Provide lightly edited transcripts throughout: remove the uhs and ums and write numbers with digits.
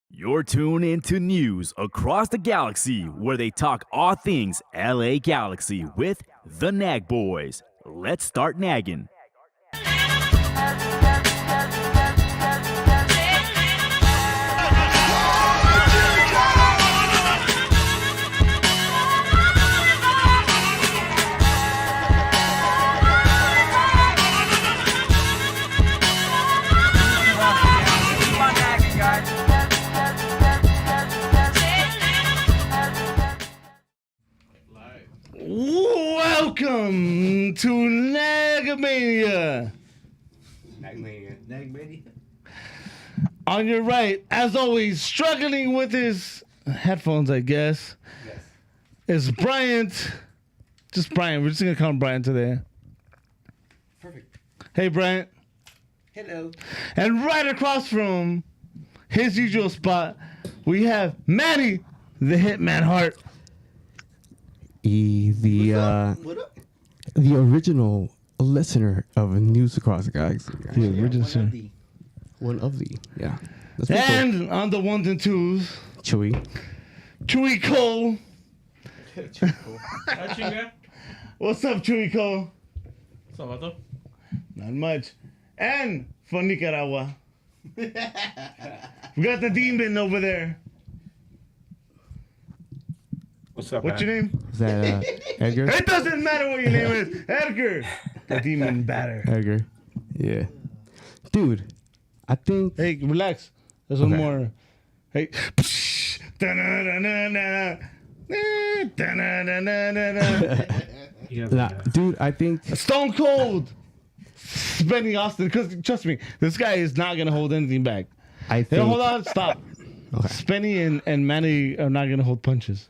You're tuned into news across the galaxy where they talk all things LA Galaxy with the Nag Boys. Let's start nagging. Welcome to Nagamania. Nagmania. On your right, as always, struggling with his headphones, I guess, Yes. is Bryant. Just Bryant. We're just going to call him Bryant today. Perfect. Hey, Bryant. Hello. And right across from his usual spot, we have Manny, the Hitman Hart. The What up? the original listener of News Across the Galaxy. The original. One of the. Yeah. That's pretty And on the ones and twos, cool. Chewy. Chewy Cole. Hi, chinga. What's up, Chewy Cole? Sabato. Not much. And from Nicaragua, we got the demon over there. What's up, What's your name? Is that Edgar? It doesn't matter what your name is. Edgar. The demon batter. Edgar. Yeah. Dude, I think. Hey, relax. There's one Okay. more. Hey. Da-na-na-na-na. Da-na-na-na-na. Nah, dude, I think. Stone Cold. Benny Austin. Because trust me, this guy is not going to hold anything back. I Hey, think. hold on. Stop. Okay. Spenny and Manny are not going to hold punches.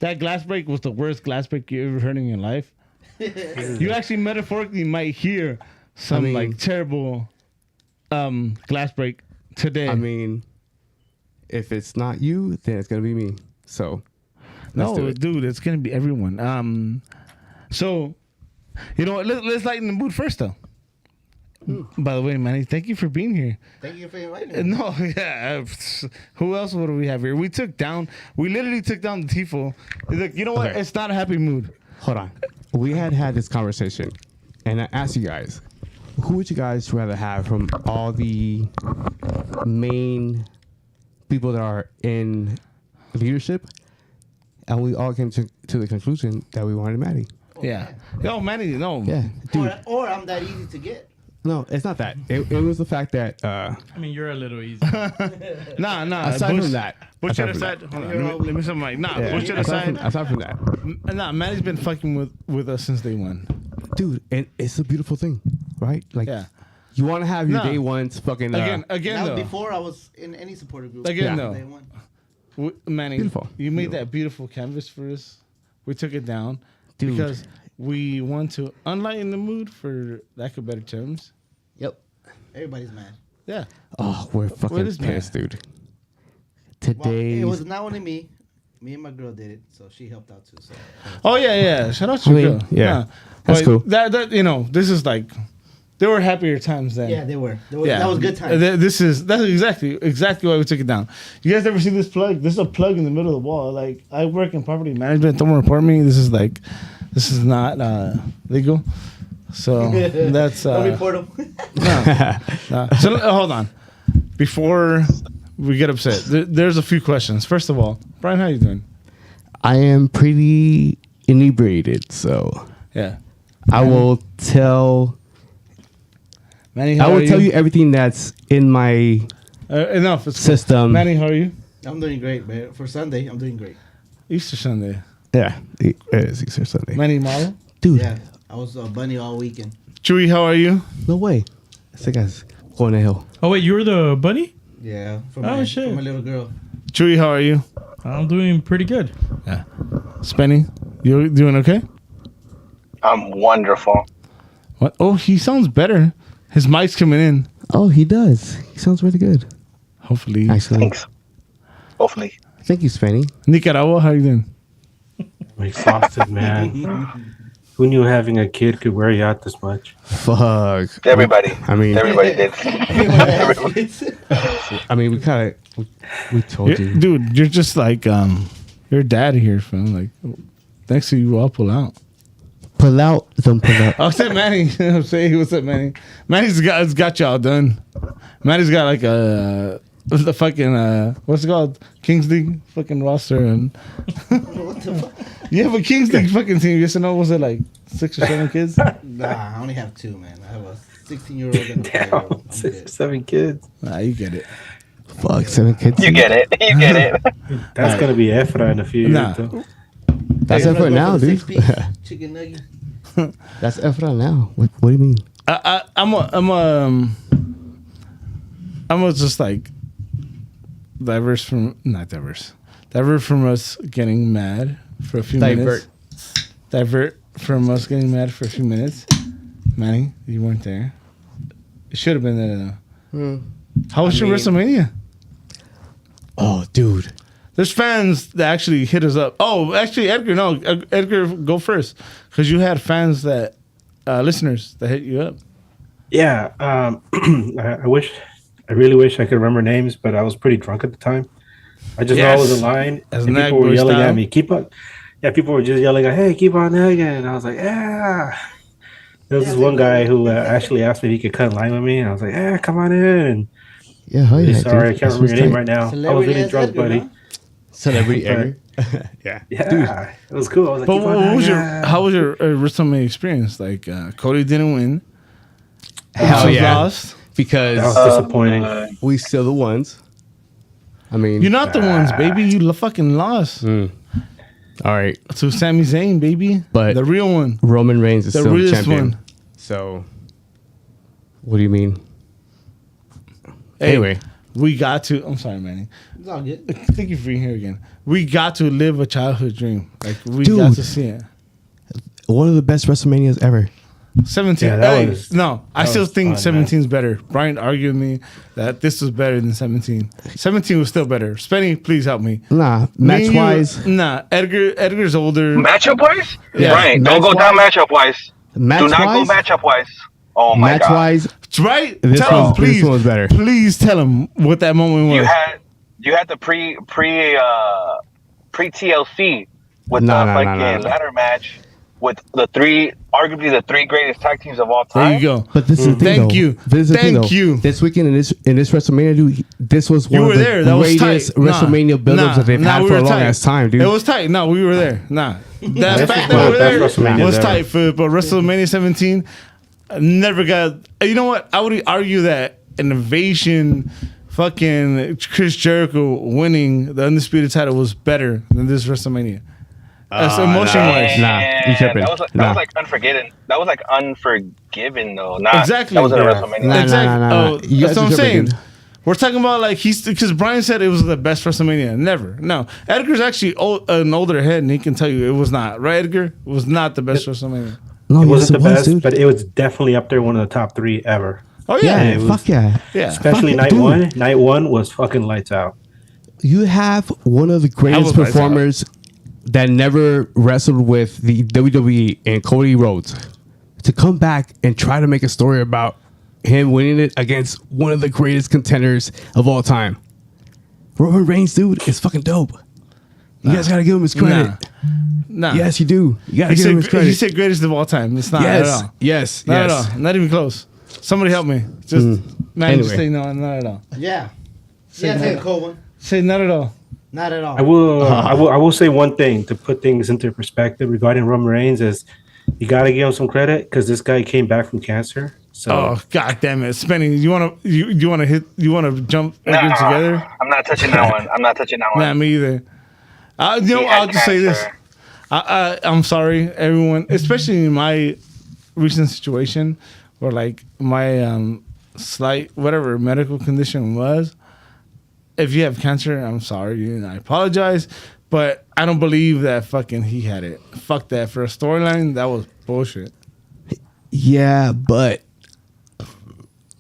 That glass break was the worst glass break you ever heard in your life. You actually metaphorically might hear some I mean- like terrible glass break today. I mean, if it's not you, then it's going to be me. So. let's do no, it. dude, it's gonna be everyone. So, you know what? Let's lighten the mood first, though. By the way, Manny, thank you for being here. Thank you for inviting me. No, yeah. Who else would we have here? We literally took down the Tifo. Look, you know what? Okay. It's not a happy mood. Hold on. We had this conversation, and I asked you guys, who would you guys rather have from all the main people that are in leadership? And we all came to the conclusion that we wanted Maddie. Yeah. Yo, Manny, no. Yeah, dude. Or I'm that easy to get. No, it's not that. It was the fact that I mean, you're a little easy. Nah. aside from that, Bullshit aside aside. from Hold on. Let me say Mike. Nah, bullshit aside. aside from that, Nah, Manny's been fucking with us since day one. dude, and it's a beautiful thing, right? Like, Yeah. you want to have your No. day ones fucking Again That was though. before I was in any supporter group. Again, Yeah. though. Day one. Manny, Beautiful. you made Beautiful. that beautiful canvas for us. We took it down Dude. because we want to unlighten the mood, for lack of better terms. Yep. Everybody's mad. Yeah. Oh, we're fucking is pissed, dude. Well, Today, it was not only me. Me and my girl did it, so she helped out too. So Oh yeah. Shout out to your girl. yeah. That's But cool. That this is like, there were happier times then. yeah, they were. Yeah. That was good time. That's exactly why we took it down. You guys ever see this plug? This is a plug in the middle of the wall. Like, I work in property management. Don't report me. This is not legal. So that's Don't report them. no. So hold on. Before we get upset, there's a few questions. First of all, Brian, how you doing? I am pretty inebriated, so Yeah. I will tell. Manny, how I are will tell you everything that's in my enough. It's cool. system. Manny, how are you? I'm doing great, man. For Sunday, I'm doing great. Easter Sunday. Yeah, it is Easter Sunday. Manny model. Dude, Yeah, I was a bunny all weekend. Chewy, how are you? no way. Ese guy's going to hell. Oh, wait, you were the bunny? Yeah, for Oh, my, shit. for my little girl. Chewy, how are you? I'm doing pretty good. Spenny, you doing okay? I'm wonderful. What? Oh, he sounds better. His mic's coming in. Oh, he does. He sounds really good. Hopefully. Actually, Thanks. Hopefully. thank you, Spenny. Nicaragua, how you doing? I'm exhausted, man. Who knew having a kid could wear you out this much? Fuck. Everybody. I mean, Everybody did. we kind of we told you. Dude, you're just like your dad here, fam. Like, thanks to you, I'll pull out. Pull out, don't pull out. I'll say Manny. I'm saying, what's up, Manny? Manny's got y'all done. Manny's got like the fucking what's it called? Kings League fucking roster and What the fuck? you have a Kings League fucking team. Yes or no? Was it like 6 or 7 kids? Nah, I only have 2, man. I have a 16-year-old and a 5-year-old. I'm good. 7 kids. Nah, you get it. Fuck, 7 kids. You get it. You get it. That's gonna be Efra in a few years. Nah. Though. That's Hey, Efra let's go now, for the dude. 6-piece chicken nugget. That's Efra now. What do you mean? I'm just like divert from us getting mad for a few minutes. Divert from us getting mad for a few minutes. Manny, you weren't there. It should have been there though. How was your WrestleMania? Oh, dude. There's fans that actually hit us up. Oh, actually, Edgar, no. Edgar, go first. Because you had fans that, listeners that hit you up. Yeah. I really wish I could remember names, but I was pretty drunk at the time. I just know I was in line, As and Nag people were Boy yelling style. at me. Keep on. Yeah, people were just yelling, "Hey, keep on nagging!" And I was like, "Yeah." There was this one guy who actually asked me if he could cut in line with me, and I was like, "Yeah, come on in." Yeah, hell yeah. Sorry, I dude. can't That's remember your name tight. right now. I was Celebrity really as drunk, Edgar, buddy. huh? Celebrity Edgar. Yeah. Yeah, it was cool. I was like, But "Keep on how was your WrestleMania experience? Like, Cody didn't win. Hell Usos yeah. lost. Because That was disappointing." we still the ones. I mean, You're not the ones, baby. You fucking lost all right. to Sami Zayn, baby. But- the real one. Roman Reigns is The still the realest champion. one. So, what do you mean? Hey, Anyway, we got to. I'm sorry, Manny. It's all good. Thank you for being here again. We got to live a childhood dream. Like, we Dude. got to see it. one of the best WrestleManias ever. 17. Yeah, that Hey, was- no, I that still was think fun, 17 is better. Brian argued with me that this was better than 17. 17 was still better. Spenny, please help me. Nah, Me match and you- wise, Nah, Edgar's older. Matchup wise? Yeah. Brian, don't go down matchup wise. Do not go match-wise, matchup wise. Oh my god. match-wise, Right? This Tell him, one- please. this one was better. Please tell him what that moment was. You had the pre TLC with No, the no, fucking no, no. ladder match with arguably the 3 greatest tag teams of all There time. you go. but this is the thing, Thank though. you. This is the thing, Thank though. you. This weekend in this WrestleMania, dude, this was You one were of the there. That was greatest tight. WrestleMania build-ups that they've had we for were a long tight. ass time, dude. It was tight. No, we were there. Nah. That This fact was that one we of were the there best WrestleManias was ever. tight, food. But WrestleMania 17 never got. You know what? I would argue that Invasion, fucking Chris Jericho winning the undisputed title was better than this WrestleMania. As emotion wise. Nah, you tripping. That was Nah. like Unforgiven. That was like Unforgiven though. Not, Exactly. That wasn't Yeah. a WrestleMania. Nah, Exactly. nah. Oh, You that's guys what I'm are saying. tripping. We're talking about like because Brian said it was the best WrestleMania. Never. No. Edgar's actually an older head and he can tell you it was not. Right, Edgar? It was not the best WrestleMania. No, It yes, wasn't the was, best, dude. but it was definitely up there, one of the top 3 ever. Oh yeah, yeah. it was- fuck yeah. Yeah. Especially Fuck it, night dude. one. Night one was fucking lights out. You have one of the greatest was nice performers that never wrestled with the WWE and Cody Rhodes to come back and try to make a story about him winning it against one of the greatest contenders of all time. Roman Reigns, dude, is fucking dope. You guys gotta give him his credit. Nah. Yes, you do. You gotta He give him his said, credit. he said greatest of all time. It's not at yes, all. yes, Not yes. at all. Not even close. Somebody help me. Just man, just Anyway. say no, not at all. Yeah. Yeah, take a cold one. Say not at all. Not at all. I will say one thing to put things into perspective regarding Roman Reigns is you got to give him some credit because this guy came back from cancer. So Oh god damn it, Spenny! You wanna jump Nah, Edgar together? I'm not touching that one. I'm not touching that one. Nah, me either. He had I'll just say this. cancer. I'm sorry, everyone, especially in my recent situation where like my slight whatever medical condition was. If you have cancer, I'm sorry and I apologize, but I don't believe that fucking he had it. Fuck that. For a storyline, that was bullshit. Yeah, but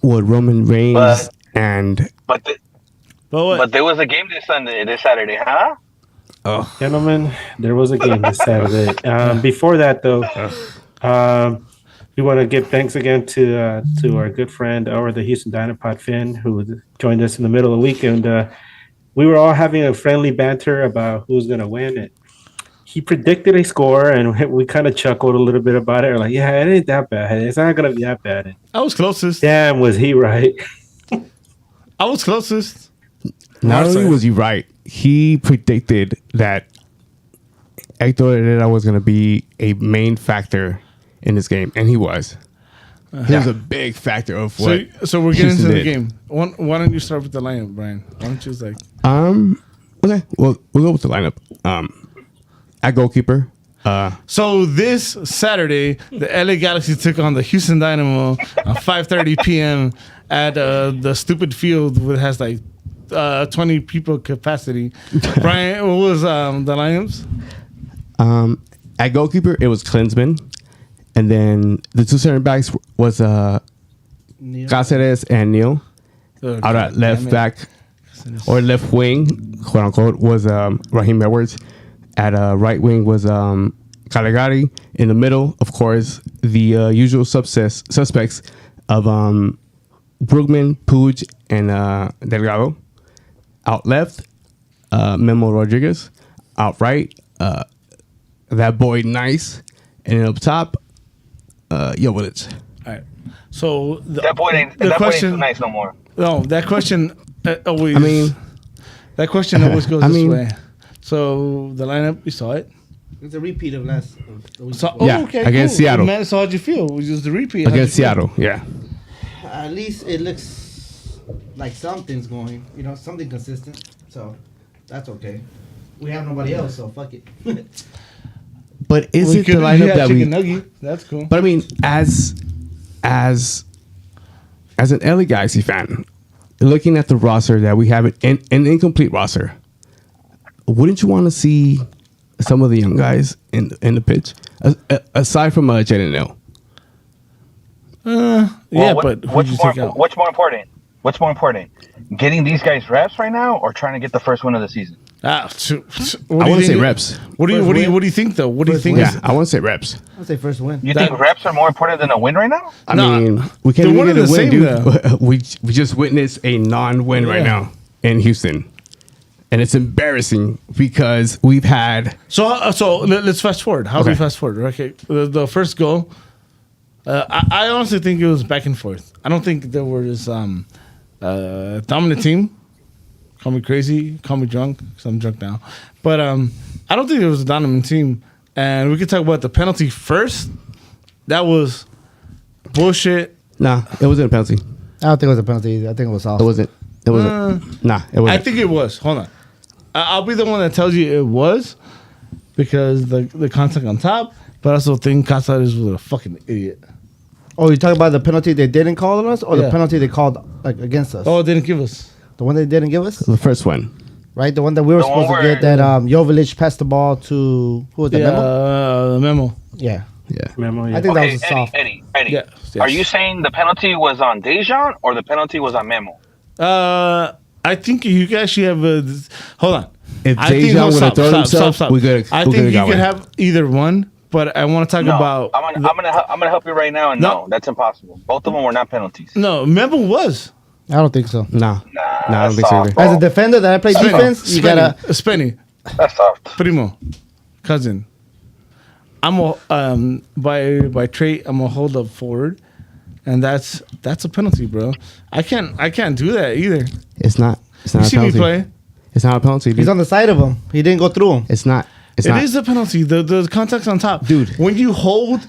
what Roman Reigns and But there was a game this Saturday, huh? Gentlemen, there was a game this Saturday. Before that, though, we want to give thanks again to our good friend over the Houston Dynamo, Finn, who joined us in the middle of the week, and we were all having a friendly banter about who's going to win it. He predicted a score, and we kind of chuckled a little bit about it. We're like, yeah, it ain't that bad. It's not going to be that bad. I was closest. Damn, was he right? I was closest. not only was he right, he predicted that Hector Herrera was going to be a main factor in this game, and he was. He was a big factor of what. So we're getting Houston into the did. game. Why don't you start with the lineup, Brian? Why don't you like? Okay, well, we'll go with the lineup. At goalkeeper, So this Saturday, the LA Galaxy took on the Houston Dynamo at 5:30 p.m. at the stupid field that has like 20 people capacity. Brian, what was the lineups? at goalkeeper, it was Klinsman, and then the two center backs was Cáceres and Neil. Out at left back or left wing, quote unquote, was Raheem Edwards. At right wing was Caligari. In the middle, of course, the usual suspects of Brugman, Puig, and Delgado. Out left, Memo Rodriguez. Out right, that boy Nice. And then up top, Jovic. All right. So That boy ain't too nice no more. No, that question always. I mean, that question always goes I this mean- way. So the lineup, you saw it. It's a repeat of last. So, Yeah, against Seattle. Man, so how'd you feel? It was just the repeat. Against Seattle, yeah. At least it looks like something's going. Something consistent. So that's okay. We have nobody else, so fuck it. But is it the lineup that we? Nugget. That's cool. But I mean, as an LA Galaxy fan, looking at the roster that we have, an incomplete roster, wouldn't you want to see some of the young guys in the pitch, aside from Jaden Neal? Yeah, but who'd you take out? What's more important? What's more important? Getting these guys reps right now, or trying to get the first win of the season? I want to say reps. What do you think though? What do you think? Yeah, I want to say reps. I'll say first win. You think reps are more important than a win right now? I No, mean, we can't they're even one get and a the win, same, dude. We just witnessed a non-win right Yeah. now in Houston, and it's embarrassing because we've had. So let's fast forward. How do we Okay. fast forward? Okay, the first goal. I honestly think it was back and forth. I don't think there was dominant team. Call me crazy, call me drunk, because I'm drunk now. But I don't think it was a dominant team. And we could talk about the penalty first. That was bullshit. Nah, it wasn't a penalty. I don't think it was a penalty either. I think it was off. It wasn't. It wasn't. Nah, it wasn't. I think it was. Hold on. I'll be the one that tells you it was because the contact on top. But I also think Cáceres was a fucking idiot. Oh, you talking about the penalty they didn't call on us, or Yeah. the penalty they called against us? Oh, it didn't give us. The one they didn't give us, the first one. right? The one that we were The one supposed to get. where- That Jovic passed the ball to who was that? Memo? The memo. Yeah, Yeah. Memo, yeah. I think that Okay, was a soft. Eddie. Yes, yes. Are you saying the penalty was on Dejan or the penalty was on Memo? I think you guys actually have a. Hold on. If I think- Dejan no, would have stop, thrown stop, himself, stop. we could I have think you got could one. have either one, but I want to talk No, about. I'm gonna help you right now, and No. no, that's impossible. Both of them were not penalties. No, memo was. I don't think so. Nah, I don't think so soft. either. As a defender that I play defense, you gotta. Spenny, That's soft. primo, cousin. I'm a by trait. I'm a hold up forward, and that's a penalty, bro. I can't do that either. It's not. It's You not a see me penalty. play. It's not a penalty, dude. He's on the side of him. He didn't go through him. It's not. It's It not. is a penalty. The contact's on top, Dude. When you hold,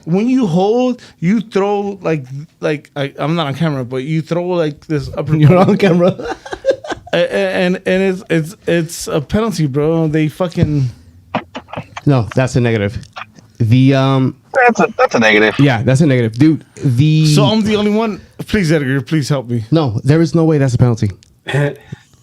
you throw like I'm not on camera, but you throw like this upper. You're on camera. and it's a penalty, bro. They fucking No, that's a negative. The That's a negative. yeah, that's a negative, dude. The so I'm the only one. Please, Edgar, please help me. no, there is no way that's a penalty,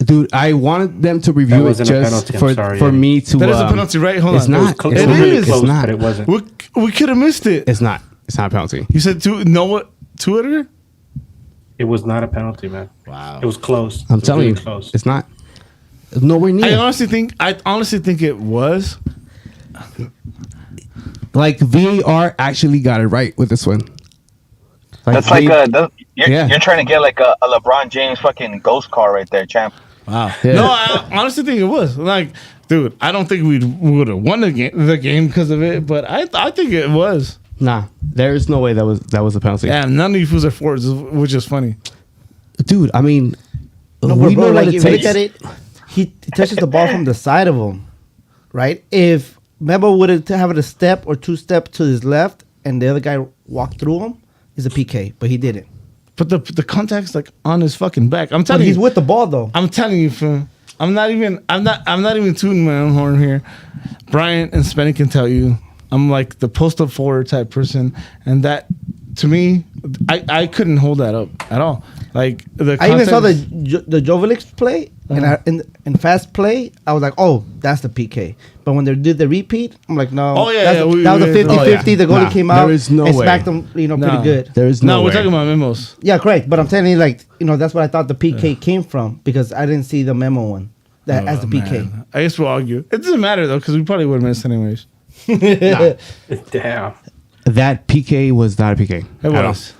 dude. I wanted them to That review it wasn't a just penalty, I'm for sorry, for Eddie. me to. That is a penalty, right? Hold it's on. not. Close, It it was really is. close, It's not. but it wasn't. We could have missed it. It's not. It's not a penalty. You said two hitter? It was not a penalty, man. Wow. It was close. I'm It was telling really you, close. it's not. It's nowhere near. I honestly think it was. Like VAR actually got it right with this one. That's they- you're trying to get like a LeBron James fucking ghost car right there, champ. Wow. Yeah. No, I honestly think it was. Like, dude, I don't think we would have won the game because of it, but I think it was. Nah, there is no way that was a penalty. Yeah, none of you fools are forwards, which is funny. Dude, I mean, No, we bro, know like what if it you look takes. at it, he touches the ball from the side of him, right? If Memo would have had a step or two steps to his left, and the other guy walked through him, is a PK, but he didn't. But the contact's like on his fucking back. I'm But telling he's you. with the ball though. I'm telling you, fam. I'm not even tooting my own horn here. Brian and Spenny can tell you, I'm like the post-up forward type person, and that to me, I couldn't hold that up at all. Like I even saw the contact- Joveljic play, and in fast play, I was like, oh, that's the PK. But when they did the repeat, I'm like, no. Oh, yeah, that yeah, was, we- that was a we- 50-50. oh, yeah. The goalie Nah, came out there is no and way. smacked him, pretty Nah. good. There is No, no we're way. talking about memos. Yeah, correct. But I'm telling you, like, that's what I thought the PK came from because I didn't see the memo one that as the PK. Man. I guess we'll argue. It doesn't matter though, because we probably would have missed anyways. Damn. That PK was not a PK. It at all. was.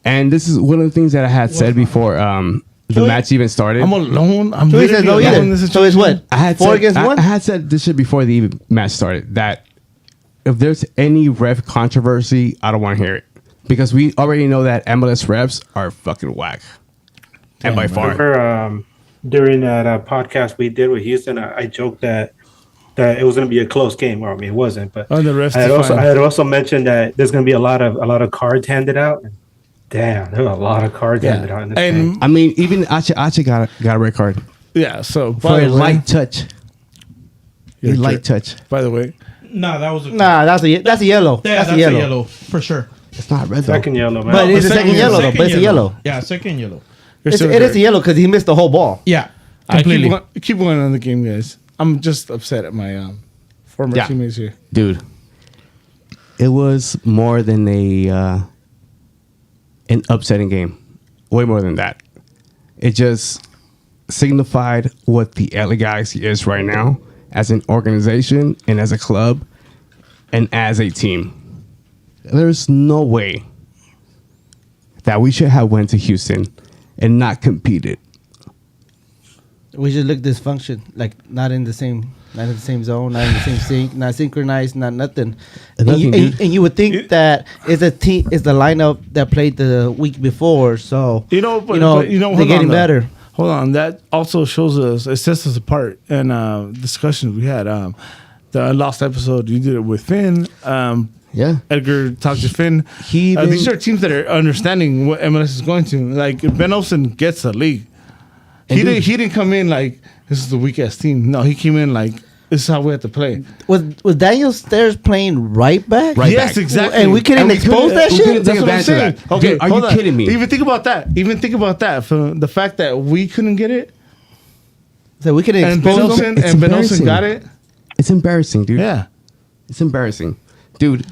And this is one of the things that I had said before the match even started. I'm alone. I'm So he said literally no alone in either. this So it's situation. what? I had Four said, against one? I had said this shit before the even match started that if there's any ref controversy, I don't want to hear it because we already know that MLS refs are fucking whack, and by far. Remember during that podcast we did with Houston, I joked that it was going to be a close game. Well, I mean, it wasn't, but Oh, the refs I defined. had also mentioned that there's going to be a lot of cards handed out. Damn, there were a lot of cards handed out in this game. And I mean, even Ache got a red card yeah, so for by a the way, light touch. A You're a light jerk. touch. By the way, Nah, that was a Nah, that's a yellow. Yeah, that's a yellow. for sure. It's not red though. Second yellow, man. But it's a The second yellow, though. But it's a yellow. Yeah, second yellow. you're It still is jerk. a yellow because he missed the whole ball. Yeah, I completely. keep going on the game, guys. I'm just upset at my former Yeah. teammates here. Dude, it was more than an upsetting game. Way more than that. It just signified what the LA Galaxy is right now as an organization and as a club and as a team. There's no way that we should have went to Houston and not competed. We just look dysfunction, like not in the same zone, not in the same sync, not synchronized, not nothing. Nothing, dude. And you would think that it's a team, it's the lineup that played the week before. So But they're hold getting on, though. better. Hold on, that also shows us, it sets us apart in discussions we had. The last episode, you did it with Finn. Yeah. Edgar talked to Finn. He even- these are teams that are understanding what MLS is going to. Like Ben Olsen gets the league. And He didn't come in like this is the weak ass team. No, he came in like this is how we have to play. Was Daniel Stairs playing right back? Right yes, back. exactly. And we couldn't expose that we shit? couldn't take That's what I'm advantage of saying. that. Okay, Dude, are hold you on. kidding me? Even think about that. From the fact that we couldn't get it, So we couldn't and Ben expose them. Olsen It's and Ben Olsen embarrassing. got it. It's embarrassing, dude. Yeah. It's embarrassing. Dude,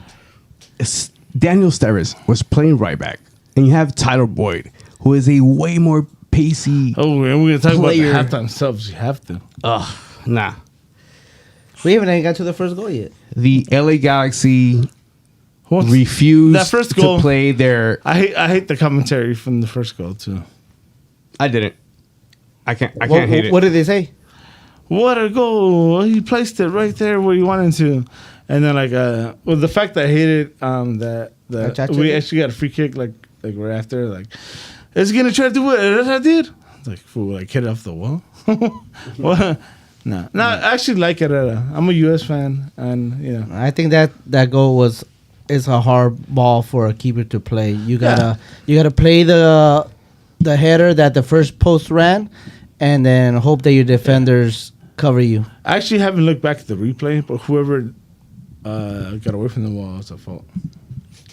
Daniel Sturridge was playing right back. And you have Tyler Boyd, who is a way more pacey. Oh, and we're gonna talk Player. about the halftime subs. You have to. Ugh, nah. We haven't even got to the first goal yet. The LA Galaxy What's- refused that first goal- to play their... I hate the commentary from the first goal too. I didn't. I can't hate it. What did they say? What a goal! He placed it right there where he wanted to, and then the fact that I hated that Chacha we did? actually got a free kick like right after it's gonna try to do what I did. It's like fool, like hit it off the wall. What? No, I actually like it. I'm a U.S. fan, and you know. I think that goal is a hard ball for a keeper to play. You gotta play the header that the first post ran, and then hope that your defenders cover you. I actually haven't looked back at the replay, but whoever got away from the wall is at fault.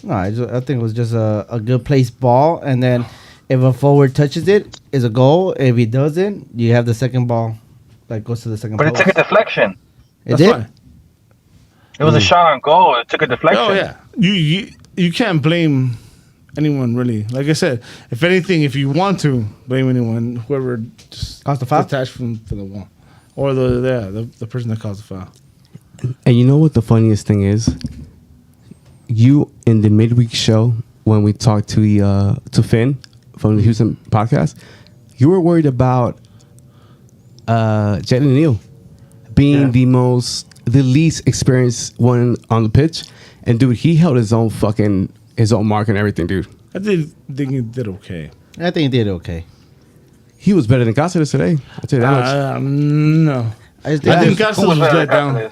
No, I think it was just a good placed ball, and then if a forward touches it, it's a goal. If he doesn't, you have the second ball that goes to the second But it post. took a deflection. It That's did? fine. It was a shot on goal. It took a deflection. Oh yeah, you you can't blame anyone really. Like I said, if anything, if you want to blame anyone, whoever just Caused the foul? detached from the wall, or the person that caused the foul. And you know what the funniest thing is? You in the midweek show when we talked to Finn from the Houston podcast, you were worried about Jalen Neal being the least experienced one on the pitch, and dude, he held his own mark and everything, dude. I think he did okay. I think he did okay. He was better than Cáceres today. I'll tell you that much. No. I I think Casas was let down.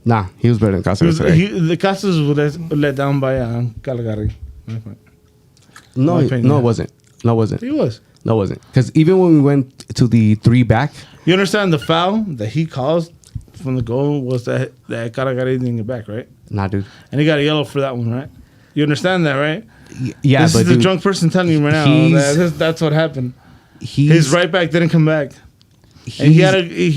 Nah, he was better than Cáceres today. The Casas was let down by Calgary. No, my opinion. no, it wasn't. No, it wasn't. He was. No, it wasn't. Because even when we went to the 3 back, You understand the foul that he caused from the goal was that Calgary didn't get back, right? nah, dude. And he got a yellow for that one, right? You understand that, right? Yeah, This but is the dude, drunk person telling you right now. That's what happened. His right back didn't come back. And he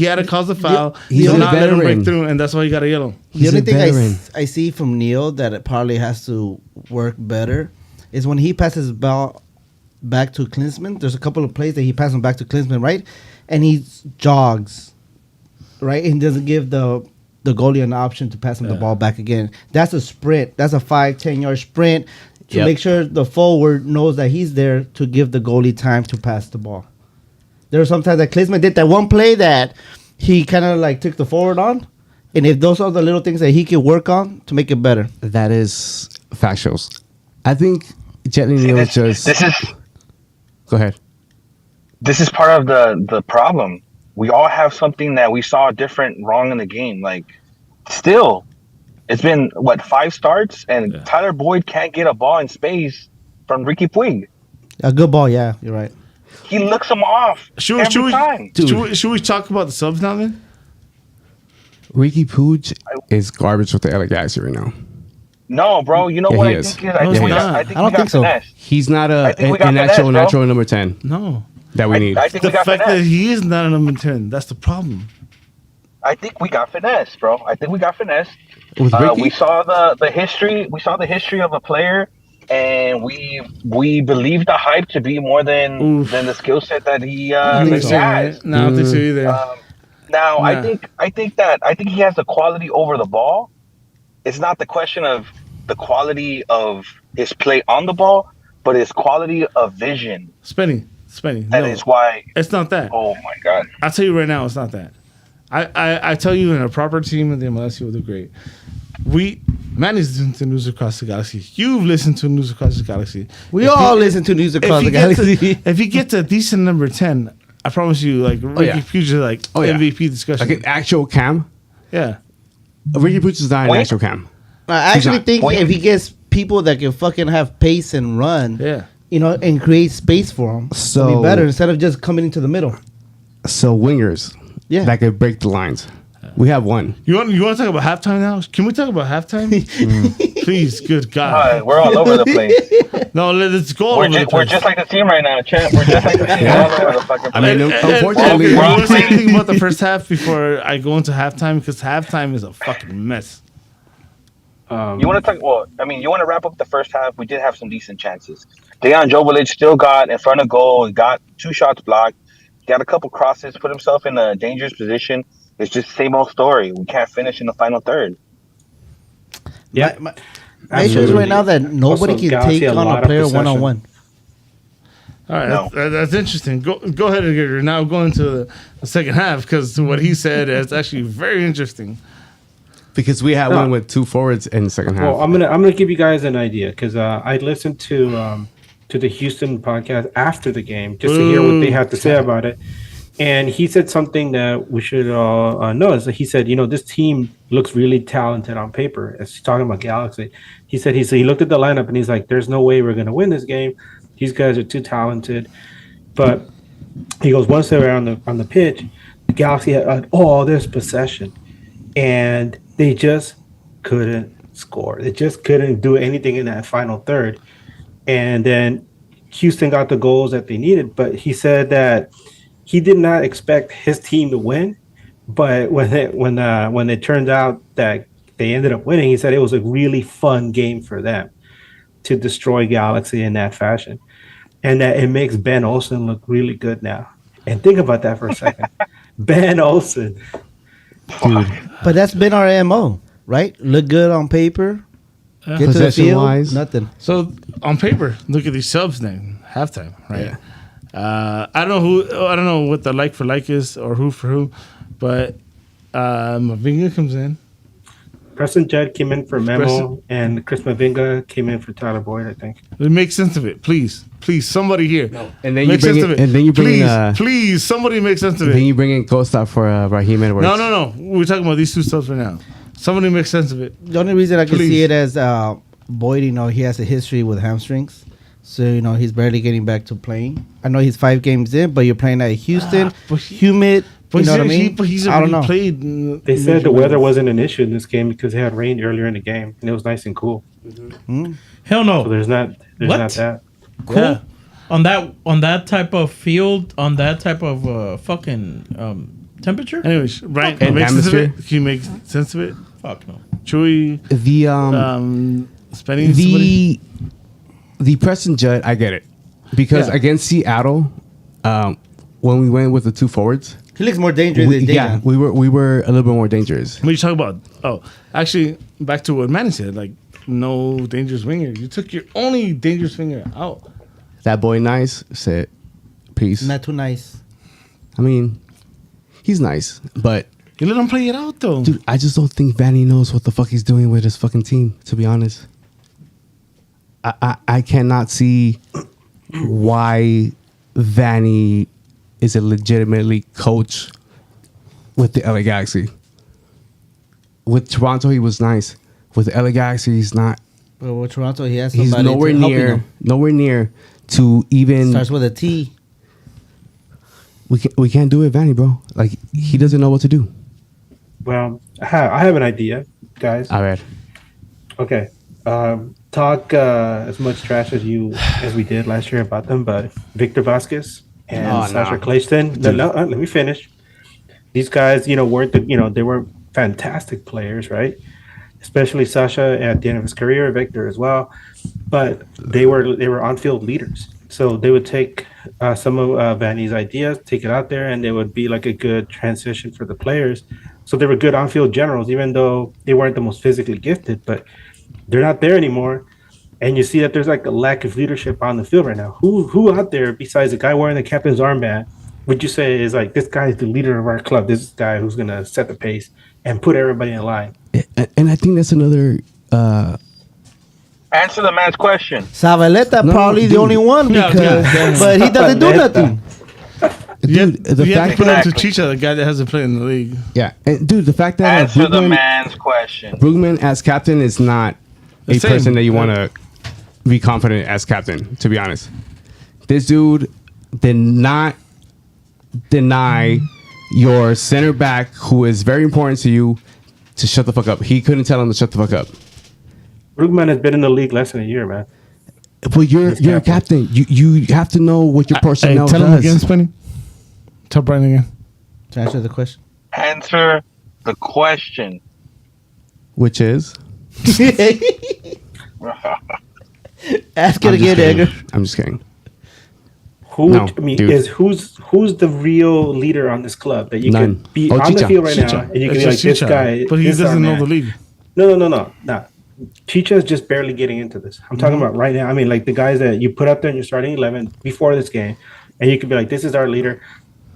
had to cause the foul. He's to a not let him veteran. break through, and that's why he got a yellow. The only a thing veteran. I see from Neil that it probably has to work better is when he passes ball back to Klinsmann. There's a couple of plays that he passes back to Klinsmann, right? And he jogs, right? And doesn't give the goalie an option to pass him the ball back again. That's a sprint. That's a 5-10 yard sprint to Yep. make sure the forward knows that he's there to give the goalie time to pass the ball. There were sometimes that Klinsmann did that one play that he kind of like took the forward on. And if those are the little things that he can work on to make it better. that is factuals. I think Jalen Neal is just. This is Go ahead. this is part of the problem. We all have something that we saw different wrong in the game. Like, still, it's been 5 starts, and Tyler Boyd can't get a ball in space from Ricky Puig. A good ball, yeah, you're right. He looks him off every time. Should we talk about the subs now then? Ricky Puig is garbage with the LA Galaxy right now. No, bro. You know Yeah, what he I is. think is? No, he's not. I think I don't we got think so. finesse. He's not I think we got an finesse, bro. natural number 10 No. that we need. I think The we got fact that finesse. he is not a number 10, that's the problem. I think we got finesse, bro. I think we got finesse. With Ricky? We saw the history. We saw the history of a player, and we believed the hype to be more than the skill set that he I think so, has. right? No, I don't think so either. Now, Nah. I think he has the quality over the ball. It's not the question of the quality of his play on the ball, but his quality of vision. Spenny. That No, is why. it's not that. Oh my God. I'll tell you right now, it's not that. I tell you, in a proper team in the MLS, he will do great. Manny's listened to News Across the Galaxy. You've listened to News Across the Galaxy. We If all he- listen to News Across if the he gets Galaxy. if he gets a decent number 10, I promise you, like Ricky yeah. Puig is like Oh, yeah. MVP discussion. Like an actual cam. Yeah. Ricky Puig is not an Wait. actual cam. I actually not. think Wait. if he gets people that can fucking have pace and run, Yeah. and create space for him, So- it'll be better instead of just coming into the middle. So wingers Yeah. that could break the lines. We have one. You want to talk about halftime now? Can we talk about halftime? Please, good God. We're all over the place. No, let's go all We're over the just, we're place. just like the team right now, champ. We're just like the team. All over the fucking I mean, place. unfortunately, you want to say anything about the first half before I go into halftime? Because halftime is a fucking mess. You want to talk? Well, I mean, you want to wrap up the first half? We did have some decent chances. Dejan Joveljic still got in front of goal. He got 2 shots blocked. Got a couple crosses. Put himself in a dangerous position. It's just the same old story. We can't finish in the final third. Yeah, My issue is right now that nobody Also, can Galaxy take a on lot a of player possession. 1-on-1. All right, No. that's interesting. Go ahead, Edgar. Now going to the second half because what he said is actually very interesting. because we had one with 2 forwards in the second half. Well, I'm gonna give you guys an idea because I listened to the Houston podcast after the game just to hear what they had to say about it, and he said something that we should all know. Is that he said, this team looks really talented on paper. As he's talking about Galaxy, he said he looked at the lineup and he's like, "There's no way we're gonna win this game. These guys are too talented." But he goes, once they were on the pitch, the Galaxy had all this possession, and they just couldn't score. They just couldn't do anything in that final third. And then Houston got the goals that they needed. But he said that he did not expect his team to win. But when it turned out that they ended up winning, he said it was a really fun game for them. to destroy Galaxy in that fashion, and that it makes Ben Olsen look really good now. And think about that for a second. Ben Olsen. Dude, But that's been our MO, right? Look good on paper. Get to the Possession-wise. field, nothing. So on paper, look at these subs now. Halftime, right? I don't know what the like for like is or who for who, but Mavinga comes in. Preston Judd came in for Memo, Preston- and Chris Mavinga came in for Tyler Boyd, I think. Make sense of it, please. Please, somebody here. And then you Make bring sense in, of it. and then you bring please, in, please, somebody make sense of then it. you bring in Costa for Raheem Edwards. No. We're talking about these two subs right now. Somebody make sense of it. The only reason I can Please. see it as Boyd, he has a history with hamstrings. So, he's barely getting back to playing. I know he's 5 games in, but you're playing at Houston, but humid. But You know what I mean? he's I don't already know. played. They said the weather wasn't an issue in this game because it had rained earlier in the game, and it was nice and cool. Hell So no. there's not What? that. Cool. Yeah. On that type of field, on that type of fucking temperature. Anyways, Brian, And make sense of atmosphere. it. Can you make sense of it? Fuck no. Chewy, The spending somebody. the Preston Judd, I get it, because Yeah. against Seattle, when we went with the 2 forwards, He looks more dangerous than Dagan. we were a little bit more dangerous. What are you talking about? Oh, actually, back to what Manny said. Like, no dangerous winger. You took your only dangerous winger out. That boy Nice said, "Peace." Not too nice. I mean, he's nice, but You let him play it out, though. dude, I just don't think Vanny knows what the fuck he's doing with his fucking team. To be honest, I cannot see why Vanny is a legitimately coach with the LA Galaxy. With Toronto, he was nice. With the LA Galaxy, he's not. But with Toronto, he has He's somebody nowhere near to even. Starts with a T. We can't do it, Vanny, bro. Like, he doesn't know what to do. Well, I have an idea, guys. All right. Okay. Talk as much trash as we did last year about them, but Victor Vasquez and Oh, Sasha no. Clayston. No, let me finish. These guys, weren't they were fantastic players, right? Especially Sasha at the end of his career, Victor as well. But they were on-field leaders. So they would take some of Vanny's ideas, take it out there, and they would be like a good transition for the players. So they were good on-field generals, even though they weren't the most physically gifted. But they're not there anymore, and you see that there's like a lack of leadership on the field right now. Who out there besides the guy wearing the captain's armband would you say is like, this guy is the leader of our club? This guy who's gonna set the pace and put everybody in line. And I think that's another. Answer the man's question. Zavaleta No, probably the dude. only one Yeah, because, yeah. but he doesn't do nothing. Dude, the you have to fact put that him to Chicha, the guy that hasn't played in the league. yeah, and dude, the fact that Answer the man's question. Brugman as captain is not The a same. person that you Yeah. want to be confident as captain. To be honest, this dude did not deny your center back, who is very important to you, to shut the fuck up. He couldn't tell him to shut the fuck up. Brugman has been in the league less than a year, man. But you're a captain. You have to know what your personnel Tell him does. again, Spenny. Tell Brian again. To answer the question. Answer the question. Which is, Ask it I'm just again, kidding. Edgar. I'm just kidding. Who's dude. who's the real leader on this club that you None. can be Oh, on the Chicha. field right Chicha. now and you can It's be like, just this Chicha. guy, But he this doesn't our know the man. league. No. Chicha is just barely getting into this. I'm talking about right now. I mean, like the guys that you put up there in your starting 11 before this game, and you could be like, this is our leader.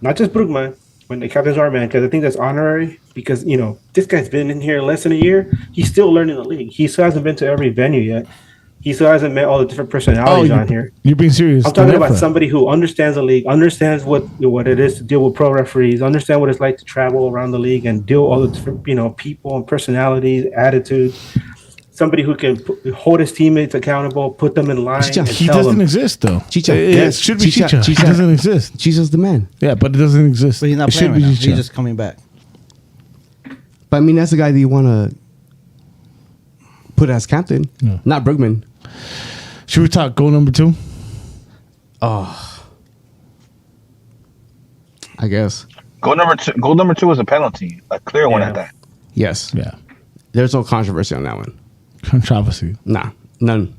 Not just Brugman, when the captain's our man, because I think that's honorary because, this guy's been in here less than a year. He's still learning the league. He still hasn't been to every venue yet. He still hasn't met all the different personalities on here. You're being serious. I'm talking about Never. somebody who understands the league, understands what it is to deal with pro referees, understand what it's like to travel around the league and deal with all the different people and personalities, attitudes. Somebody who can hold his teammates accountable, put them in line. Chicha, and He tell doesn't them, exist, though. Chicha. It Yes, should be Chicha. Chicha. He Chicha. doesn't exist. Jesus the man. Yeah, but it doesn't exist. But he's not It should playing right be now. Chicha. He's just coming back. But I mean, that's the guy that you want to put as captain, Yeah. not Brugman. Should we talk goal number 2? I guess. Goal number two was a penalty, a clear one Yeah. at that. Yes. Yeah. There's no controversy on that one. Controversy. Nah, none.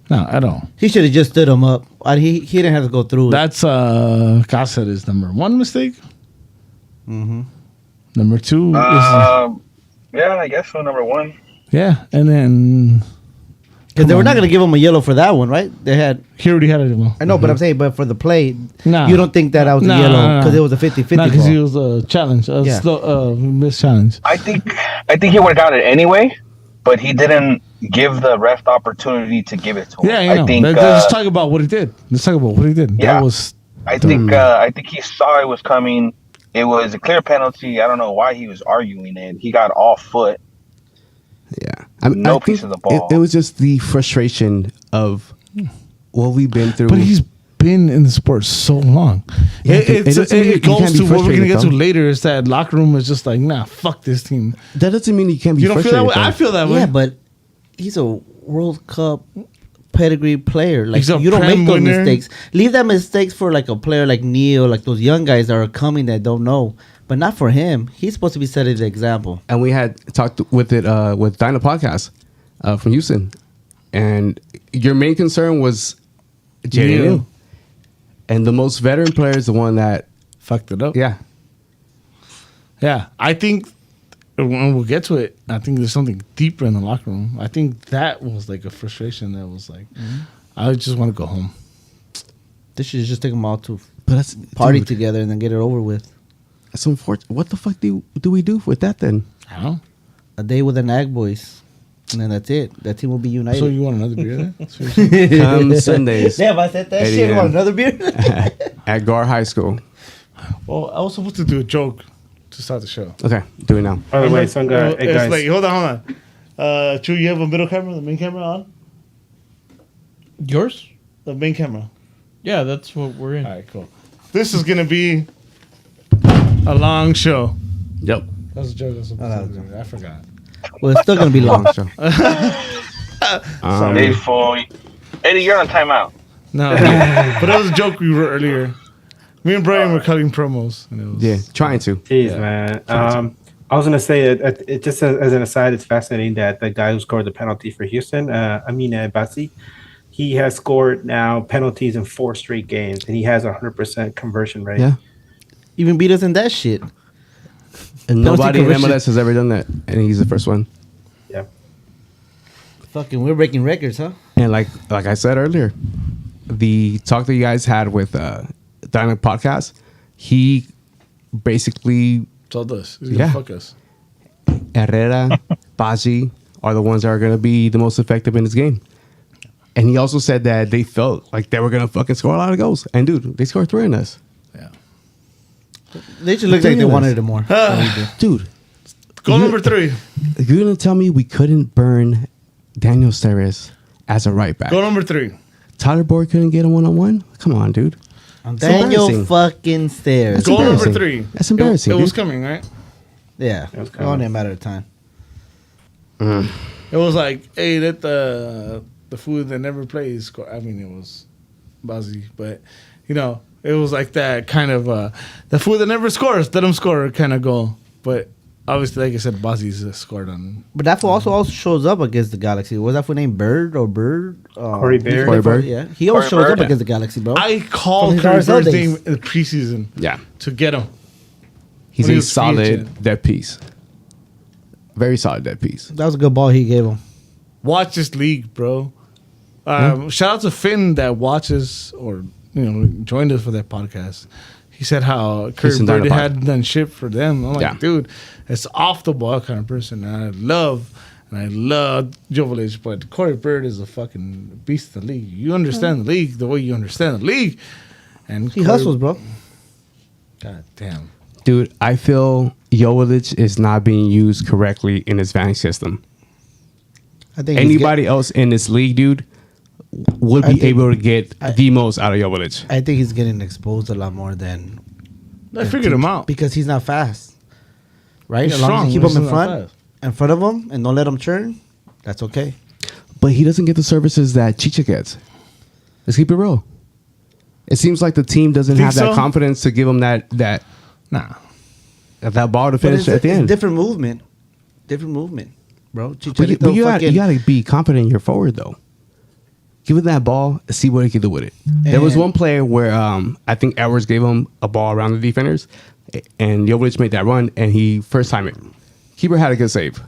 No, at all. He should have just stood him up. He didn't have to go through it. That's Caceres' number one mistake. Mm-hmm. Number two is Yeah, I guess so. Number one. yeah, and then Because they were not going to give him a yellow for that one, right? They had. he already had it. Well. I know, but I'm saying, but for the play, Nah. you don't think that was a yellow because it was a 50-50 Nah, because ball. he was a challenge, Yeah. missed challenge. I think he would have got it anyway, but he didn't give the ref the opportunity to give it to him. Yeah, you know. I think. Let's talk about what he did. Let's talk about what he did. Yeah. That was I think he saw it was coming. It was a clear penalty. I don't know why he was arguing it. He got off foot. Yeah, No I piece think of the ball. It was just the frustration of what we've been through. But he's been in the sport so long. Yeah, It doesn't mean you goes can't be to what we're gonna get to frustrated, later. Is that locker room is just like, nah, fuck this team. that doesn't mean you can't be You don't feel frustrated. that way? I though. feel that way. Yeah, but he's a World Cup pedigree player. Like He's a you don't Prem make those winner. mistakes. Leave that mistakes for like a player like Neil, like those young guys that are coming that don't know. But not for him. He's supposed to be setting the example. And we had talked with it with Dino Podcast from Houston, and your main concern was Jaden Neal. Neal. And the most veteran player is the one that, Fucked it up. yeah, Yeah, I think when we'll get to it, I think there's something deeper in the locker room. I think that was like a frustration that was like, I just want to go home. They should just take them out to but that's party dude, together and then get it over with. That's unfortunate. What the fuck do we do with that then? I don't know. A day with the Nag boys. And then that's it. That team will be united. So you want another beer then? That's what you're saying? Come Sundays Damn, I said that Eddie shit. You want and- another beer? at Gar High School. Well, I was supposed to do a joke to start the show. Okay, do it now. By the way, some guy, hey It's guys, like, hold on. Chu, you have a middle camera, the main camera on? Yours? The main camera. Yeah, that's what we're in. All right, cool. This is going to be a long show. Yep. That's a joke I was supposed to do. I forgot. Well, it's still going to be long. Show. Hey, fool. Eddie, you're on timeout. No, but that was a joke we wrote earlier. Me and Brian were cutting promos. And it was, Yeah, trying to. jeez, man. I was gonna say it just as an aside, it's fascinating that the guy who scored the penalty for Houston, Amina Bassi, he has scored now penalties in 4 straight games, and he has 100% conversion rate. Yeah. Even beat us in that shit. And nobody in conversion. MLS has ever done that, and he's the first one. Yeah. Fucking, we're breaking records, huh? And like I said earlier, the talk that you guys had with Dynamic Podcast, he basically told us. He's Yeah. going to fuck us. Herrera, Baji are the ones that are going to be the most effective in this game. And he also said that they felt like they were going to fucking score a lot of goals. And dude, they scored 3 on us. Yeah. They just looked like they wanted it more. than we did. Dude, Goal You- number 3. you're going to tell me we couldn't burn Daniel Steres as a right back? Goal number 3. Tyler Boyd couldn't get a one-on-one? Come on, dude. Daniel embarrassing. fucking Stairs. Goal number embarrassing. 3. That's embarrassing, It was dude. coming, right? Yeah. It was It coming. only a matter of time. It was like, hey, let the food that never plays score. I mean, it was Bazzi, but you know, it was like that kind of the food that never scores, let them score kind of goal. But obviously, like I said, Bazzi's scored on. But that fool also shows up against the Galaxy. Was that fool named Bird or Bird? Corey Baird. Corey Baird. Yeah. He always Corey shows up Baird. against the Galaxy, bro. I called his Curry RSL Bird's days. name in the preseason Yeah. to get him. He's When he a was free solid agent. dead piece. Very solid dead piece. That was a good ball he gave him. Watch this league, bro. Shout out to Finn that watches or joined us for that podcast. He said how Curry Houston Bird Dynamo. hadn't done shit for them. I'm like, Yeah. dude, it's off the ball kind of person. And I love Joveljic, but Corey Bird is a fucking beast in the league. You understand the league the way you understand the league, and He hustles, bro. God damn. Dude, I feel Jovic is not being used correctly in his vantage system. I think he's Anybody else in this league, dude, would I be think- able to get the most out of Jovic. I think he's getting exposed a lot more than I figured him out. because he's not fast. Right? He's As long as strong, you keep but him in he's not front, fast. in front of him, and don't let him churn, that's okay. But he doesn't get the services that Chicha gets. Let's keep it real. It seems like the team doesn't Think have that so? confidence to give him that Nah. ball to But finish at the it's end. different movement, bro. But you Chicharito gotta be confident in your forward though. give him that ball and see what he can do with it. There was one player where I think Edwards gave him a ball around the defenders, and Jovic made that run, and he first time it. Keeper had a good save.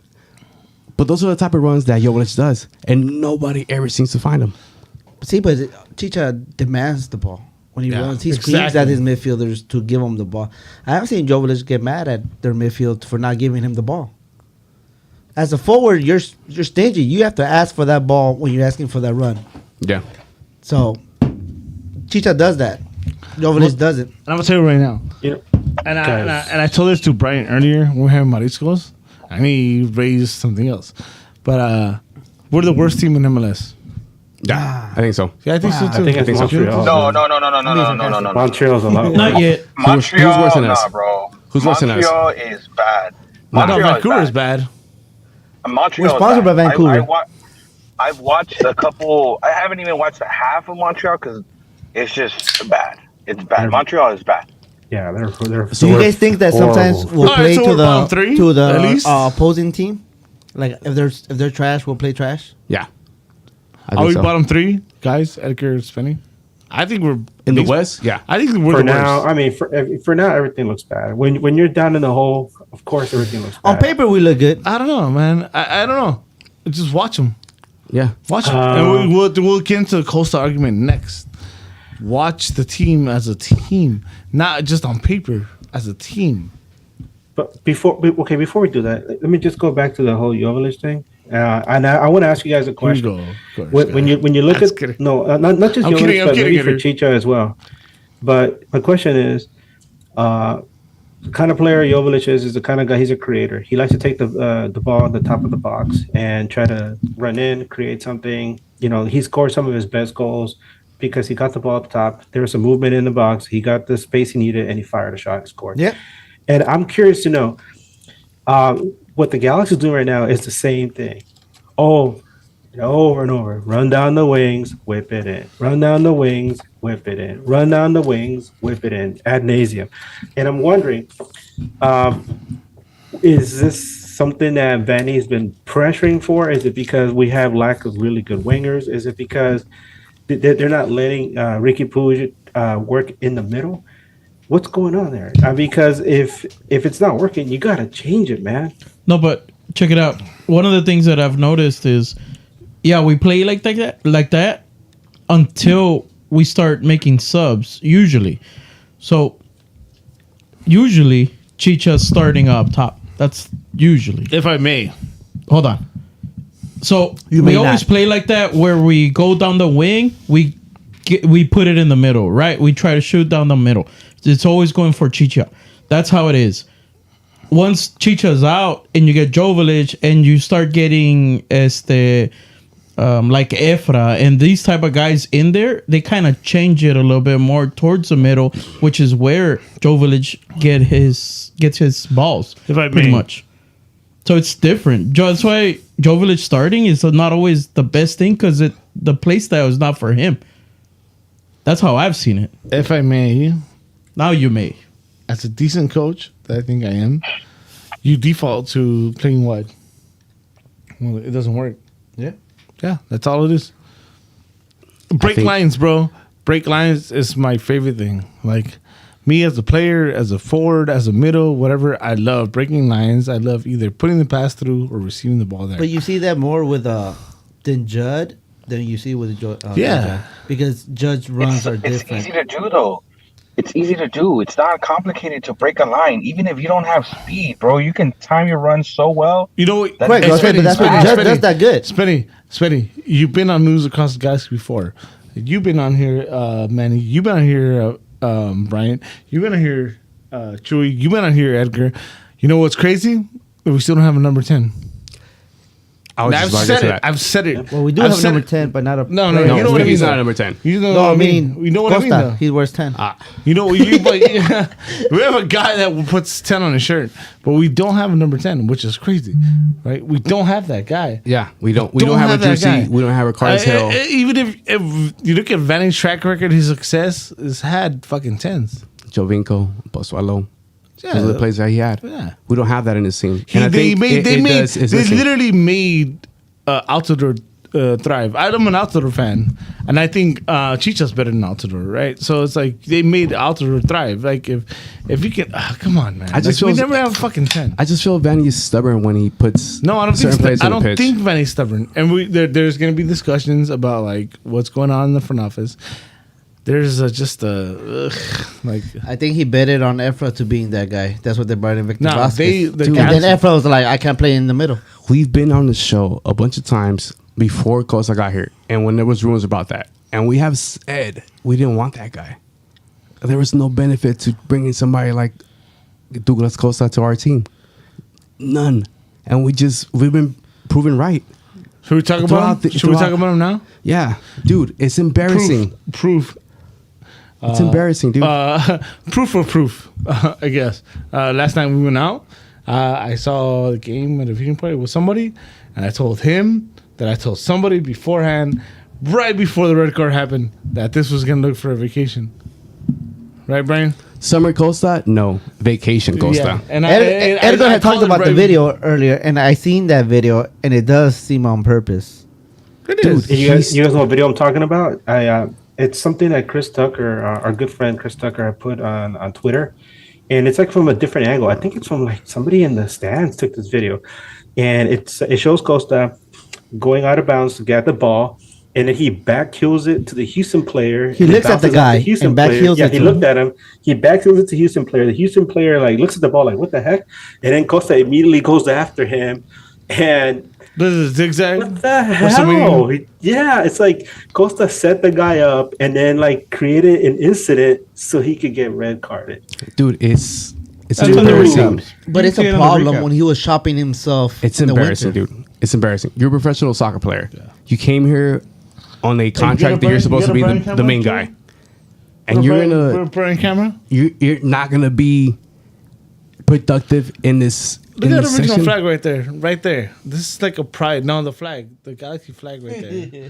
But those are the type of runs that Jovic does, and nobody ever seems to find him. See, but Chicha demands the ball. When he runs, he screams at his midfielders to give him the ball. I haven't seen Jovic get mad at their midfield for not giving him the ball. As a forward, you're stingy. You have to ask for that ball when you're asking for that run. Yeah. So, Chicha does that. Jovic doesn't. And I'm gonna tell you right now. Yeah. And I told this to Brian earlier when we had Mariscos. I mean, he raised something else, but we're the worst team in MLS. Yeah, I think so. Yeah, I think so too. I think it's Montreal. No. Montreal's a lot. Not yet. Montreal, who's worse than us? bro. Who's worse than us? Montreal is bad. No, Montreal Vancouver is bad. Montreal We're sponsored by Vancouver. I've watched a couple. I haven't even watched the half of Montreal because it's just bad. It's bad. Montreal is bad. Yeah, they're. Do you guys think that sometimes we'll All play right, so we're bottom to three, the at least? opposing team? Like if they're trash, we'll play trash. Yeah. I Are think we so. bottom three, guys? Edgar, Spenny. I think we're In the West? Yeah. I think we're for the now? worst. I mean, for now, everything looks bad. When you're down in the hole, of course, everything looks bad. On paper, we look good. I don't know, man. I don't know. Just watch them. Yeah. Watch them. And we'll get into the Costa argument next. Watch the team as a team, not just on paper, as a team. But before we do that, let me just go back to the whole Jovic thing. And I want to ask you guys a question. When you look That's at kidding. not just I'm Jovic, kidding, but maybe for Edgar. Chicha as well. But my question is, the kind of player Jovic is the kind of guy. He's a creator. He likes to take the ball at the top of the box and try to run in, create something. You know, he scored some of his best goals because he got the ball at the top. There was some movement in the box. He got the space he needed, and he fired a shot and scored. Yeah. And I'm curious to know, what the Galaxy is doing right now is the same thing. Over and over. Run down the wings, whip it in. Run down the wings, whip it in. Run down the wings, whip it in. Ad nauseum. And I'm wondering, is this something that Vanny's been pressuring for? Is it because we have lack of really good wingers? Is it because they're not letting Ricky Puig work in the middle? What's going on there? Because if it's not working, you got to change it, man. No, but check it out. One of the things that I've noticed is, we play like that until we start making subs, usually. So, usually, Chicha's starting up top. That's usually. If I may. Hold on. So, You we may always not. play like that where we go down the wing, we put it in the middle, right? We try to shoot down the middle. It's always going for Chicha. That's how it is. Once Chicha's out and you get Jovic and you start getting like Efra and these type of guys in there, they kind of change it a little bit more towards the middle, which is where Jovic gets his balls, If I pretty may. much. So it's different. That's why Jovic starting is not always the best thing because the play style is not for him. That's how I've seen it. If I may, Now you may. as a decent coach that I think I am, you default to playing wide. Well, it doesn't work. Yeah. Yeah, that's all it is. Break think- lines, bro. Break lines is my favorite thing. Like me as a player, as a forward, as a middle, whatever, I love breaking lines. I love either putting the pass through or receiving the ball there. But you see that more with than Judd than you see with Yeah. Judd. Because Judd's runs are It's different. easy to do though. It's easy to do. It's not complicated to break a line. Even if you don't have speed, bro, you can time your run so well. You know what? Correct, but that's what Judd does that good. Spenny, you've been on News Across the Galaxy before. You've been on here, Manny. You've been on here, Brian. You've been on here, Chewy. You've been on here, Edgar. You know what's crazy? We still don't have a number 10. I was Now, just about to get to that. I've said it. Well, we do I've have said number it. 10, but not a. No, player. you know what I mean. He's though. not number 10. You know No, what I mean, You know what Costa, I mean, though. he wears 10. You know, we have a guy that puts 10 on his shirt, but we don't have a number 10, which is crazy, right? We don't have that guy. Yeah, we don't have a that guy. Juicy. We don't have a Carlos Hill. Even if you look at Vanny's track record, his success has had fucking 10s. Jovinko, Pozuelo. Yeah. Those are the plays that he had. Yeah. We don't have that in this team. They it's missing. literally made Altidore thrive. I'm an Altidore fan, and I think Chicha's better than Altidore, right? So it's like they made Altidore thrive. Like if you can, come on, man. I just we feel- never have a fucking 10. I just feel Vanny is stubborn when he puts No, I don't think certain players I on the don't pitch. think Vanny's stubborn. And there's going to be discussions about like what's going on in the front office. There's like I think he betted on Efra to being that guy. That's what they brought in Victor no, Vasquez. the And then Efra was like, I can't play in the middle. We've been on the show a bunch of times before Costa got here, and when there was rumors about that, and we have said we didn't want that guy. There was no benefit to bringing somebody like Douglas Costa to our team. None, and we've been proven right. Should we talk about him? Should we talk about him now? Yeah, dude, it's embarrassing. Proof. It's embarrassing, dude. Proof, I guess. Last night we went out. I saw the game at a viewing party with somebody, and I told him that I told somebody beforehand, right before the red card happened, that this was going to look for a vacation. Right, Brian? Summer Costa, no. Vacation Costa. Yeah. And Edgar had talked about the video earlier, and I seen that video, and it does seem on purpose. It Dude, is. You guys know what video I'm talking about? It's something that Chris Tucker, our good friend Chris Tucker, put on Twitter, and it's like from a different angle. I think it's from like somebody in the stands took this video, and it shows Costa going out of bounds to get the ball, and then he back heels it to the Houston player. He looks at the guy and back heels Yeah, it he to looked him. at him. He back heels it to Houston player. The Houston player like looks at the ball like, what the heck? And then Costa immediately goes after him, and This is zigzag. what the What's the hell? Yeah, it's like Costa set the guy up and then like created an incident so he could get red carded. Dude, it's That's on the embarrassing. recaps. But You it's see a it on the problem recap. when he was shopping himself. It's in the embarrassing, winter. dude. It's embarrassing. You're a professional soccer player. You came here on a contract that you're supposed to be the main guy, and you're Brian camera. you're not gonna be productive in this. Look in at the this original section. flag right there. Right there. This is like a pride. No, the flag. The Galaxy flag right there.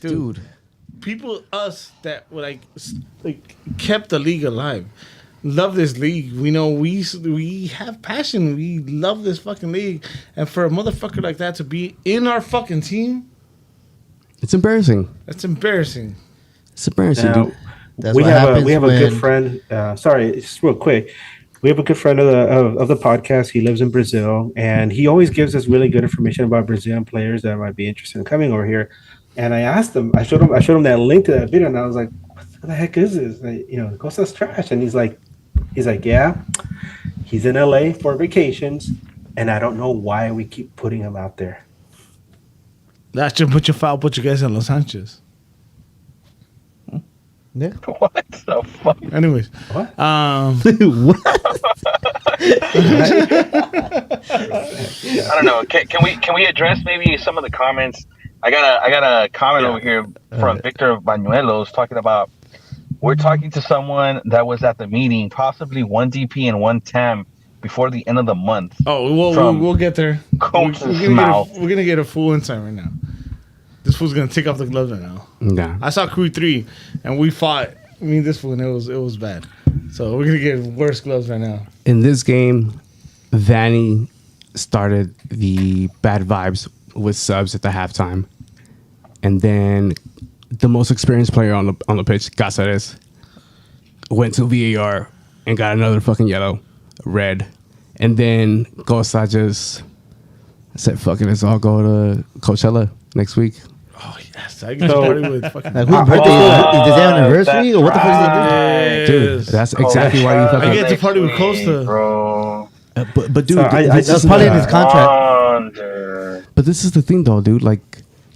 Dude. People, us that were like kept the league alive. Love this league. We know we have passion. We love this fucking league. And for a motherfucker like that to be in our fucking team, It's embarrassing. that's embarrassing. It's embarrassing, Now, dude. That's we what have happens a good when- friend. Sorry, just real quick. We have a good friend of the podcast. He lives in Brazil, and he always gives us really good information about Brazilian players that might be interested in coming over here. And I asked him, I showed him that link to that video, and I was like, "What the heck is this? Like, Costa's trash." And he's like, "Yeah, he's in LA for vacations, and I don't know why we keep putting him out there." That's just put you guys in Los Angeles. Yeah. What the fuck? Anyways. What? What? I don't know. Can we address maybe some of the comments? I got a comment over here from Victor Bañuelos talking about we're talking to someone that was at the meeting, possibly one DP and one TAM before the end of the month. Oh, well, From we'll get there. Coach's mouth. We're gonna get a full insight right now. This fool's gonna take off the gloves right now. Yeah. I saw Crew 3, and we fought. I mean, this fool, and it was bad. So we're gonna get worse gloves right now. In this game, Vanny started the bad vibes with subs at the halftime, and then the most experienced player on the pitch, Cáceres, went to VAR and got another fucking yellow, red, and then Costa just said, "Fuck it, let's all go to Coachella next week." Oh yes, I get party with fucking. Like, whose birthday is this? Their anniversary? Or what the fuck is right. it? Dude, that's exactly why you I fucking. get to party with Costa. Bro. But dude, So I this That's is probably the- in his contract. Wonder. But this is the thing, though, dude. Like,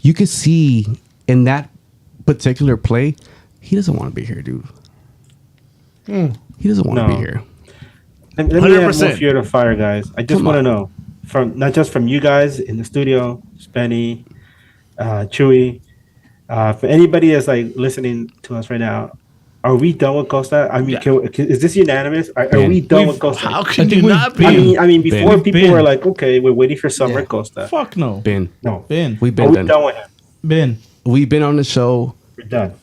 you could see in that particular play, he doesn't want to be here, dude. He doesn't want to No. be here. Let me add more 100%. fuel to fire, guys. I just Come want to on. know from not just from you guys in the studio, Spenny, Chewy, for anybody that's like listening to us right now. Are we done with Costa? I mean, is this unanimous? Are we done with Costa? How I can think you we've not be? I mean, before Ben. people Ben. were like, okay, we're waiting for summer Yeah. Costa. Fuck no. Ben, No, Ben. we've are been we done. done with him? Ben. We've been on the show, We're done.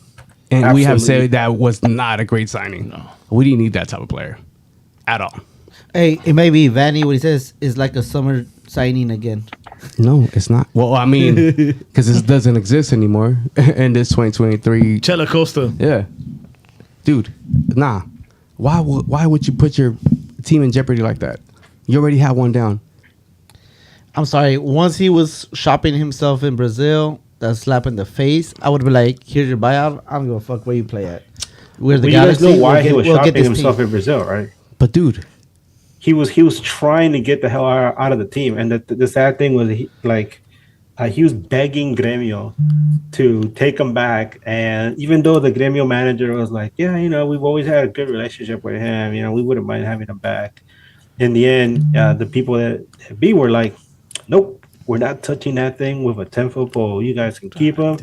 and we have Absolutely. said that was not a great signing. No. We didn't need that type of player at all. Hey, it may be Vanny. What he says is like a summer signing again. No, it's not. Well, I mean, because this doesn't exist anymore in this 2023. Chela Costa. Yeah, dude, nah. Why would you put your team in jeopardy like that? You already have one down. I'm sorry. Once he was shopping himself in Brazil, that slap in the face, I would be like, "Here's your buyout. I don't give a fuck where you play at." We're the Well, you guys Galaxy. know why We'll he get- was we'll get shopping this himself team. in Brazil, right? But dude, He was trying to get the hell out of the team, and the sad thing was he was begging Gremio to take him back, and even though the Gremio manager was like, yeah, we've always had a good relationship with him, we wouldn't mind having him back. In the end, the people at B were like, nope, we're not touching that thing with a 10-foot pole. You guys can keep him.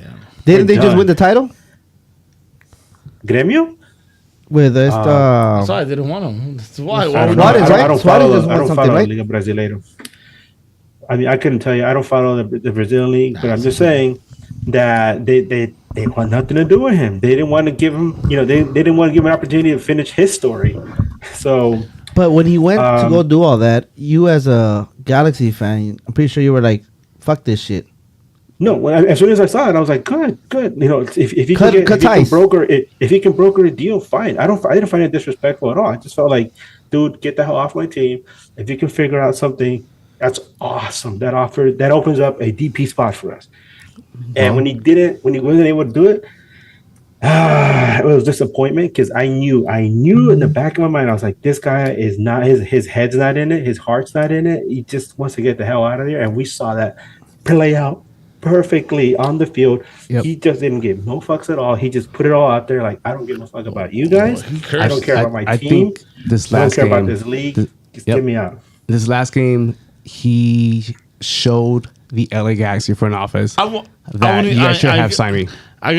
Didn't they We're just done. win the title Gremio? with this? Sorry, I didn't want him. That's why. I Why don't would know. Suarez, not? right? I don't Suarez follow. just won I don't something, follow right? Liga Brasileira. I mean, I couldn't tell you. I don't follow the Brazilian league, but I'm just saying that they want nothing to do with him. They didn't want to give him. They didn't want to give him an opportunity to finish his story. So But when he went to go do all that, you as a Galaxy fan, I'm pretty sure you were like, "Fuck this shit." no, as soon as I saw it, I was like, good. If he Cut- can cut if he can ties. broker it, if he can broker a deal, fine. I didn't find it disrespectful at all. I just felt like, dude, get the hell off my team. If you can figure out something, that's awesome. That opens up a DP spot for us. And when he wasn't able to do it, it was disappointment because I knew in the back of my mind, I was like, this guy is not his head's not in it, his heart's not in it. He just wants to get the hell out of there. And we saw that play out perfectly on the field. Yep. He just didn't give no fucks at all. He just put it all out there. Like, I don't give a fuck about you guys. I don't care about my I team. think this I don't last care game, about this league. Just yep. get me out. this last game, he showed the LA Galaxy front office that you guys should have signed me. I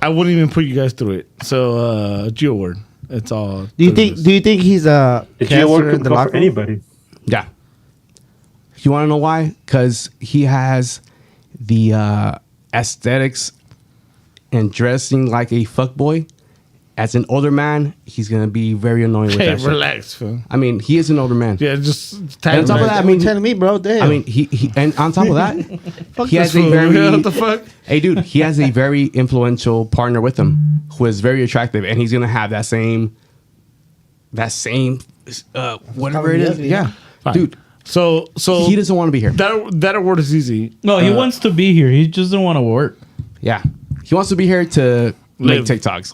wouldn't even put you guys through it. So Geo word. It's all. Do you think he's a The cancer Geo Award in could the go locker for room? anybody. Yeah. You want to know why? Because he has the aesthetics and dressing like a fuckboy. As an older man, he's gonna be very annoying with Hey, that shit. relax, Phil. I mean, he is an older man. Yeah, just And tag on top of him. that, I You're mean, telling me, bro. Damn. I mean, he and on top of that, Fuck he this has a fool. very What the fuck? Hey, dude, he has a very influential partner with him who is very attractive, and he's gonna have that same whatever it is. Yeah, Fine. dude, So he doesn't want to be here. that award is easy. No, he wants to be here. He just doesn't want to work. Yeah, he wants to be here to make Live. TikToks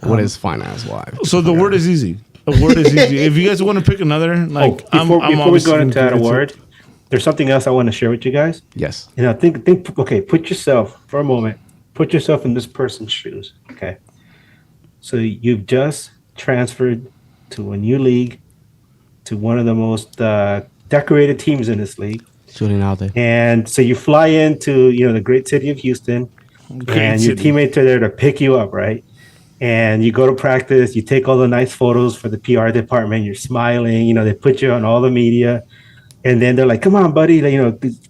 with his fine ass wife. So the word is easy. The word is easy. If you guys want to pick another, like before we obviously go into gonna that pick it. award, there's something else I want to share with you guys. Yes, Think. Okay, put yourself for a moment. Put yourself in this person's shoes. Okay, so you've just transferred to a new league, to one of the most decorated teams in this league, shooting out there. and so you fly into the great city of Houston, and your city. teammates are there to pick you up, right? And you go to practice, you take all the nice photos for the PR department, you're smiling, they put you on all the media. And then they're like, come on, buddy,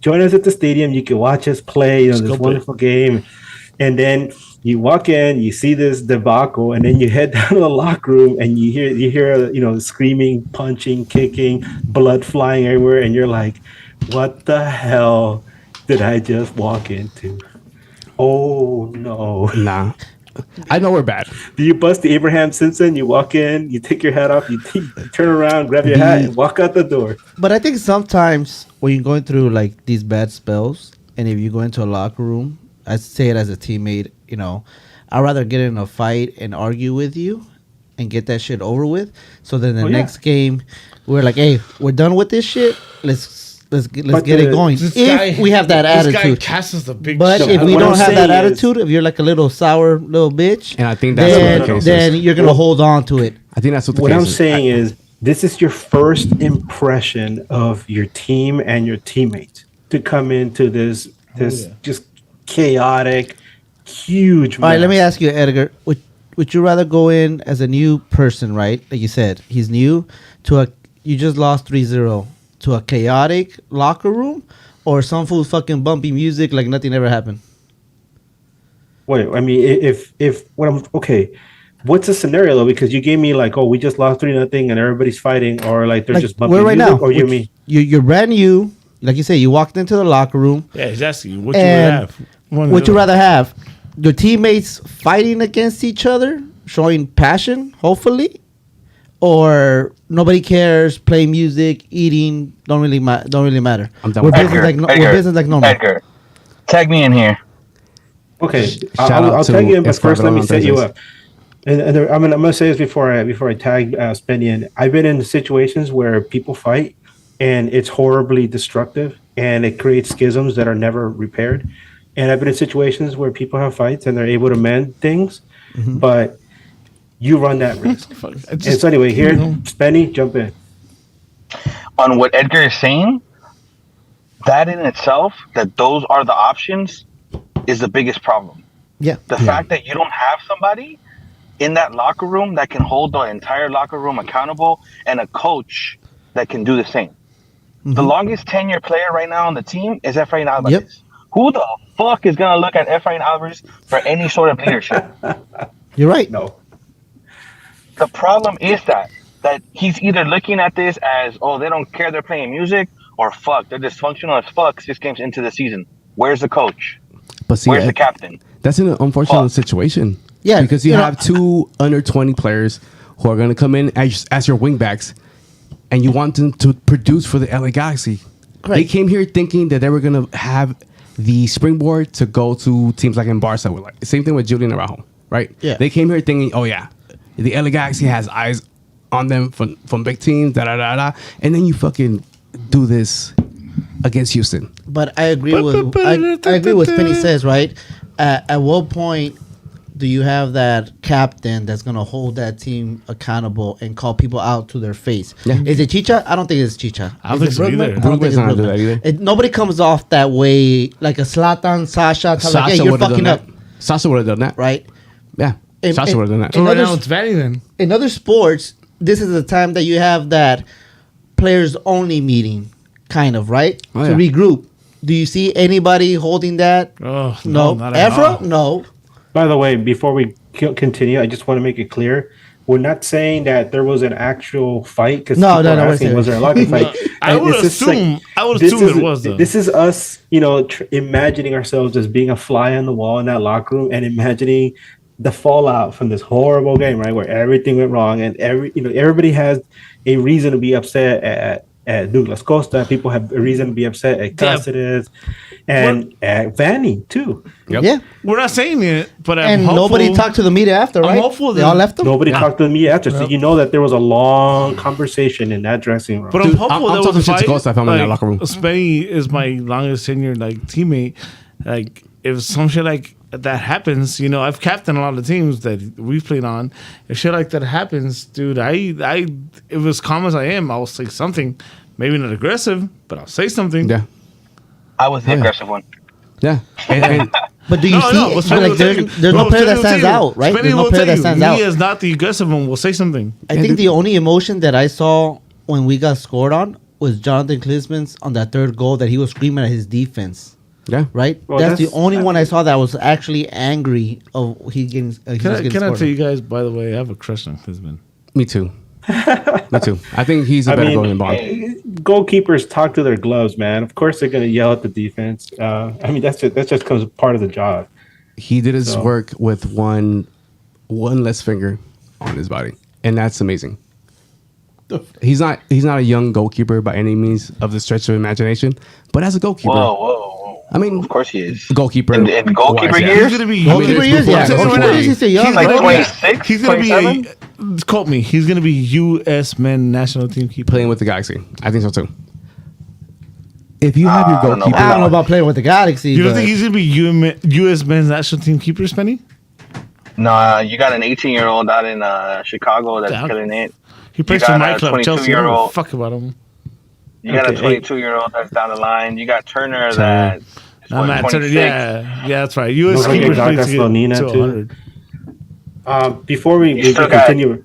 join us at the stadium. You can watch us play, this wonderful game. And then you walk in, you see this debacle, and then you head down to the locker room and you hear screaming, punching, kicking, blood flying everywhere. And you're like, what the hell did I just walk into? Oh, no. Nah, I know we're bad. Do you bust the Abraham Simpson? You walk in, you take your hat off, you turn around, grab your hat, and walk out the door. But I think sometimes when you're going through like these bad spells, and if you go into a locker room, I say it as a teammate, I'd rather get in a fight and argue with you and get that shit over with. So then the Oh, yeah. next game, we're like, hey, we're done with this shit. Let's But get it going. This If guy- we have that This guy attitude. casts us the big. But shit. if we What don't I'm have that saying is- attitude, if you're like a little sour little bitch, And I think that's then, what the case then is. you're gonna hold on to it. I think that's what the What case I'm is. saying is, this is your first impression of your team and your teammates to come into this just chaotic, huge. All right, let me mess. ask you, Edgar. Would you rather go in as a new person, right? Like you said, he's new to you just lost 3-0 to a chaotic locker room, or some fool fucking bumpy music like nothing ever happened. Wait, I mean, what's the scenario though? Because you gave me like, oh, we just lost 3-0 and everybody's fighting, or like they're Like just bumping we're right music, now. or you mean You're brand new. like you say, you walked into the locker room. Yeah, exactly. What you would And have? One Would of you the- rather have your teammates fighting against each other, showing passion, hopefully, or nobody cares, play music, eating, don't really matter. I'm done We're with business Edgar, we're business like normal. Edgar, tag me in here. Okay, Shout I'll out tag to you in, but Esquadron first let me on set you Thursdays. up. And there, I'm gonna say this before I tag Spenny in. I've been in situations where people fight, and it's horribly destructive, and it creates schisms that are never repaired. And I've been in situations where people have fights and they're able to mend things, but you run that risk. And so anyway, here, Spenny, jump in. On what Edgar is saying, that in itself, that those are the options, is the biggest problem. Yeah. The fact that you don't have somebody in that locker room that can hold the entire locker room accountable and a coach that can do the same. The longest tenure player right now on the team is Efrain Alvarez. Yep. Who the fuck is going to look at Efrain Alvarez for any sort of leadership? You're right. No. The problem is that he's either looking at this as, oh, they don't care, they're playing music, or fuck, they're dysfunctional as fuck 6 games into the season. Where's the coach? But see, Where's the captain? that's an unfortunate Fuck. situation. Yeah, because you you know- have 2 under 20 players who are going to come in as your wingbacks, and you want them to produce for the LA Galaxy. Correct. They came here thinking that they were going to have the springboard to go to teams like in Barca. Like, same thing with Julian Araujo, right? Yeah. They came here thinking, oh yeah, the LA Galaxy has eyes on them from big teams, da da da da, and then you fucking do this against Houston. But I agree with I agree with Penny says, right? At what point do you have that captain that's gonna hold that team accountable and call people out to their face? Yeah. Is it Chicha? I don't think it's Chicha. I don't Is think it so Brugman? either. I don't think Brugman's it's not gonna do Brugman. that either. Nobody comes off that way like a Zlatan, Sasha, like, hey, you're would've done fucking that. up, Sasha would have done that, right? Yeah, And- Sasha and- would have done that. So in right other- now it's Vanny then. In other sports, this is the time that you have that players only meeting, kind of, right? Oh, to yeah. regroup. Do you see anybody holding that? Oh No. not at Evra? all. No. By the way, before we continue, I just want to make it clear. We're not saying that there was an actual fight because No, no, we're asking, saying- was there a locker fight? I And would it's just assume this it is- was though. This is us, imagining ourselves as being a fly on the wall in that locker room and imagining the fallout from this horrible game, right, where everything went wrong and everybody has a reason to be upset at Douglas Costa. People have a reason to be upset at Yeah. Cáceres and at Vanny too. Yep. Yeah. We're not saying it, but I'm And hopeful. nobody talked to the media after, I'm right? hopeful They that- all left them. Nobody Yeah. talked to me after, so Yep. you know that there was a long conversation in that dressing room. But I'm Dude, hopeful I'm there talking was a shit to fight. Costa if I'm in that locker room. Spenny is my longest tenured teammate. Like if some shit like that happens, I've captained a lot of teams that we've played on. If shit like that happens, dude, I if as calm as I am, I'll say something. Maybe not aggressive, but I'll say something. Yeah, I was the yeah. aggressive one. yeah. And But do you No, see? no, but Spenny will tell you. There's no player Spenny that will stands tell you. out, right? Spenny There's no will player tell that you. stands Me out. as not the aggressive one will say something. I think the only emotion that I saw when we got scored on was Jonathan Klinsmann's on that third goal that he was screaming at his defense. yeah, Right, Well, that's the that's- only one I saw that was actually angry. Of he getting. Can I tell you guys? By the way, I have a crush on Klinsmann. me too. Me too. I think he's a better goalie than Bond. Goalkeepers talk to their gloves, man. Of course, they're going to yell at the defense. That just comes part of the job. He did his So- work with one less finger on his body, and that's amazing. He's not a young goalkeeper by any means of the stretch of imagination, but as a goalkeeper, Whoa. I mean, Of course he is. goalkeeper In goalkeeper wise, yeah. years? He's gonna be Goalkeeper years, yeah. I'm telling you Goalkeeper right now, years, he's a young He's like bro. 26, He's gonna be 27? quote me. He's gonna be U.S. men national team keeper. playing with the Galaxy. I think so too. If you have your I don't know goalkeeper, I don't know about playing with the Galaxy. You don't but think he's gonna be U.S. men's national team keeper, Spenny? No, you got an 18-year-old out in Chicago that's Damn. killing it. He plays You for got my a club, Chelsea. I don't give a 22-year-old. fuck about him. You got Okay, a 22-year-old that's down the line. You got Turner that is Nah, what, man, 26. yeah, that's right. U.S. Don't forget keepers Gaga need to Slonina, get to too. 100. Before we still got- continue,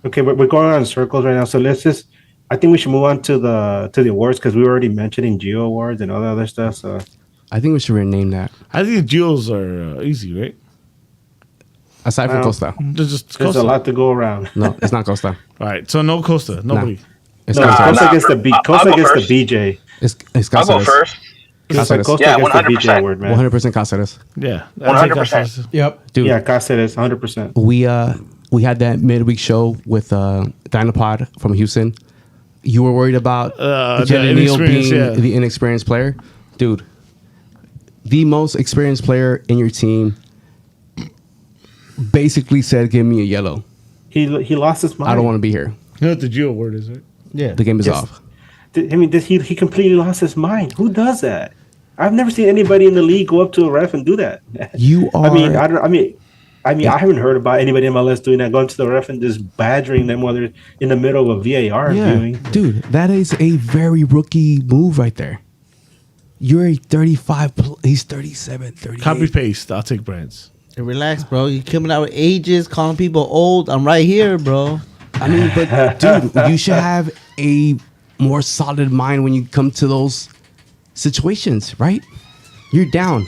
okay, we're going around in circles right now. So let's just. I think we should move on to the awards because we were already mentioning Geo Awards and all the other stuff. So I think we should rename that. I think the duels are easy, right? Aside from Well, Costa, They're just there's Costa. a lot to go around. no, it's not Costa. All right, so no Costa, nobody. It's No, Cáceres. Cosa against the B. I'll Cosa go against first. the BJ. It's I'll go Cáceres. first. It's like Costa Yeah, against the BJ 100%. award, man. 100% Cáceres. Yeah, 100%. Yep. Dude, Yeah, Cáceres, 100%. we had that midweek show with Dynapod from Houston. You were worried about The Jenny Neal inexperience, being yeah. the inexperienced player. Dude, the most experienced player in your team basically said, give me a yellow. He lost his mind. I don't want to be here. You know what the Geo word is, right? Yeah. The game is Yes. off. I mean, he completely lost his mind. Who does that? I've never seen anybody in the league go up to a ref and do that. You are. I haven't heard about anybody in MLS doing that, going to the ref and just badgering them while they're in the middle of a VAR yeah, viewing. dude, that is a very rookie move right there. You're a 35. He's 37, 38. Copy paste. I'll take brands. Hey, relax, bro. You coming out with ages, calling people old. I'm right here, bro. I mean, but dude, you should have a more solid mind when you come to those situations, right? You're down.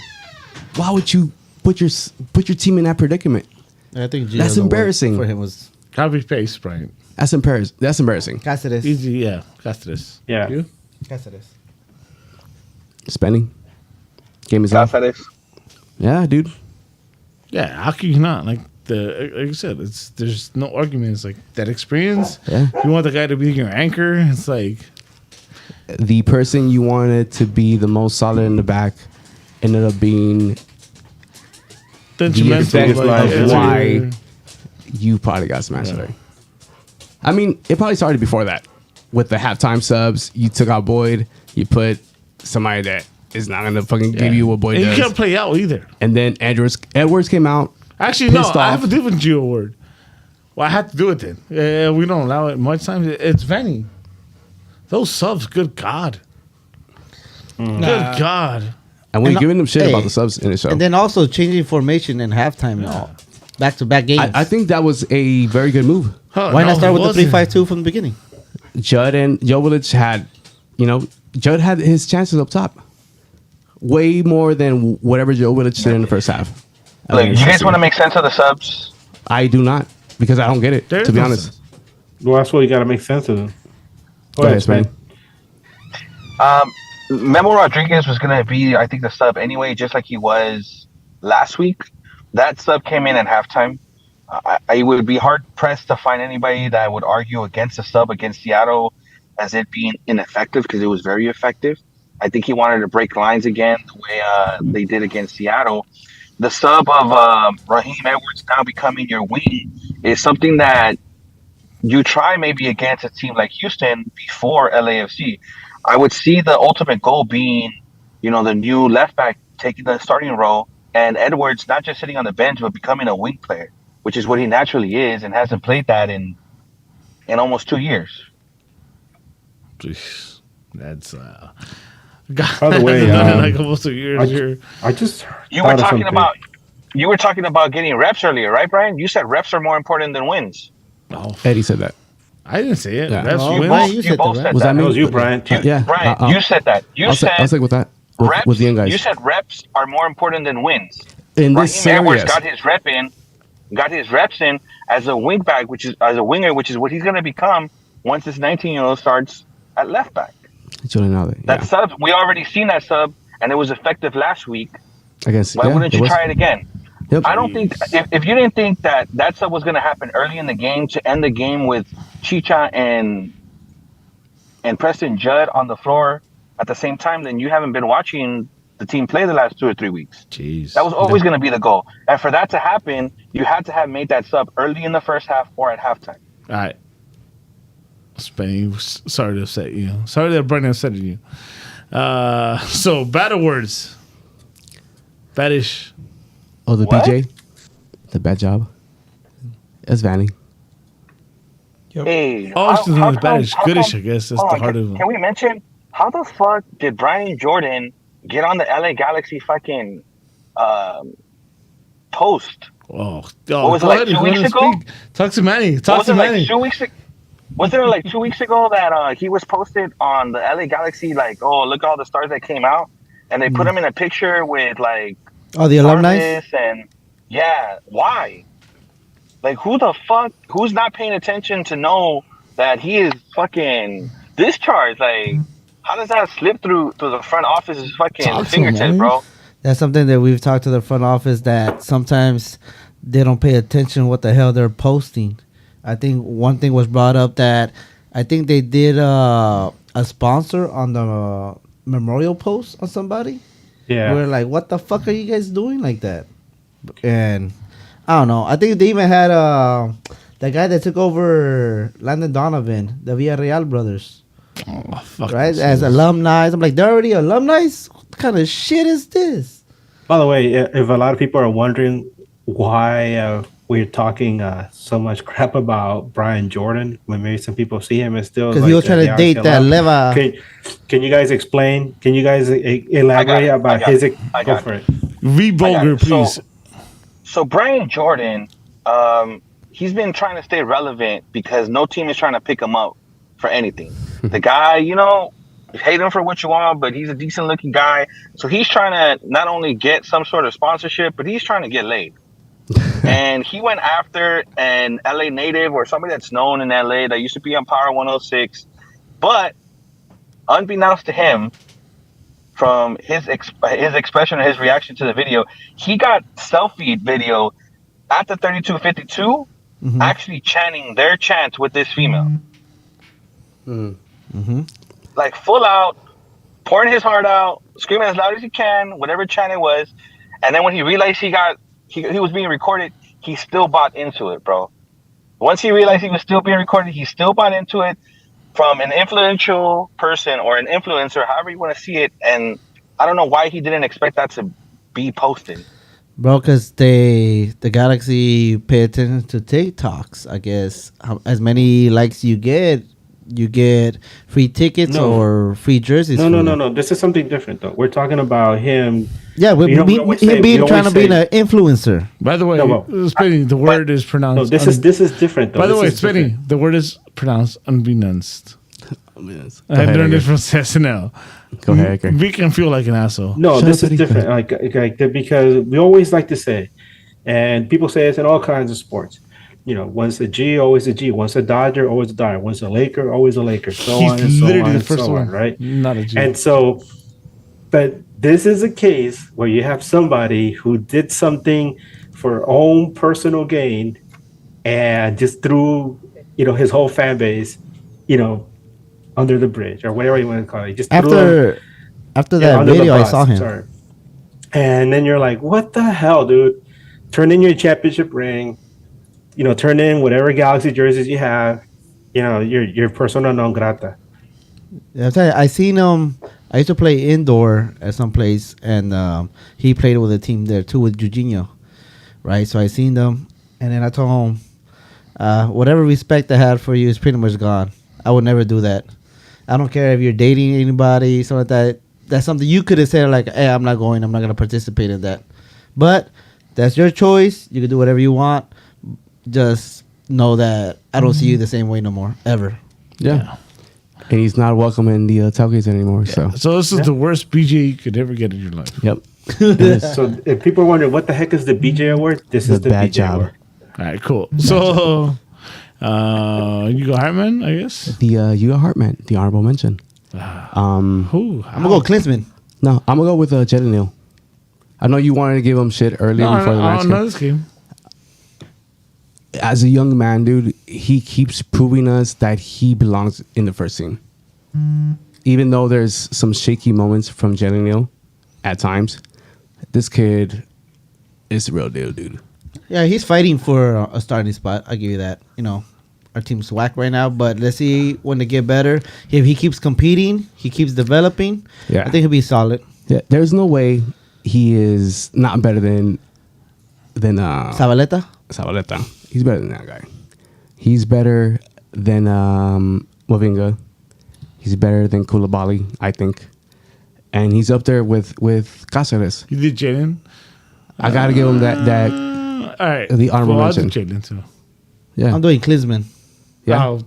Why would you put your team in that predicament? I think That's the word embarrassing. for him was Copy paste, Brian. That's embarrassing. That's embarrassing. Cáceres. Easy, yeah. Cáceres. Yeah. You? Cáceres. Spending. Game is off. Cáceres. Yeah, dude. Yeah, how can you not? Like I said, there's no argument. It's like that experience. Yeah. You want the guy to be your anchor. It's like The person you wanted to be the most solid in the back ended up being detrimental. effect like, of why you probably got smashed today. I mean, it probably started before that. With the halftime subs, you took out Boyd, you put somebody that is not gonna fucking give you what Boyd and does. you can't play out either. And then Edwards came out. Actually, no. Pissed I off. have a different Geo word. Well, I had to do it then. We don't allow it much times. It's Vanny. Those subs, good God. Good God. And we're And, giving them shit hey, about the subs in the show. And then also changing formation in halftime and all. Back-to-back games. I think that was a very good move. Why not start with the 3-5-2 from the beginning? Judd and Joe Willich had, Judd had his chances up top. Way more than whatever Joe Willich did in the first half. Look, you guys want to make sense of the subs? I do not, because I don't get it, There to be is no honest. sense. Well, that's what you got to make sense of them. Go ahead, Spanny. Memo Rodriguez was going to be, I think, the sub anyway, just like he was last week. That sub came in at halftime. I would be hard pressed to find anybody that would argue against a sub against Seattle as it being ineffective, because it was very effective. I think he wanted to break lines again the way they did against Seattle. The sub of Raheem Edwards now becoming your wing is something that you try maybe against a team like Houston before LAFC. I would see the ultimate goal being, the new left back taking the starting role, and Edwards not just sitting on the bench but becoming a wing player, which is what he naturally is and hasn't played that in almost 2 years. Jeez, that's By the way, like almost a year here. I just You were thought of talking something. about getting reps earlier, right, Brian? You said reps are more important than wins. Oh, Eddie said that. I didn't say it. Yeah. That's No, wins. Brian, you You said both that, said right? Was that that. me? That was you, Brian. Yeah. Brian, you said that. I'll stick with that. Reps, With the young guys. You said reps are more important than wins. In this Raheem scenario, Edwards got his reps in as a wing back, which is as a winger, which is what he's going to become once this 19-year-old starts at left back. That sub, we already seen that sub, and it was effective last week. Why wouldn't you try it again? Yep. I don't think if you didn't think that sub was going to happen early in the game to end the game with Chicha and Preston Judd on the floor at the same time, then you haven't been watching the team play the last 2 or 3 weeks. Jeez. That was always going to be the goal. And for that to happen, you had to have made that sub early in the first half or at halftime. All right. Spain, sorry to upset you. Sorry that Brendan upset you. So, bad words. Badish. Oh, the What? BJ? The bad job? That's Vanny. Hey, Oh, she's not badish. how Goodish, come- I guess. That's hold the on, heart of it. Can we mention, how the fuck did Brian Jordan get on the LA Galaxy fucking post? Oh, was it, go like, ahead, 2 go weeks ahead and ago? speak. Talk to Manny. Talk Was to it like Manny. 2 weeks ago? Wasn't it like 2 weeks ago that he was posted on the LA Galaxy, like, oh, look at all the stars that came out, and they put him in a picture with like Oh, the alumni? Jarvis and why? Like, who the fuck? Who's not paying attention to know that he is fucking discharged. Like, how does that slip through the front office's fucking Talk to him, fingertips, man. bro? That's something that we've talked to the front office that sometimes they don't pay attention what the hell they're posting. I think one thing was brought up that I think they did a sponsor on the memorial post on somebody. Yeah. We're like, what the fuck are you guys doing like that? And I don't know. I think they even had the guy that took over Landon Donovan, the Villarreal brothers, Oh, fuck. right? As alumni. I'm like, they're already alumni? What kind of shit is this? By the way, if a lot of people are wondering why we're talking so much crap about Brian Jordan, when maybe some people see him as still Because he was trying to date that Leva. Can you guys explain? Can you guys elaborate about his? Go for it. Read Bulger, please. So Brian Jordan, he's been trying to stay relevant because no team is trying to pick him up for anything. The guy, you hate him for what you want, but he's a decent looking guy. So he's trying to not only get some sort of sponsorship, but he's trying to get laid. And he went after an LA native or somebody that's known in LA that used to be on Power 106. But unbeknownst to him, from his expression or his reaction to the video, he got selfie video at the 3252 actually chanting their chant with this female. Like full out, pouring his heart out, screaming as loud as he can, whatever chant it was. And then when he realized he was being recorded, he still bought into it, bro. Once he realized he was still being recorded, he still bought into it from an influential person or an influencer, however you want to see it. And I don't know why he didn't expect that to be posted. Bro, because the Galaxy pay attention to TikToks, I guess. As many likes you get free tickets or free jerseys. No. This is something different, though. We're talking about him. Yeah, him trying to be an influencer. By the way, Spinny, the word is pronounced. No, this is different, though. By the way, Spinny, the word is pronounced unbeknownst. I learned it from SNL. Go ahead, Edgar. We can feel like an asshole. No, this is different. Like because we always like to say, and people say it's in all kinds of sports. Once a G, always a G. Once a Dodger, always a Dodger. Once a Laker, always a Laker. So He's on and so literally on the and first so one, on, right? Not a G. And so, but this is a case where you have somebody who did something for own personal gain and just threw, his whole fan base, under the bridge or whatever you want to call it. Just after that video, I saw him. Sorry. And then you're like, what the hell, dude? Turn in your championship ring. Turn in whatever Galaxy jerseys you have. Your persona non grata. Yeah, I seen him. I used to play indoor at some place, and he played with a team there too with Jorginho, right? So I seen them, and then I told him, whatever respect I had for you is pretty much gone. I would never do that. I don't care if you're dating anybody, something like that. That's something you could have said, like, hey, I'm not going to participate in that. But that's your choice. You can do whatever you want. Just know that I don't see you the same way no more, ever. Yeah. And he's not welcome in the tailgates anymore. So this is the worst BJ you could ever get in your life. Yep. So if people are wondering what the heck is the BJ award, this is the bad BJ job. award. All right, cool. So you go Hartman, I guess. The you got Hartman, the honorable mention. Who? I'm gonna go Klinsman. No, I'm gonna go with Jalen Neal. I know you wanted to give him shit earlier before the match. No, this game. As a young man, dude, he keeps proving us that he belongs in the first team. Even though there's some shaky moments from Jalen Neal at times, this kid is the real deal, dude. Yeah, he's fighting for a starting spot. I'll give you that. Our team's whack right now, but let's see when they get better. If he keeps competing, he keeps developing, I think he'll be solid. Yeah, there's no way he is not better than Zabaleta? He's better than that guy. He's better than Mavinga. He's better than Koulibaly, I think. And he's up there with Cáceres. You did Jaden? I got to give him that all right. the honorable I'll mention. do Jaden too. Yeah. I'm doing Klinsman. Yeah.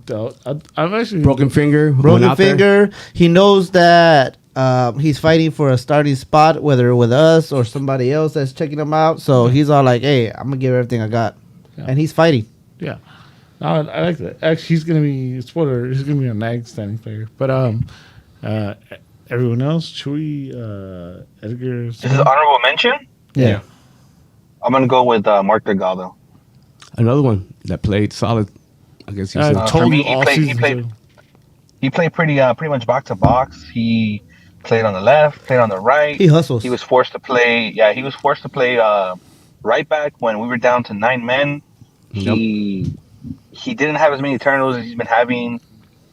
I'm actually Broken finger. Broken finger. He knows that he's fighting for a starting spot, whether with us or somebody else that's checking him out. So he's all like, hey, I'm going to give everything I got. Yeah. And he's fighting. Yeah. I like that. Actually, he's gonna be spoiler. He's gonna be a nag standing player. But everyone else, Chewy, Edgar. This is honorable mention. Yeah. I'm gonna go with Mark Delgado. Another one that played solid against Houston. I For told me, you he all played- he season. played- too. He played pretty much box to box. He played on the left, played on the right. He hustles. He was forced to play. Yeah, he was forced to play right back when we were down to 9 men. He didn't have as many turnovers as he's been having.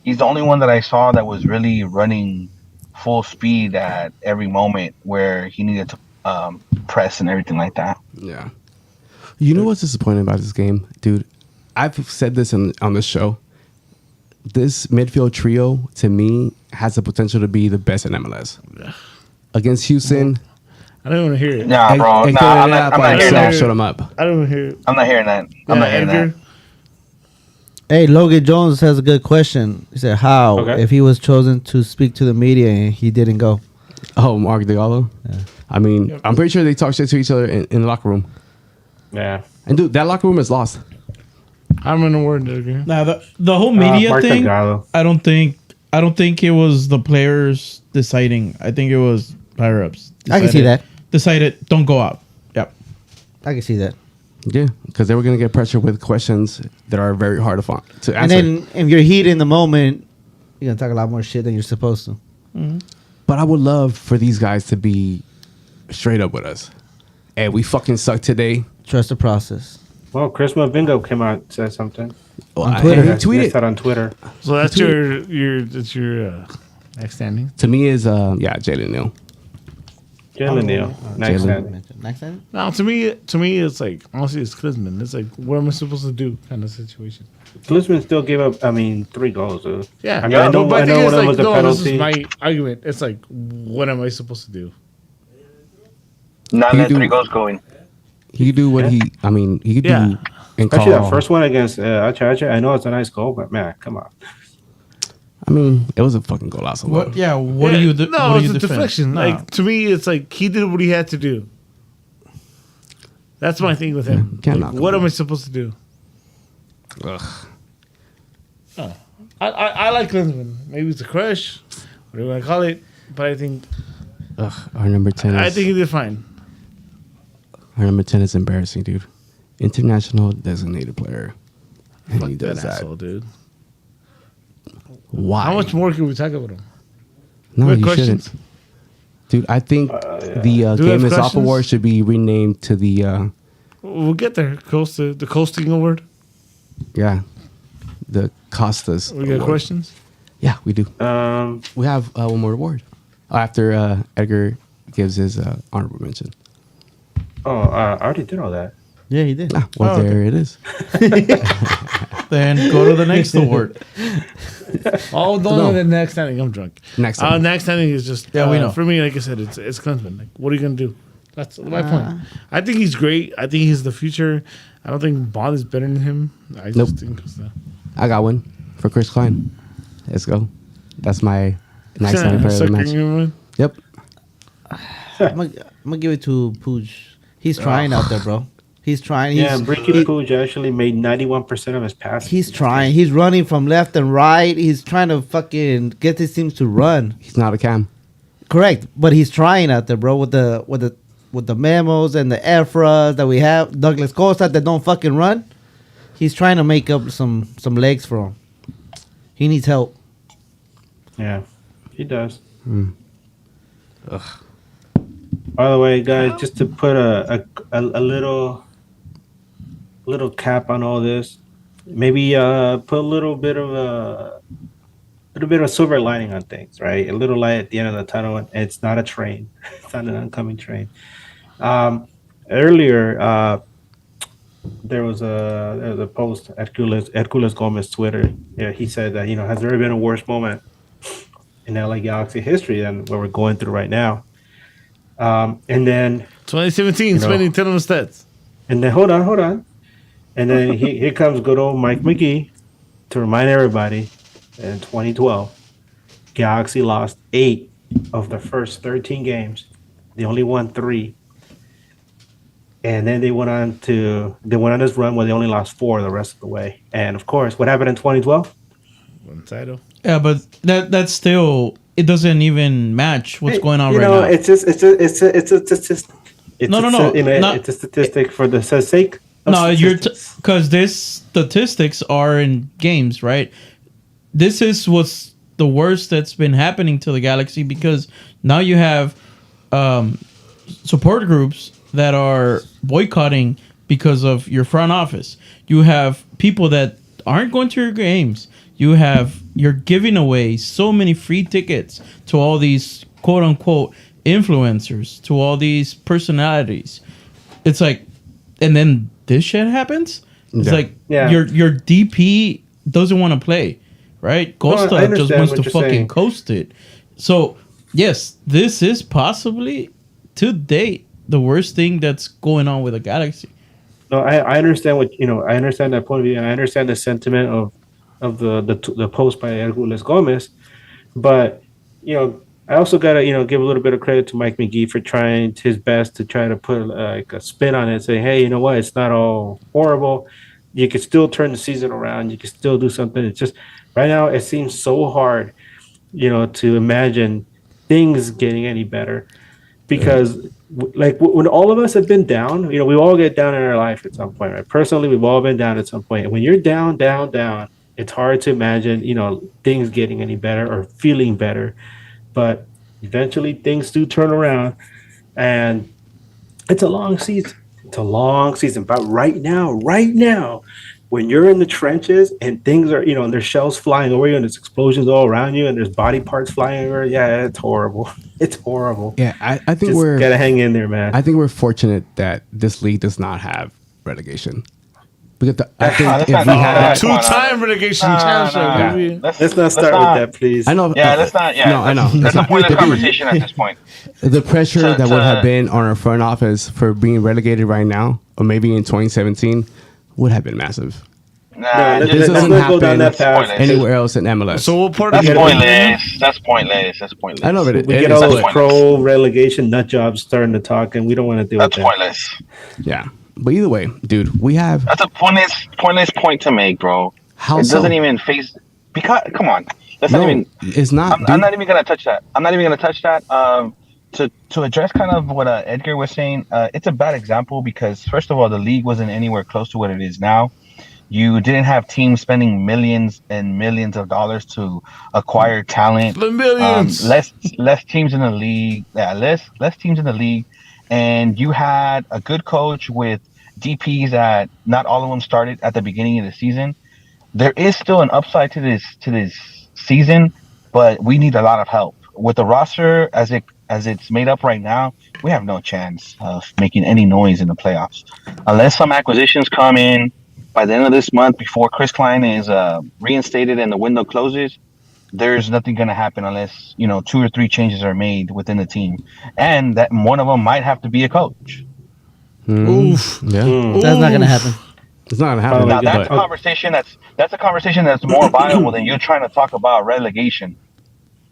He's the only one that I saw that was really running full speed at every moment where he needed to press and everything like that. Yeah. You know what's disappointing about this game, dude? I've said this on the show. This midfield trio, to me, has the potential to be the best in MLS. Against Houston, I don't want to hear it. Nah, bro. I'm I'm not hearing that. Shut him up. I don't want to hear it. I'm not hearing that. I'm not hearing Edgar. that. Hey, Logan Jones has a good question. He said, "How Okay. if he was chosen to speak to the media and he didn't go?" Oh, Mark Delgado? Yeah. I mean, I'm pretty sure they talk shit to each other in the locker room. Yeah. And dude, that locker room is lost. I'm in a word, Edgar. Now the whole media Mark thing. Delgado. I don't think it was the players deciding. I think it was higher ups. I can see that. Decided don't go out. Yep. I can see that. Yeah, because they were going to get pressure with questions that are very hard to answer. And then if you're heat in the moment, you're gonna talk a lot more shit than you're supposed to. But I would love for these guys to be straight up with us. Hey, we fucking suck today. Trust the process. Well, Chris Mavingo came out and said something. Well, On Twitter. He He tweeted. said on Twitter. So that's your next standing. To me is Jalen Neal. Jalen Neal. Next Jalen. time. Next time. No, to me, it's like honestly, it's Klinsman. It's like, what am I supposed to do? Kind of situation. Klinsman still gave up, 3 goals, dude. Yeah, I mean, I know but one the thing of them is, was a like, no, this is penalty. my argument. It's like, what am I supposed to do? Not You let do- 3 goals going. He could do what he could Yeah. do and call. Actually, that first one against Achacha, I know it's a nice goal, but man, come on. I mean, it was a fucking goal out. What? Yeah. What do Yeah, you? No, what do it's you a defend? deflection. No. Like to me, it's like he did what he had to do. That's my thing with him. can't Like, knock what him. am I supposed to do? Ugh. I like Klinsman. Maybe it's a crush, whatever you want to call it. But I think Our number 10 is, I think he did fine. our number 10 is embarrassing, dude. International designated player. And Fuck he that does that. asshole, dude. Why? How much more can we talk about him? No, Good you questions. shouldn't. Dude, I think the Do we Game have is Off questions? award should be renamed to the We'll get there. The coasting award. the Costas. We got award. questions. Yeah, we do. We have one more award after Edgar gives his honorable mention. I already did all that. Yeah, he did. Well, okay. there it is. Then go to the next award. Oh, No. the next standing. I'm drunk. Next time. Next standing is just Yeah, we know. For me, like I said, it's Klinsman. Like, what are you gonna do? That's my point. I think he's great. I think he's the future. I don't think Bond is better than him. I just Nope. think it's I got one for Chris Klein. Let's go. That's my next time player of the match. Yep. I'm gonna give it to Pooch. He's trying out there, bro. He's trying. Yeah, He's, Bricky Pooch actually made 91% of his passes. he's trying. He's running from left and right. He's trying to fucking get his teams to run. He's not a cam. Correct, but he's trying out there, bro. With the memos and the Efras that we have, Douglas Costa that don't fucking run. He's trying to make up some legs for him. He needs help. Yeah, he does. Ugh. By the way, guys, just to put a little cap on all this, maybe put a little bit of a silver lining on things, right? A little light at the end of the tunnel, and it's not a train. It's not an oncoming train. Earlier, there was a post at Hercules Gomez Twitter. Yeah, he said that has there ever been a worse moment in LA Galaxy history than what we're going through right now? And then 2017, spending 10 on the stats. And then hold on. And then here comes good old Mike McGee to remind everybody in 2012, Galaxy lost 8 of the first 13 games. They only won 3. and then they went on this run where they only lost 4 the rest of the way. And of course, what happened in 2012? One title. Yeah, but that's still, it doesn't even match what's going on You right know, now. it's a statistic. No. It's a statistic for the sake. Of No, you're statistics. because this statistics are in games, right? This is what's the worst that's been happening to the Galaxy, because now you have support groups that are boycotting because of your front office. You have people that aren't going to your games. You're giving away so many free tickets to all these quote unquote influencers, to all these personalities. It's like, and then this shit happens. It's Yeah. like Yeah. your DP doesn't want to play, right? Costa I just understand wants what to you're fucking saying. coast it. So yes, this is possibly to date the worst thing that's going on with the Galaxy. No, I understand I understand that point of view, and I understand the sentiment of the post by Hercules Gomez, but I also gotta give a little bit of credit to Mike McGee for trying his best to try to put like a spin on it, and say, hey, you know what, it's not all horrible. You could still turn the season around. You could still do something. It's just right now it seems so hard, to imagine things getting any better, because when all of us have been down, we all get down in our life at some point, right? Personally, we've all been down at some point. And when you're down, down, down, it's hard to imagine, things getting any better or feeling better. But eventually things do turn around, and it's a long season. It's a long season. But right now, when you're in the trenches and things are, and there's shells flying over you and there's explosions all around you and there's body parts flying over, yeah, it's horrible. It's horrible. Yeah, I think Just we're gotta hang in there, man. I think we're fortunate that this league does not have relegation. Because I think let's if not we do had that. Two-time relegation championship, baby. Let's not start with that, please. I know. Yeah, let's not. Yeah, No, I know. That's a pointless conversation at this point. The pressure To- that would to- have been on our front office for being relegated right now, or maybe in 2017, would have been massive. Nah, let's This doesn't not go down happen that path. anywhere else in MLS. So what part that's of pointless. That's pointless. That's pointless. I know, but We it get is all that's those pointless. pro relegation nut jobs starting to talk, and we don't want to deal That's with that. pointless. yeah. But either way, dude, we have That's a pointless point to make, bro. how It so? doesn't even face. Because come on, that's No, not even. it's not. I'm dude. not even gonna touch that. I'm not even gonna touch that. To address kind of what Edgar was saying, it's a bad example because first of all, the league wasn't anywhere close to what it is now. You didn't have teams spending millions and millions of dollars to acquire talent. The millions. Less teams in the league. Yeah, less teams in the league, and you had a good coach with DPs that not all of them started at the beginning of the season. There is still an upside to this season, but we need a lot of help with the roster as it's made up right now. We have no chance of making any noise in the playoffs unless some acquisitions come in by the end of this month before Chris Klein is reinstated and the window closes. There's nothing going to happen unless 2 or 3 changes are made within the team, and that one of them might have to be a coach. Oof. Yeah, That's not gonna happen. it's not gonna happen. Now that's a but conversation that's a conversation that's more viable than you trying to talk about relegation,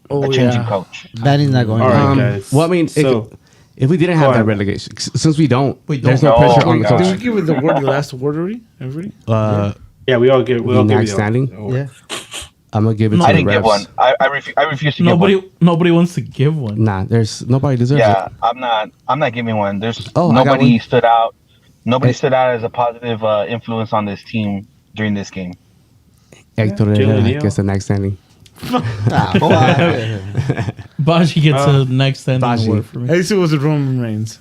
Oh, a changing yeah. coach. That is not going All to right, happen. guys. well, I mean, So- if we didn't Go have that ahead. relegation, since we don't, We there's don't. no pressure Oh on my the Did coach. you give it the last word already? Everybody? Yeah, we all give. We all give Next you standing. Yeah. I'm gonna give it to I the didn't give refs. one. I refuse to give one. Nobody wants to give one. Nah, there's nobody deserves Yeah, it. I'm not giving one. There's Oh, I got nobody one. stood out. Nobody Hey. stood out as a positive influence on this team during this game. Hector Jalen Herrera Neal. gets the next standing. Baji gets the next standing Baji. award for me. At least it was Roman Reigns.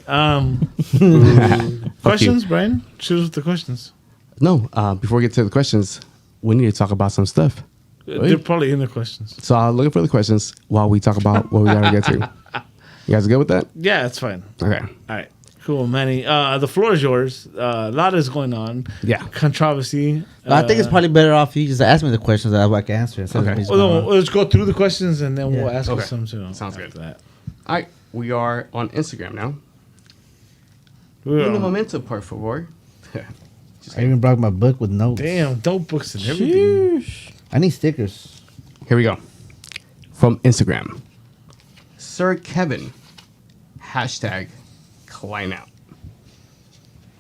Questions, Brian? Shoot us with the questions. No, before we get to the questions, we need to talk about some stuff. They're probably in the questions. So I'm looking for the questions while we talk about what we gotta get to. You guys good with that? Yeah, it's fine. Okay. All right. Cool, Manny. The floor is yours. A lot is going on. Yeah. Controversy. I think it's probably better off you just ask me the questions that I can answer. instead of Okay. me just Well, going no, on. let's go through the questions and then we'll Yeah. ask Okay. us some too. Sounds good. after that. All right. We are on Instagram now. We're In the on- momento, por favor. I even brought my book with notes. Damn, notebooks and everything. I need stickers. Here we go. From Instagram. Sir Kevin. Hashtag Klein out.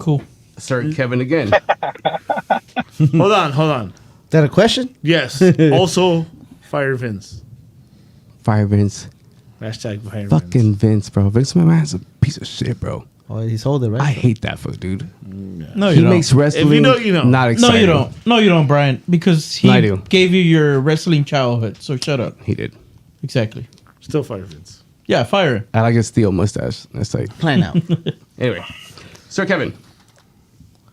Cool. Sir Kevin again. Hold on. Is that a question? Yes. Also, fire Vince. Fire Vince. Hashtag fire Fucking Vince, bro. Vince McMahon's a piece of shit, bro. Oh, he sold it, right? I hate that fool, dude. No, He you don't. makes wrestling If you know, you know. not No, exciting. you don't. No, you don't, Brian. Because he No, I do. gave you your wrestling childhood. So shut up. He did. Exactly. Still fire Vince. Yeah, fire him. I like his steel mustache. That's like. Plan out. Anyway, Sir Kevin,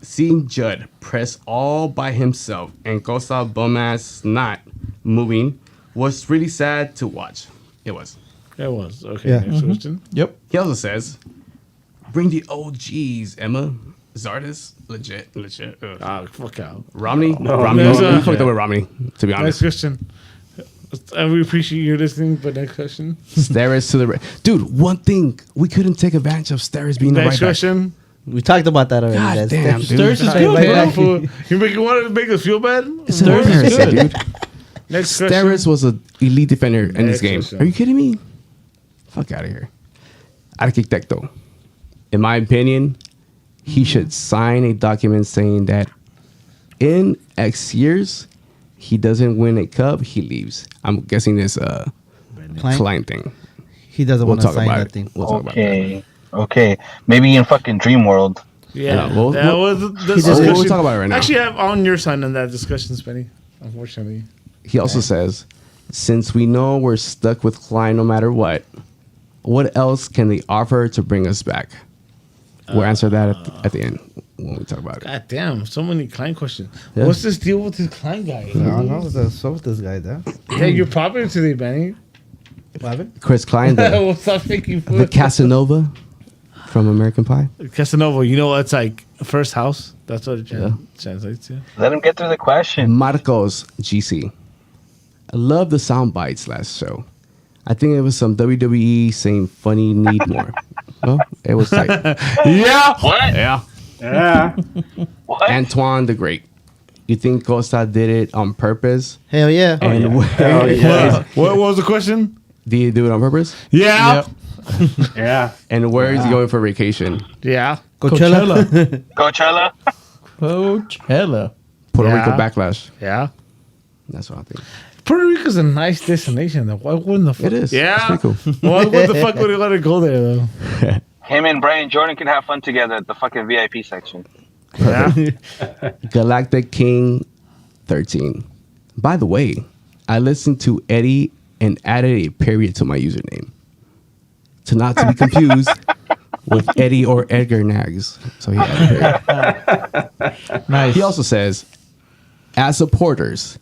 seeing Judd press all by himself and Costa bum-ass not moving was really sad to watch. It was. That was. Okay, Yeah. next question. Yep. He also says, bring the OGs, Emma. Zardis, legit. Fuck out. Romney? No, Romney. there's We a- fucked up with Romney, to be Next honest. question. We appreciate you listening, but next question. Steris to the right. Dude, one thing, we couldn't take advantage of Steris being the Next right back. question. We talked about that already. God That's damn, different. dude. Thirst is Hey, good, wait, bro. wait. Fool. You want to make us feel bad? It's Steris is embarrassing, good. dude. Next question. Steris was an elite defender in this Next game. question. Are you kidding me? Fuck out of here. Arquitecto. In my opinion, he should sign a document saying that in X years, he doesn't win a cup, he leaves. I'm guessing this Klein? client thing. He doesn't We'll want to talk sign about that it. thing. We'll talk about Okay. Maybe in fucking Dream World. Yeah, Yeah, we'll- that we'll- was the We'll discussion. talk about it right now. Actually, I'm on your side on that discussion, Spenny. Unfortunately. He also says, since we know we're stuck with Klein no matter what else can they offer to bring us back? We'll answer that at the end when we talk about it. God damn, so many Klein questions. Yeah. What's this deal with this Klein guy? I don't know what's up with this guy, though. Yeah, you're popular today, Benny. Chris Klein, the, What's up, making the food? Casanova from American Pie. Casanova, you know it's like first house. That's what it translates to. Let him get through the question. Marcos GC. I love the sound bites last show. I think it was some WWE saying funny need more. Well, it was like, Yeah. What? yeah. Yeah. What? Antoine the Great. You think Costa did it on purpose? Hell yeah. And What was the question? did he do it on purpose? Yeah. Yep. Yeah. And where is he going for vacation? Yeah. Coachella. Coachella? Coachella. Puerto Yeah. Rico backlash. Yeah. That's what I think. Puerto Rico's a nice destination, though. Why wouldn't the fuck? It is. Yeah. It's pretty What the fuck would he let it go there, though? Him and Brian Jordan can have fun together at the fucking VIP section. Yeah. Galactic King 13. By the way, I listened to Eddie and added a period to my username. To not to be confused with Eddie or Edgar Nags. So he added a period. Nice. He also says, as supporters,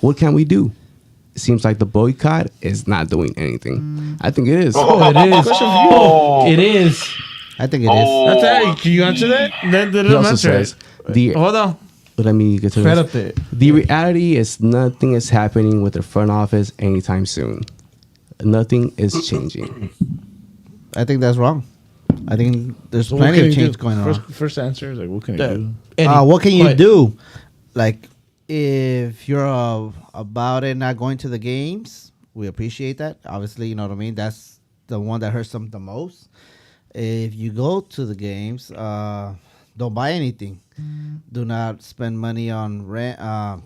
what can we do? It seems like the boycott is not doing anything. I think it is. Oh, it is. Oh. It is. I think it is. That's it. Can you answer that? Then He let him also answer says, it. Hold on. let me get to this. Espérate. The reality is nothing is happening with the front office anytime soon. Nothing is changing. I think that's wrong. I think there's So what plenty can of you change do? going on. First answer is like, what can you That- do? Eddie, What can you quiet. do? Like, if you're about it not going to the games, we appreciate that. Obviously, you know what I mean? That's the one that hurts them the most. If you go to the games, don't buy anything. Do not spend money on rent.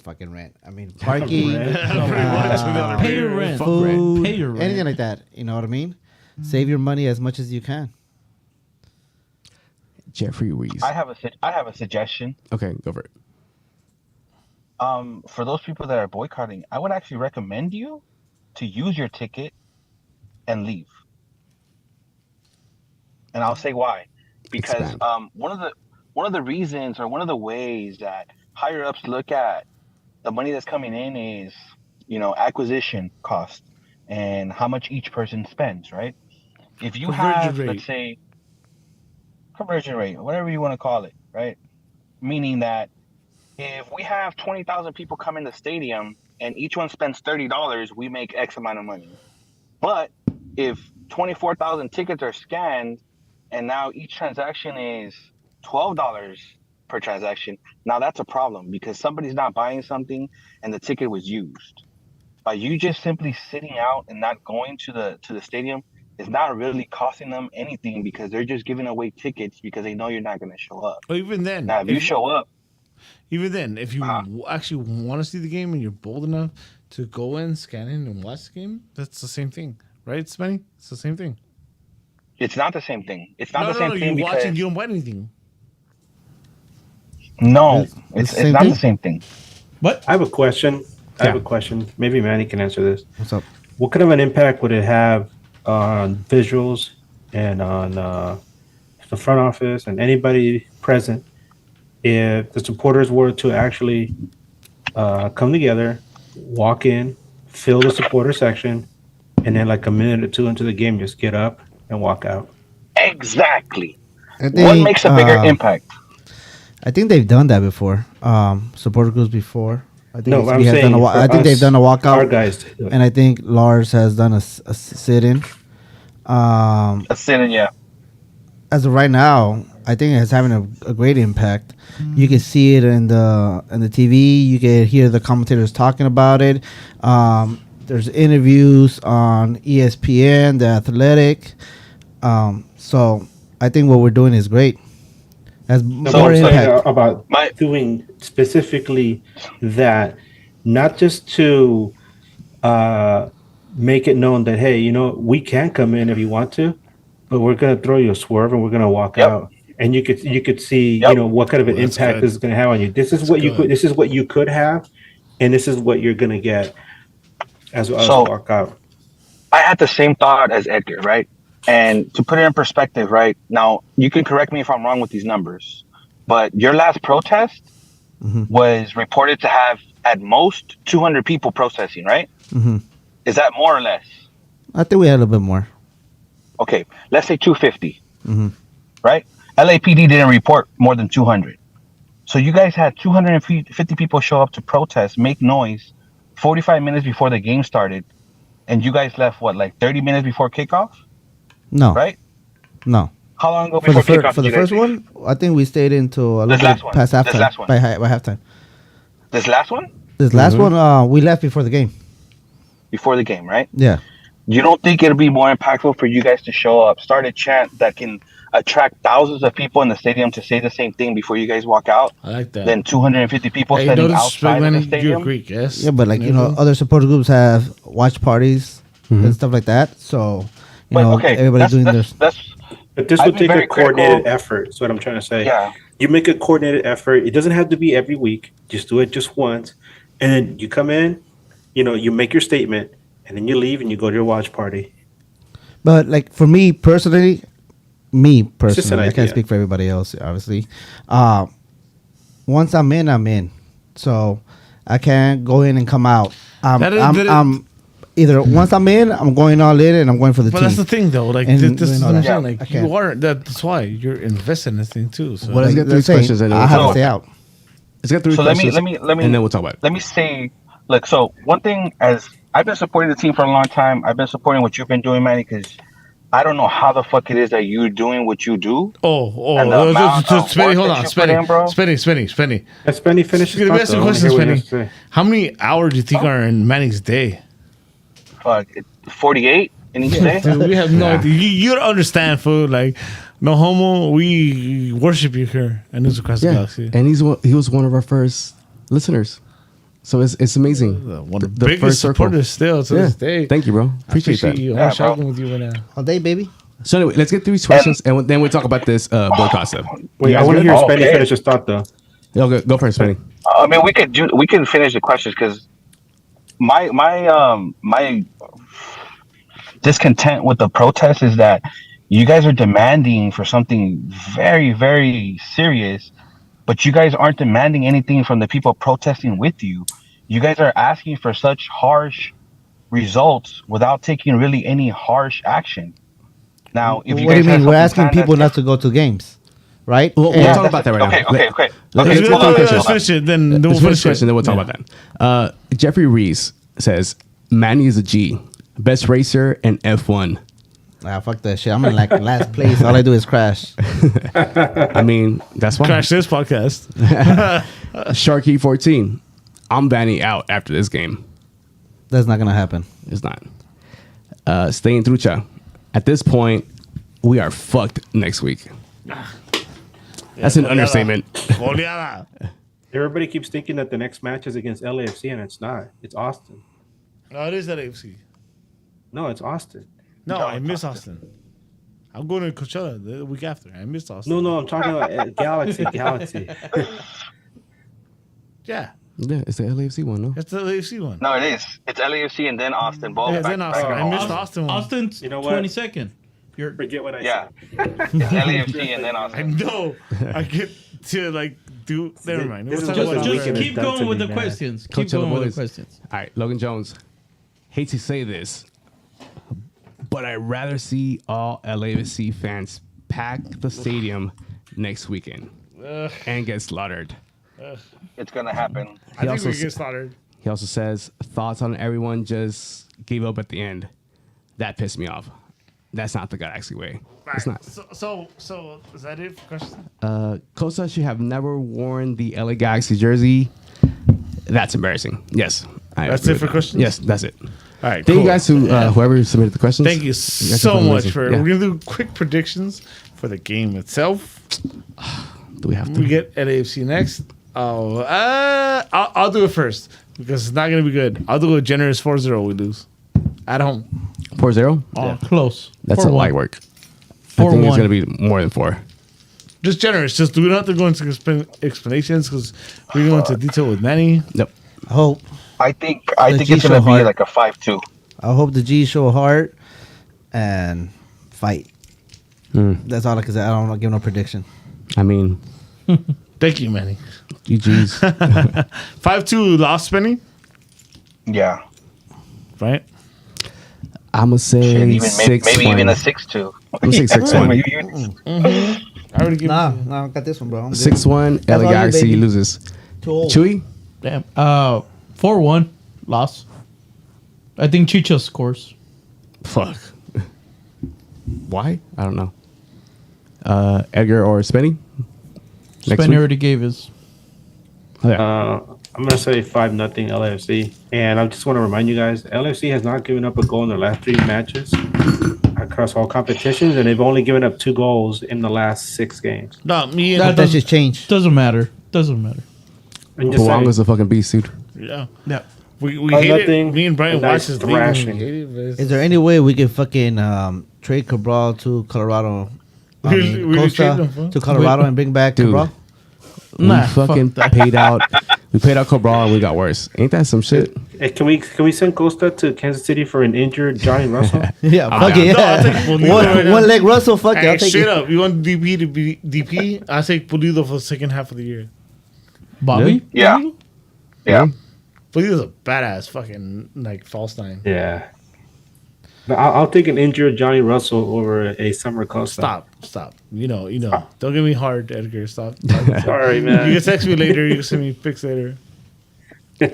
Fucking rent. I mean, parking, Pay your rent. food, Pay your rent. anything like that. You know what I mean? Save your money as much as you can. Jeffrey Reese. I have a suggestion. Okay, go for it. For those people that are boycotting, I would actually recommend you to use your ticket and leave. And I'll say why. Because Expand. one of the reasons or one of the ways that higher ups look at the money that's coming in is, acquisition cost and how much each person spends, right? If you Conversion have, rate. let's say, conversion rate, whatever you want to call it, right? Meaning that if we have 20,000 people come in the stadium and each one spends $30, we make X amount of money. But if 24,000 tickets are scanned and now each transaction is $12 per transaction, now that's a problem because somebody's not buying something and the ticket was used. By you just simply sitting out and not going to the stadium it's not really costing them anything because they're just giving away tickets because they know you're not going to show up. Or even then, Now, if you show up, if you actually want to see the game and you're bold enough to go in, scan in, and watch the game, that's the same thing, right, Spenny? It's the same thing. it's not the same thing. It's not the same thing You're because watching, you don't buy anything. no, It's it's the same not thing? the same thing. What? I have a question. I have Yeah. a question. Maybe Manny can answer this. What's up? What kind of an impact would it have on visuals and on the front office and anybody present if the supporters were to actually come together, walk in, fill the supporter section, and then like a minute or two into the game, just get up and walk out? Exactly. I What think, makes a bigger impact? I think they've done that before. Supporter groups before. I think No, SB I'm has saying done for I think us, they've done a our walkout, guys to do it. and I think Lars has done a sit-in. A sin, yeah. As of right now, I think it's having a great impact. You can see it in the TV. You can hear the commentators talking about it. There's interviews on ESPN, The Athletic. So I think what we're doing is great. Has No, more I'm saying, impact. about My- doing specifically that, not just to make it known that, hey, we can come in if you want to, but we're going to throw you a swerve and we're going to walk Yep. out. And you could see, Yep. what kind of an Well, that's impact good. this is going to have on you. This is what you could. This is what you could have, and this is what you're going to get as I So- walk out. I had the same thought as Edgar, right? And to put it in perspective, right? Now, you can correct me if I'm wrong with these numbers, but your last protest was reported to have at most 200 people protesting, right? Mhm. Is that more or less? I think we had a little bit more. Okay, let's say 250, Mhm. right? LAPD didn't report more than 200. So you guys had 250 people show up to protest, make noise 45 minutes before the game started, and you guys left, what, like 30 minutes before kickoff, No, right? no. How long ago For before the kickoff for did the you guys first leave? one, I think we stayed into a This little last bit one. past This halftime. last one. By halftime. This last one? This last one, we left before the game. Before the game, right? Yeah. You don't think it'll be more impactful for you guys to show up, start a chant that can attract thousands of people in the stadium to say the same thing before you guys walk out I like that. than 250 people Hey, no sitting disrespect, outside of Manny. the You're stadium? Greek, yes. Yeah, but other supporter groups have watch parties and stuff like that. So, But okay, everybody's doing their. But this I'd would be take very a coordinated critical. effort. That's what I'm trying to say. Yeah. You make a coordinated effort. It doesn't have to be every week. Just do it just once, and then you come in. You make your statement, and then you leave and you go to your watch party. But like for me personally, just an I can't idea. speak for everybody else, obviously. Once I'm in, I'm in. So I can't go in and come out. I'm either once I'm in, I'm going all in and I'm going for the But team. that's the thing, though. Like, And this is doing what all I'm that. saying. Yeah, Like, I can't. you are. That's why you're invested in this thing, too. So, Well, let's get They're through saying, questions and then I we'll have to talk stay about it. out. Let's get through So let me questions, and then we'll talk about it. let me say, look. So one thing, as I've been supporting the team for a long time, I've been supporting what you've been doing, Manny, because I don't know how the fuck it is that you're doing what you do. And the amount of Spenny, work hold that on. you put in, bro. Spenny. Let Spenny finish his Let me thought, ask you a though. question, Hear what he Spenny. has to say. How many hours do you think are in Manning's day? Fuck, 48 in each day. Dude, we have no idea. You don't understand, fool. Like, no homo, we worship you here and it's across the Yeah, galaxy. and he was one of our first listeners, so it's amazing. One of the biggest supporters still to this day. Thank you, bro. Appreciate that. you. Yeah, I'm shouting bro. with you right now. All day, baby. So anyway, let's get through these questions, and then we'll talk about this boycott stuff. Wait, You I guys want to good? hear Oh, Spenny okay. finish his thought, though. Yeah, go first, Spenny. I mean, we can finish the questions because my discontent with the protest is that you guys are demanding for something very, very serious, but you guys aren't demanding anything from the people protesting with you. You guys are asking for such harsh results without taking really any harsh action. Now, if you What do you guys have mean? We're something asking planned people that's- not to go to games, right? We'll And- talk about that right now. Okay. Let's Okay, get hold through on, the hold questions. on. Finish it, then Let's we'll finish finish the question, then we'll talk about that. Jeffrey Reese says, Manny is a G, best racer and F1. Ah, fuck that shit. I'm in like last place. All I do is crash. I mean, that's why. Crash this podcast. Sharky 14, I'm banning out after this game. That's not gonna happen. It's not. Staying Trucha. At this point, we are fucked next week. That's an understatement. Goleada. Everybody keeps thinking that the next match is against LAFC, and it's not. It's Austin. No, it is at AFC. No, it's Austin. No, I miss Austin. I'm going to Coachella the week after. I missed Austin. No, I'm talking about Galaxy. Yeah, Yeah, it's the LAFC one, no? that's the AFC one. No, it is. It's LAFC and then Austin. Both Yeah, back then to Austin. back. I missed the Austin one. Austin's You know what? 22nd. You're Forget what I Yeah. said. It's LAFC and then I Austin. know. I get to like do. Never mind. This We'll is talk just about a it just weekend later. keep done going to with me, the man. questions. Coach Keep of the going with the boys. questions. All right, Logan Jones. Hate to say this, but I'd rather see all LAFC fans pack the stadium next weekend and get slaughtered. It's gonna happen. I think also we s- get slaughtered. He also says thoughts on everyone just gave up at the end. That pissed me off. That's not the Galaxy way. It's not. So is that it for questions? Costa should have never worn the LA Galaxy jersey. That's embarrassing. Yes. I That's agree it with for that. questions? Yes, that's it. All right. Thank cool. you guys to whoever submitted the questions. Thank you guys are so fucking much amazing. for. Yeah. We're gonna do quick predictions for the game itself. Do we have to? We get LAFC next. I'll do it first because it's not gonna be good. I'll do a generous 4-0. We lose at home. 4-0? Oh, close. That's a 4-1. light work. I think 4-1. it's going to be more than 4. Just generous. Just do not have to go into explanations because we go into detail with Manny. Nope. I hope I think The it's G gonna show be hard. like a 5-2. I hope the G show heart and fight. That's all I can say. I don't want to give no prediction. I mean, Thank you, Manny. GG's. 5-2 lost, Benny. Yeah. Right? I'm going to say Shit, even 6 maybe even a 1. 6-2. I'm going to say 6-1. I already gave Nah, you. I got this one, bro. I'm good. 6-1. That's LA all you, Galaxy baby. loses. Too old. Chewy? Damn. 4-1 loss. I think Chicha scores. Fuck. Why? I don't know. Edgar or Spenny? Next Spenny week? already gave his. I'm gonna say 5-0 LAFC, and I just want to remind you guys, LAFC has not given up a goal in their last 3 matches across all competitions, and they've only given up 2 goals in the last 6 games. No, me That and That just changed. Doesn't matter. Doesn't matter. I'm just saying, Buwanga's a fucking beast, dude. yeah. Yeah. We Five hate it. nothing, Me and Brian a nice watched this league. and we thrashing. hate it, but it's- Is there any way we could fucking trade Cabral to Colorado? I We- mean, we Costa trade him, huh? to Colorado and bring back Dude. Cabral? Nah, We fucking fuck that. paid out. We paid out Cabral and we got worse. Ain't that some shit? Hey, can we send Costa to Kansas City for an injured Johnny Russell? Yeah, fuck down. it. No, I'll take Yeah. Pulido right now. One leg Russell, fuck it. Hey, I'll take straight it. up, you want DP to be DP? I take Pulido for the second half of the year. Bobby? Yeah. Yeah. Pulido's a badass fucking like false nine. Yeah. But I'll take an injured Johnny Russell over a summer Costa. Stop. You know. Don't get me hard, Edgar. Stop. Sorry, You man. can text me later. You can send me pics later. All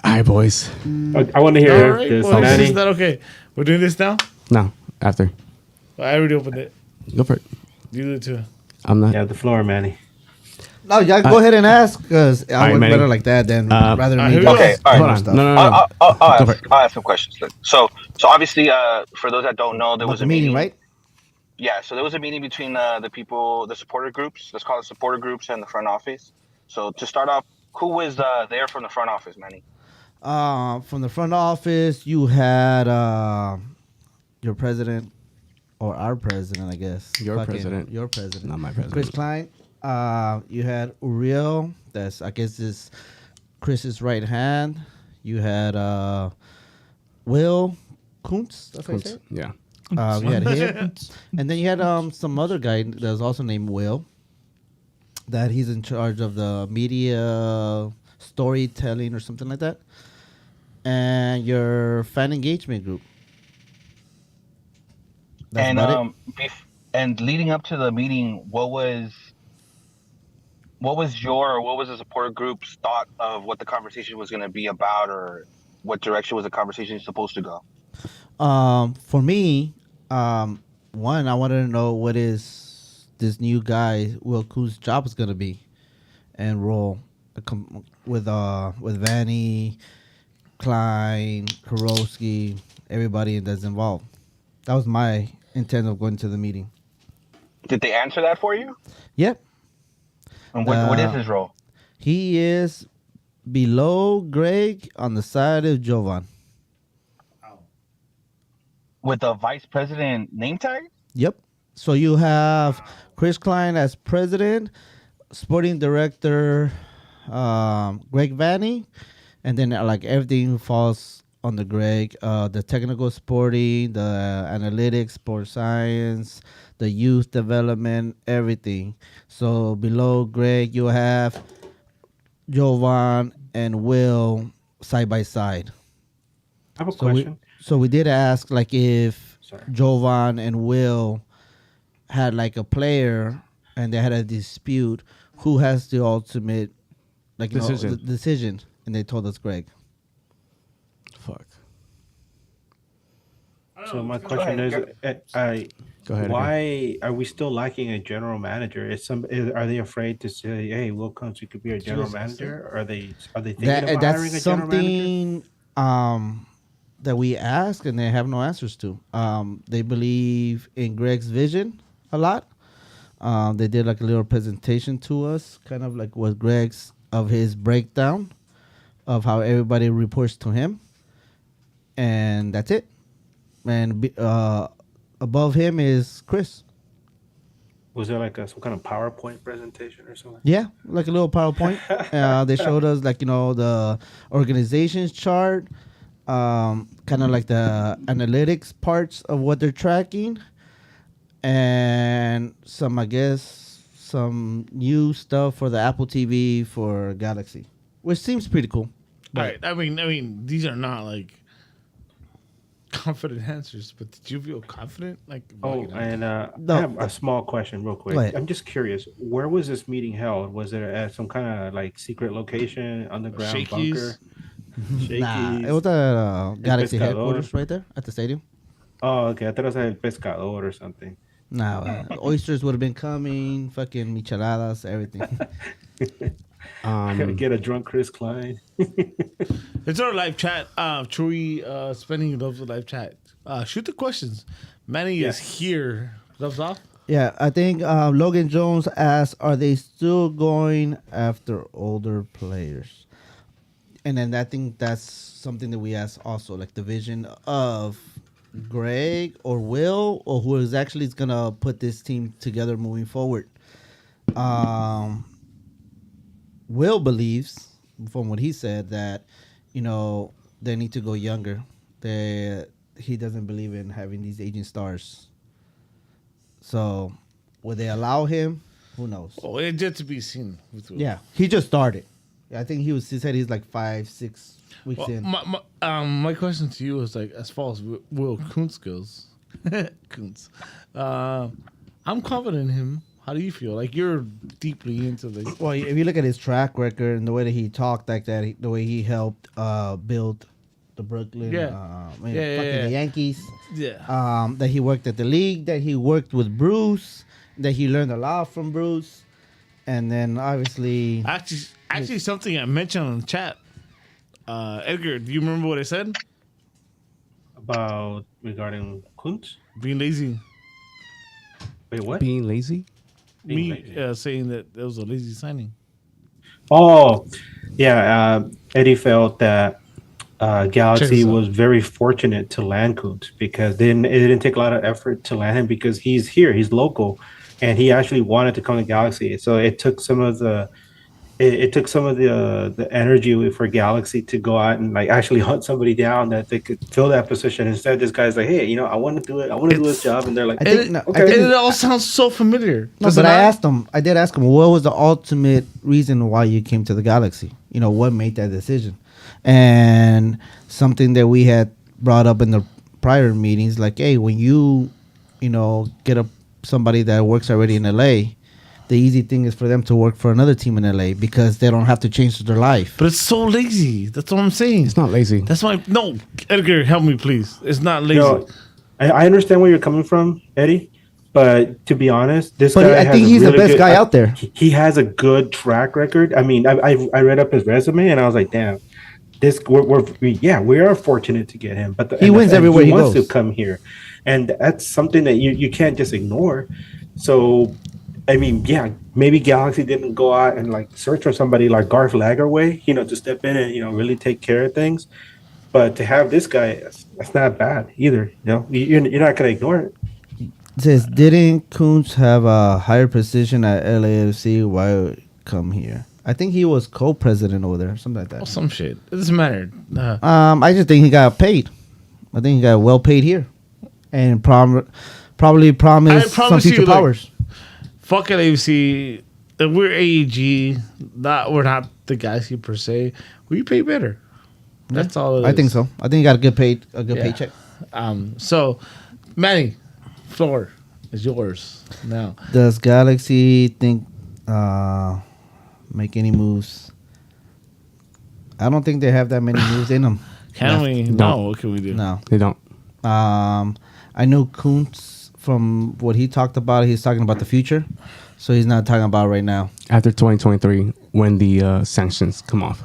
right, boys. I want to hear All right, this. well, Manny. is that okay? We're doing this now? No, after. I already opened it. Go for it. You do it too. I'm not. Yeah, the floor, Manny. No, y'all go ahead and ask because I right, would Manny. better like that than rather here me. we just go. Okay, all right. more Hold on. stuff. No. I'll ask some questions. Then. So obviously, for those that don't know, there About was the a meeting, right? Yeah, so there was a meeting between the people, the supporter groups. Let's call it supporter groups and the front office. So to start off, who was there from the front office, Manny? From the front office, you had your president or our president, I guess. Your Fucking- president. Your president. Not my president. Chris Klein. You had Uriel. That's I guess is Chris's right hand. You had Will Kuntz. That's what I said. Yeah. You had him, and then you had some other guy that was also named Will. That he's in charge of the media storytelling or something like that, and your fan engagement group. That's And about it. and leading up to the meeting, what was the supporter group's thought of what the conversation was going to be about, or what direction was the conversation supposed to go? For me, one, I wanted to know what is this new guy Will Kuhn's job is gonna be, and role with Vanny, Klein, Karowski, everybody that's involved. That was my intent of going to the meeting. Did they answer that for you? Yep. And what is his role? He is below Greg on the side of Jovan. With a vice president name tag? Yep. So you have Chris Klein as president, sporting director Greg Vanny, and then like everything falls on the Greg. The technical sporting, the analytics, sports science, the youth development, everything. So below Greg, you have Jovan and Will side by side. I have a question. So we did ask like if Sorry. Jovan and Will had like a player and they had a dispute, who has the ultimate like Decision. the decision? And they told us Greg. Fuck. So my question is, Go ahead. why are we still lacking a general manager? Are they afraid to say, "Hey, Will Kuntz, you could be our general manager"? Or are they thinking about hiring a That's general manager? something that we ask and they have no answers to. They believe in Greg's vision a lot. They did like a little presentation to us, kind of like what Greg's of his breakdown of how everybody reports to him, and that's it. And above him is Chris. Was there like some kind of PowerPoint presentation or something? Yeah, like a little PowerPoint. They showed us like the organizations chart, kind of like the analytics parts of what they're tracking, and some new stuff for the Apple TV for Galaxy, which seems pretty cool. Right. I mean, these are not like confident answers, but did you feel confident? Like, Oh, like, and No. I have a small question, real quick. Go ahead. I'm just curious, where was this meeting held? Was it at some kind of like secret location, underground Shakey's? bunker? Nah, Shakey's? it was at Galaxy Pescador. headquarters right there at the stadium. Oh, okay. I thought it was at El Pescador or something. Nah, oysters would have been coming, fucking micheladas, everything. Get a drunk Chris Klein. it's our live chat. Chewy spending loves the live chat. Shoot the questions. Manny Yes. is here. Gloves off. Yeah, I think Logan Jones asked, are they still going after older players? And then I think that's something that we asked also, like the vision of Greg or Will, or who is actually going to put this team together moving forward. Will believes, from what he said, that, they need to go younger. He doesn't believe in having these aging stars. So, will they allow him? Who knows? Oh, it's yet to be seen. Yeah, he just started. I think he said he's like 5-6 weeks in. My question to you is like, as far as Will Kuntz goes, Kuntz, I'm confident in him. How do you feel? Like, you're deeply into this. Well, if you look at his track record and the way that he talked like that, the way he helped build the Brooklyn, fucking the Yankees, that he worked at the league, that he worked with Bruce, that he learned a lot from Bruce, and then obviously... Actually, something I mentioned on the chat. Edgar, do you remember what I said? Regarding Kuntz? Being lazy. Wait, what? Being lazy? Being lazy. Saying that it was a lazy signing. Oh, yeah. Eddie felt that Galaxy was very fortunate to land Kuntz because it didn't take a lot of effort to land him because he's here, he's local, and he actually wanted to come to Galaxy. So it took some of the the energy for Galaxy to go out and like actually hunt somebody down that they could fill that position. Instead, this guy's like, "Hey, I want to do it. I want to do this job," and they're like, I think it all sounds so familiar. No, but I did ask him, what was the ultimate reason why you came to the Galaxy? What made that decision? And something that we had brought up in the prior meetings, like, hey, when you, get somebody that works already in LA, the easy thing is for them to work for another team in LA because they don't have to change their life. But it's so lazy. That's what I'm saying. It's not lazy. That's why. No, Edgar, help me, please. It's not lazy. I understand where you're coming from, Eddie. But to be honest, I think he's the best guy out there. He has a good track record. I mean, I read up his resume and I was like, damn, we are fortunate to get him, but He wins everywhere he wants goes. to come here, and that's something that you can't just ignore. So, I mean, yeah, maybe Galaxy didn't go out and like search for somebody like Garth Lagerway, to step in and really take care of things. But to have this guy, that's not bad either. You're not gonna ignore it. It says, didn't Kuntz have a higher position at LAFC? Why come here? I think he was co-president over there, something like Oh, that. some shit. It doesn't matter. I just think he got paid. I think he got well paid here, and probably promised some promise future you, like, powers. Fuck LAFC. We're AEG. We're not the Galaxy per se. We pay better. That's all. I think so. I think he got a good paycheck. So, Manny, floor is yours now. Does Galaxy think make any moves? I don't think they have that many moves in them. Can we? No. What can we do? No. They don't. I know Kuntz, from what he talked about, he's talking about the future. So he's not talking about right now. After 2023, when the sanctions come off.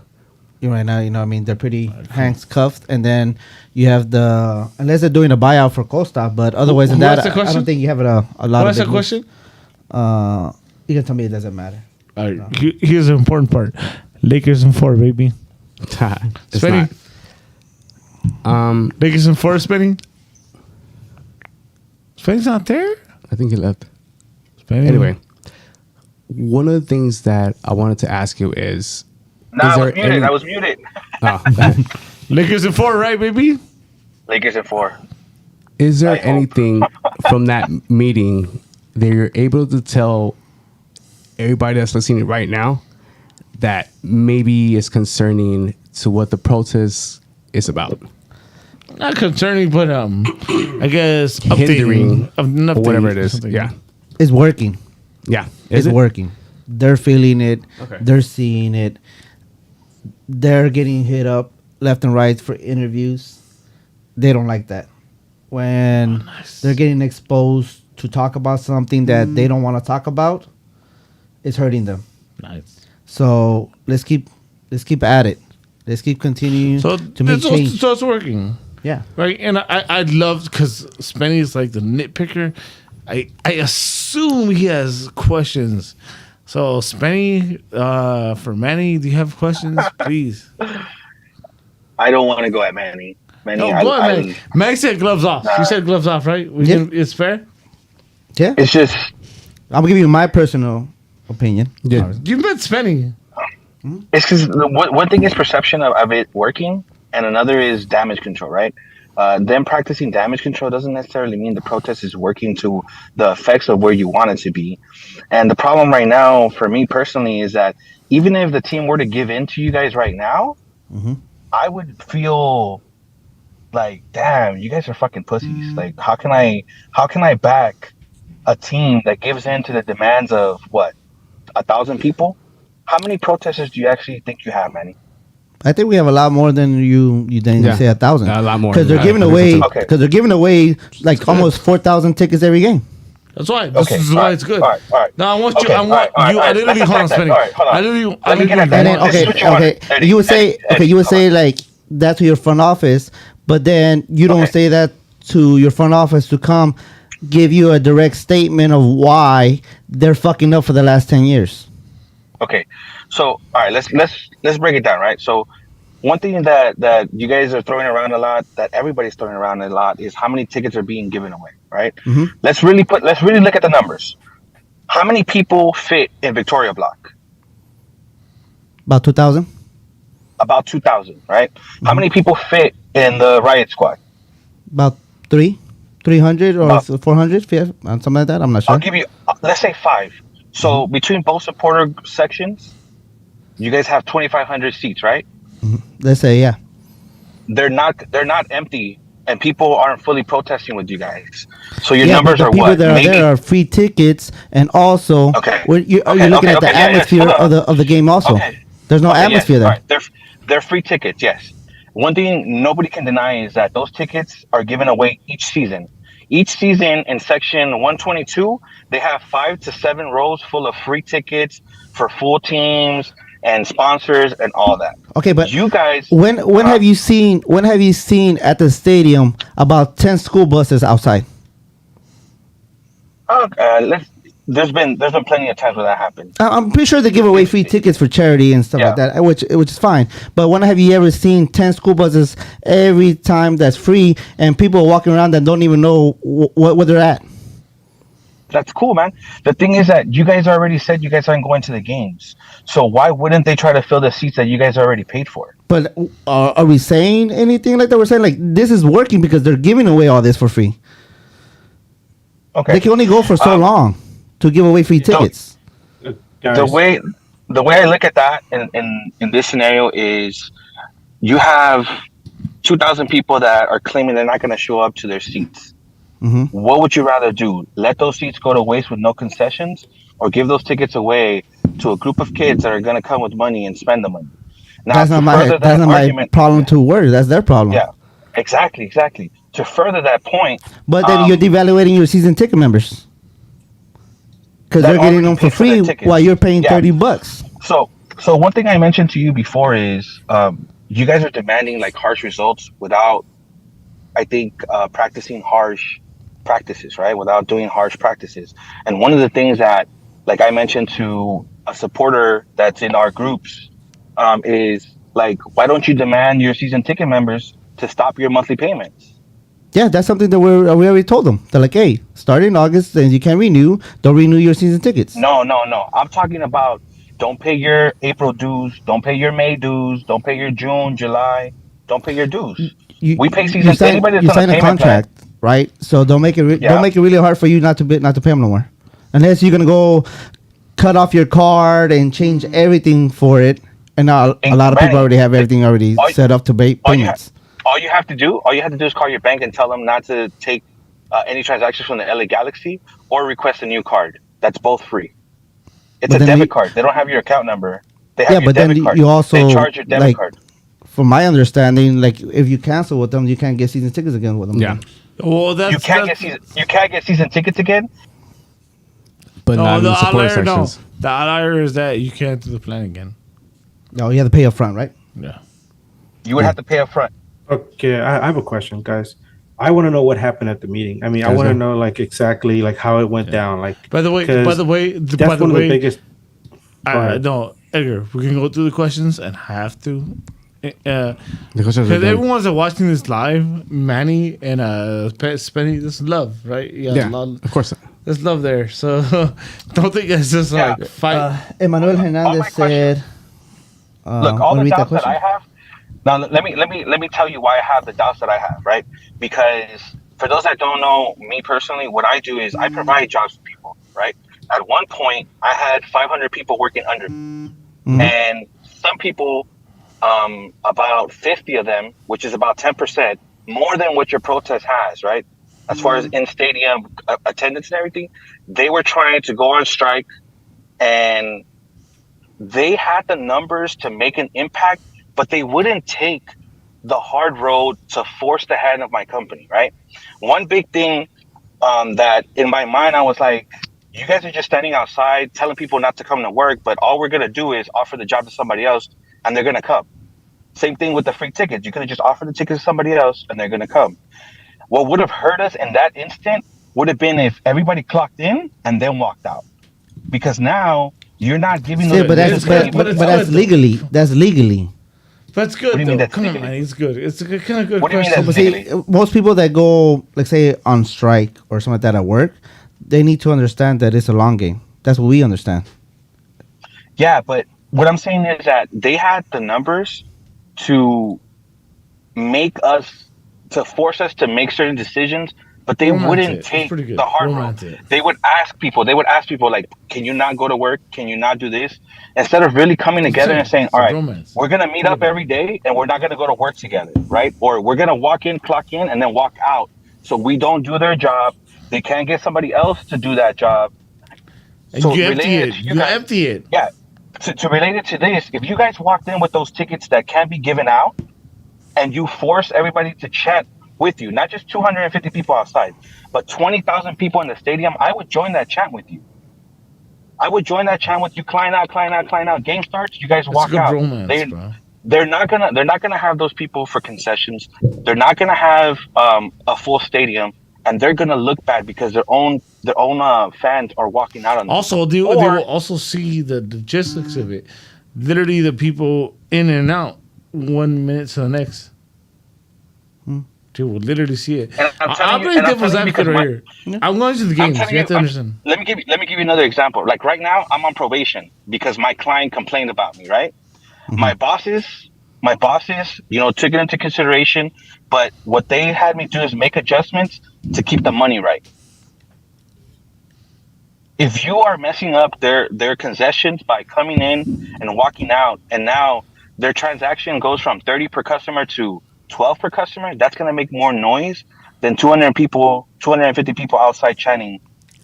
Right now, what I mean, they're pretty handcuffed, and then you have unless they're doing a buyout for Costa, but otherwise than Who that, asked the I question? don't think you have a lot What of. is that big moves. question? You can tell me it doesn't matter. All right. Here's the important part. Lakers in 4, baby. It's Spenny? not. Lakers in 4, Spenny? Spenny's not there? I think he left. Spenny? Anyway, one of the things that I wanted to ask you is No, I there was muted. any- I was muted. oh, Lakers in 4, right, baby? Lakers in 4. is there I hope. anything from that meeting that you're able to tell everybody that's listening right now that maybe is concerning to what the protest is about? Not concerning, but I guess Hindering updating, or whatever it is. something. Yeah. It's working. Yeah. It's working. They're feeling it. Okay. They're seeing it. They're getting hit up left and right for interviews. They don't like that. When they're getting exposed to talk about something that they don't want to talk about, it's hurting them. Nice. So let's keep at it. Let's keep continuing So to make change. So it's working. Yeah. Right, and I'd love, because Spenny's like the nitpicker. I assume he has questions. So Spenny, for Manny, do you have questions, please? I don't want to go at Manny. Manny, No, go ahead, Manny. Manny said gloves off. You said gloves off, right? Yeah. It's fair. Yeah. it's just I'm gonna give you my personal opinion. Yeah. You met Spenny. it's because one thing is perception of it working, and another is damage control, right? Them practicing damage control doesn't necessarily mean the protest is working to the effects of where you want it to be. And the problem right now, for me personally, is that even if the team were to give in to you guys right now, I would feel like, damn, you guys are fucking pussies. Like, how can I back a team that gives in to the demands of what, 1,000 people? How many protesters do you actually think you have, Manny? I think we have a lot more than you Yeah. say 1,000. A lot more because than they're that. giving away Okay. because they're giving away like almost 4,000 tickets every game. That's why. This Okay, is all why right, it's good. all right, all right. Now I want you. Okay, I want all right, all you. right, I literally let's hold on, attack that. Spenny. All right, hold on. I literally. Let me get at that. And then This is what you wanted. Eddie, you would say Eddie, you would hold say on. like that to your front office, but then you don't Okay. say that to your front office to come give you a direct statement of why they're fucking up for the last 10 years. Okay, so all right, let's break it down, right? So one thing that you guys are throwing around a lot, that everybody's throwing around a lot, is how many tickets are being given away, right? Mhm. Let's really look at the numbers. How many people fit in Victoria Block? About 2,000. About 2,000, right? How many people fit in the Riot Squad? About 300 or About- 400, something like that. I'm not sure. I'll give you, let's say 5. So between both supporter sections, you guys have 2,500 seats, right? Let's say yeah. They're not empty, and people aren't fully protesting with you guys. So your Yeah, numbers but the are people what? that are Maybe there are free tickets, and also Okay. you're Okay, looking okay, at the okay, yeah, yeah. atmosphere Hold on. of the game. Also, Okay. there's no Okay, atmosphere yes, there. all right. They're free tickets, yes. One thing nobody can deny is that those tickets are given away each season. Each season in section 122, they have 5 to 7 rows full of free tickets for full teams and sponsors and all that. Okay, but You guys, when have you seen at the stadium about 10 school buses outside? there's been plenty of times where that happened. I'm pretty sure they give away free tickets for charity and stuff like that, which is fine. But when have you ever seen 10 school buses every time that's free and people walking around that don't even know where they're at? That's cool, man. The thing is that you guys already said you guys aren't going to the games. So why wouldn't they try to fill the seats that you guys already paid for? But are we saying anything like that? We're saying like this is working because they're giving away all this for free. Okay. They can only go for so long to give away free tickets. The way I look at that in this scenario is you have 2,000 people that are claiming they're not going to show up to their seats. Mm-hmm. What would you rather do? Let those seats go to waste with no concessions, or give those tickets away to a group of kids that are going to come with money and spend the money? Now, That's not my problem to worry. That's their problem. Yeah, exactly. To further that point, but then you're devaluating your season ticket members because they're getting them for free while you're paying $30. So one thing I mentioned to you before is you guys are demanding like harsh results without, I think, practicing harsh practices, right? Without doing harsh practices. And one of the things that, like I mentioned to a supporter that's in our groups, is like, why don't you demand your season ticket members to stop your monthly payments? Yeah, that's something that we already told them. They're like, hey, starting August, and you can't renew. Don't renew your season tickets. No. I'm talking about don't pay your April dues, don't pay your May dues, don't pay your June, July, don't pay your dues. We pay season. You sign a contract, right? So don't make it don't make it really hard for you not to pay them no more, unless you're gonna go cut off your card and change everything for it. And now a lot of people already have everything already set up to pay payments. All you have to do is call your bank and tell them not to take any transactions from the LA Galaxy or request a new card. That's both free. It's a debit card. They don't have your account number. They have your debit card. You also they charge your debit card. From my understanding, like if you cancel with them, you can't get season tickets again with them. Yeah. Well, you can't get season tickets again. But not in the support sections. The outlier is that you can't do the plan again. No, you have to pay up front, right? Yeah. You would have to pay up front. Okay, I have a question, guys. I want to know what happened at the meeting. I mean, I want to know like exactly like how it went down. Like, By the way, that's one of the biggest. No, Edgar, we can go through the questions and have to. The questions are Because done. everyone's watching this live, Manny and Spenny, this is love, right? Yeah, of course. There's love there. So don't think it's just like fight. Emmanuel Hernandez said. Look, all the doubts that I have. Now let me tell you why I have the doubts that I have, right? Because for those that don't know me personally, what I do is I provide jobs for people, right? At one point, I had 500 people working under me, and some people, about 50 of them, which is about 10%, more than what your protest has, right? As far as in stadium attendance and everything, they were trying to go on strike, and they had the numbers to make an impact, but they wouldn't take the hard road to force the hand of my company, right? One big thing that in my mind, I was like, you guys are just standing outside telling people not to come to work, but all we're going to do is offer the job to somebody else and they're going to come. Same thing with the free tickets. You could have just offered the tickets to somebody else and they're going to come. What would have hurt us in that instant would have been if everybody clocked in and then walked out. Because now you're not giving them. But that's legally. That's legally. That's good. What do you mean that's Come on, legally? man. It's good. It's a kind of good What do you mean question. that's legally? Most people that go, like say, on strike or something like that at work, they need to understand that it's a long game. That's what we understand. Yeah, but what I'm saying is that they had the numbers to force us to make certain decisions, but they wouldn't take the hard road. They would ask people like, can you not go to work? Can you not do this? Instead of really coming together and saying, all right, we're going to meet up every day and we're not going to go to work together, right? Or we're going to walk in, clock in, and then walk out. So we don't do their job. They can't get somebody else to do that job. And So you empty related it. to You guys- empty it. Yeah. To relate it to this, if you guys walked in with those tickets that can't be given out and you force everybody to chant with you, not just 250 people outside, but 20,000 people in the stadium, I would join that chant with you. I would join that chant with you, client out, client out, client out. Game starts, you guys It's a walk good out. romance, bro. They're not gonna have those people for concessions. They're not gonna have a full stadium, and they're gonna look bad because their own fans are walking out on them. Also, they Or- will also see the logistics of it. Literally, the people in and out 1 minute to the next. They will literally see it. And I'm telling I'm you- playing and I'm devil's telling you advocate because right here. I'm going to the I'm games. telling You have to I'm- understand. Let me give you another example. Like right now, I'm on probation because my client complained about me. Right, my bosses, took it into consideration. But what they had me do is make adjustments to keep the money right. If you are messing up their concessions by coming in and walking out, and now their transaction goes from 30 per customer to 12 per customer, that's gonna make more noise than 250 people outside chanting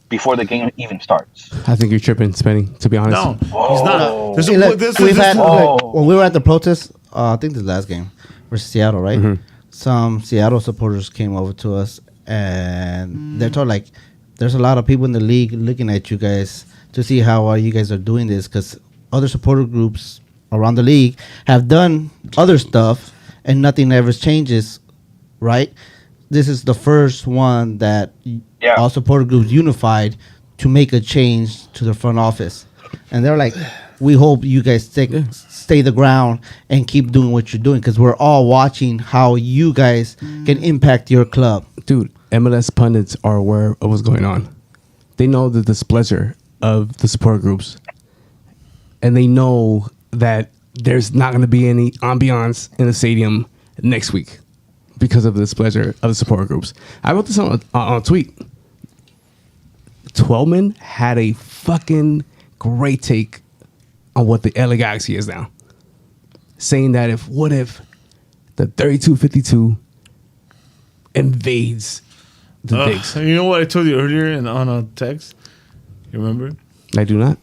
before the game even starts. I think you're tripping, Spenny. To be honest. No, he's not. See, look, we've had, Oh. like, when we were at the protest, I think the last game versus Seattle, right? Some Seattle supporters came over to us and they're told, like, there's a lot of people in the league looking at you guys to see how you guys are doing this, because other supporter groups around the league have done other stuff and nothing ever changes, right? This is the first one that all supporter groups unified to make a change to the front office. And they're like, we hope you guys stay the ground and keep doing what you're doing, because we're all watching how you guys can impact your club. Dude, MLS pundits are aware of what's going on. They know the displeasure of the support groups. And they know that there's not going to be any ambiance in the stadium next week because of the displeasure of the support groups. I wrote this on a tweet. Twelman had a fucking great take on what the LA Galaxy is now. Saying that what if the 3252 invades the digs? You know what I told you earlier on a text? You remember? I do not.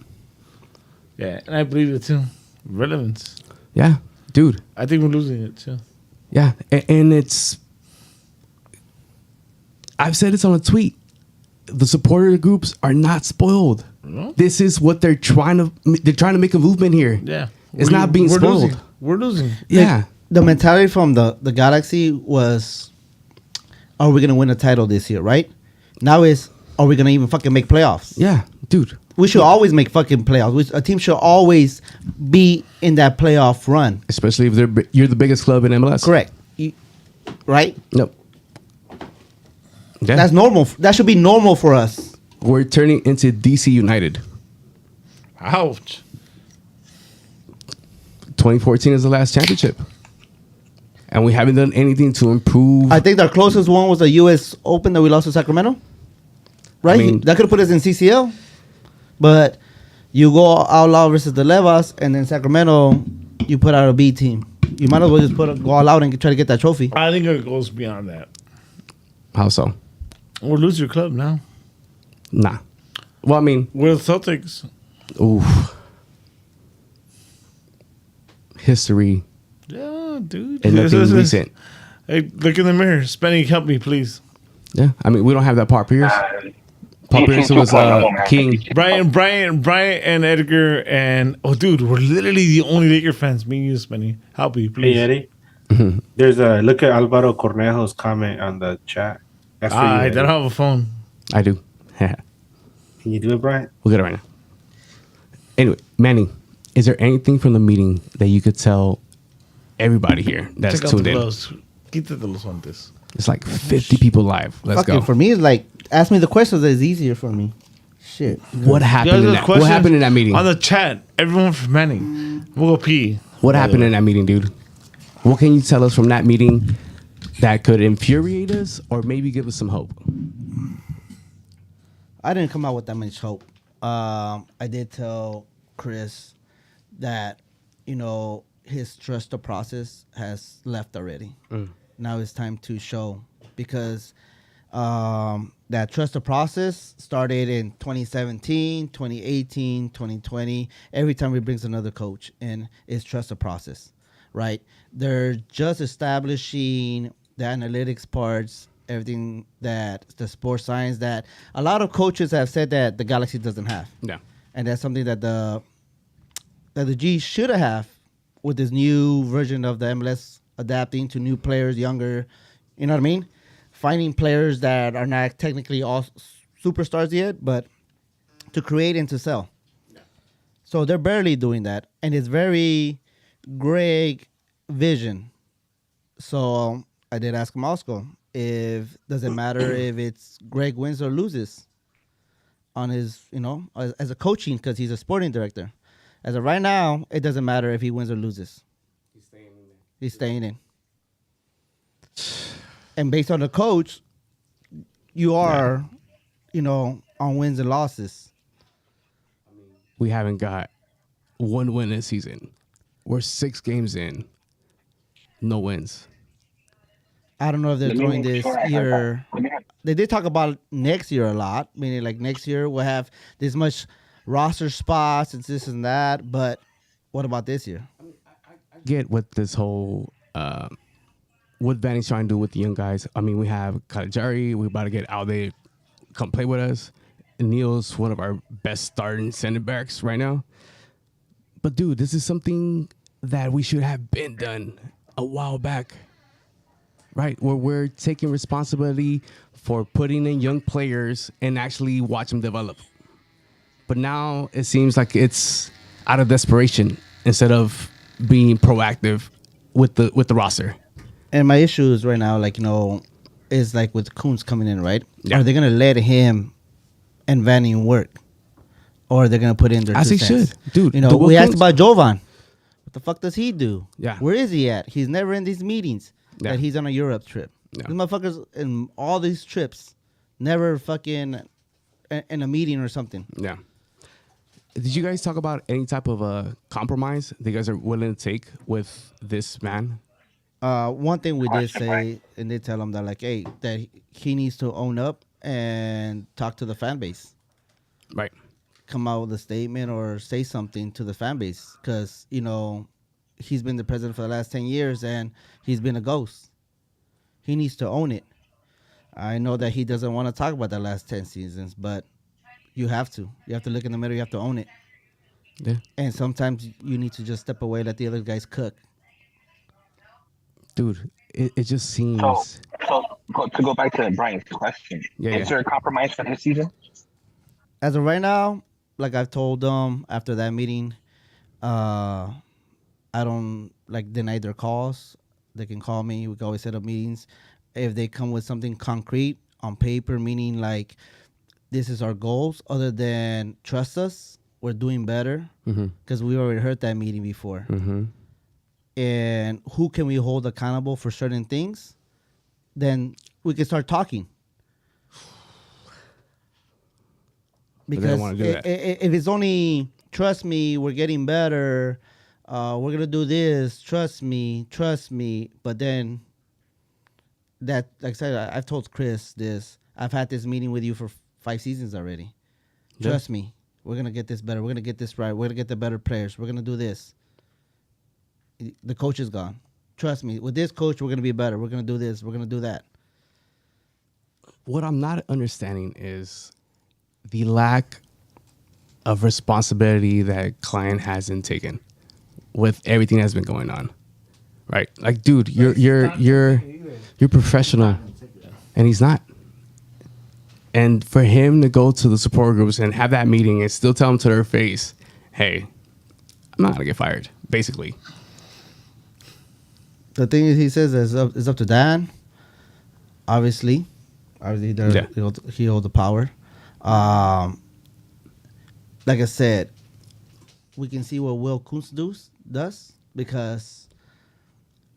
Yeah, and I believe it too. Relevance. Yeah, dude. I think we're losing it too. Yeah, and it's... I've said this on a tweet. The supporter groups are not spoiled. No? This is what they're trying to... They're trying to make a movement here. Yeah. It's not being we're spoiled. Losing. We're losing. Yeah. The mentality from the Galaxy was, are we going to win a title this year, right? Now is, are we going to even fucking make playoffs? Yeah, dude. We should always make fucking playoffs. A team should always be in that playoff run. Especially if you're the biggest club in MLS. Correct. Right? Nope. Yeah. That's normal. That should be normal for us. We're turning into DC United. Ouch. 2014 is the last championship. And we haven't done anything to improve. I think our closest one was the U.S. Open that we lost to Sacramento. Right? I mean- that could have put us in CCL. But you go outlaw versus the Levas, and then Sacramento, you put out a B team. You might as well just go all out and try to get that trophy. I think it goes beyond that. How so? We'll lose your club now. Nah. Well, I mean, We're the Celtics. oof. History Yeah, dude. and nothing recent. Hey, look in the mirror. Spenny, help me, please. Yeah. I mean, we don't have that Paul Pierce. Paul Pierce was 2.0, man. king. Brian, and Edgar, and dude, we're literally the only Laker fans. Me and you, Spenny. Help me, please. Hey, Eddie. There's a look at Alvaro Cornejo's comment on the chat. That's for you, I Eddie. don't have a phone. I do. Yeah. Can you do it, Brian? We'll get it right now. Anyway, Manny, is there anything from the meeting that you could tell everybody here that's Check out tuned the in? gloves. Quítate los guantes. It's like 50 people live. Let's Fucking go. for me, it's like, ask me the questions that is easier for me. Shit. What happened in that? What happened in that meeting? On the chat, everyone from Manning. We'll go pee. What happened in that meeting, dude? What can you tell us from that meeting that could infuriate us or maybe give us some hope? I didn't come out with that much hope. I did tell Chris that, his trust the process has left already. Now it's time to show, because that trust the process started in 2017, 2018, 2020. Every time he brings another coach in, it's trust the process, right? They're just establishing the analytics parts, everything that the sports science that a lot of coaches have said that the Galaxy doesn't have. Yeah. and that's something that the G should have with this new version of the MLS adapting to new players, younger. You know what I mean? Finding players that are not technically all superstars yet, but to create and to sell. So they're barely doing that, and it's very Greg vision. So I did ask Moscow if does it matter if it's Greg wins or loses on his, as a coaching, because he's a sporting director. As of right now, it doesn't matter if he wins or loses. He's staying in. And based on the coach, you are, on wins and losses. We haven't got one win this season. We're 6 games in, no wins. I don't know if they're Let me throwing make this sure I heard year. that. They did talk about next year a lot, meaning like next year we'll have this much roster spots, it's this and that. But what about this year? I get what this whole what Vanny's trying to do with the young guys. I mean, we have Kalajari. We're about to get out there, come play with us. And Neil's one of our best starting center backs right now. But dude, this is something that we should have been done a while back, right? Where we're taking responsibility for putting in young players and actually watch them develop. But now it seems like it's out of desperation instead of being proactive with the roster. And my issue is right now, is like with Kuntz coming in, right? Yeah. Are they gonna let him and Vanny work, or are they gonna put in their As 2 they cents? should. Dude, We the Will asked Kuntz- about Jovan. What the fuck does he do? Yeah. Where is he at? He's never in these meetings. Yeah. That he's on a Europe trip. Yeah. These motherfuckers in all these trips never fucking in a meeting or something. Yeah. Did you guys talk about any type of compromise that you guys are willing to take with this man? One thing we did say, and they tell him that that he needs to own up and talk to the fan base. Right. Come out with a statement or say something to the fan base, because he's been the president for the last 10 years and he's been a ghost. He needs to own it. I know that he doesn't want to talk about the last 10 seasons, but you have to look in the mirror, you have to own it. Yeah. And sometimes you need to just step away, let the other guys cook. Dude, it just seems. To go back to Brian's question, is there a compromise for this season? As of right now, like I've told them after that meeting, I don't deny their calls. They can call me. We can always set up meetings. If they come with something concrete on paper, meaning this is our goals, other than trust us, we're doing better, because we already heard that meeting before. Mm-hmm. And who can we hold accountable for certain things? Then we can start talking. But they Because don't wanna do that. if it's only trust me, we're getting better, we're gonna do this, trust me, but then that, like I said, I've told Chris this. I've had this meeting with you for 5 seasons already. Yeah. Trust me, we're gonna get this better. We're gonna get this right. We're gonna get the better players. We're gonna do this. The coach is gone. Trust me, with this coach, we're gonna be better. We're gonna do this. We're gonna do that. What I'm not understanding is the lack of responsibility that client hasn't taken with everything that's been going on. Right? Like, dude, you're professional, and he's not. And for him to go to the support groups and have that meeting and still tell them to their face, hey, I'm not gonna get fired, basically. The thing is, he says it's up to Dan. Obviously, he holds the power. Like I said, we can see what Will Kuntz does, because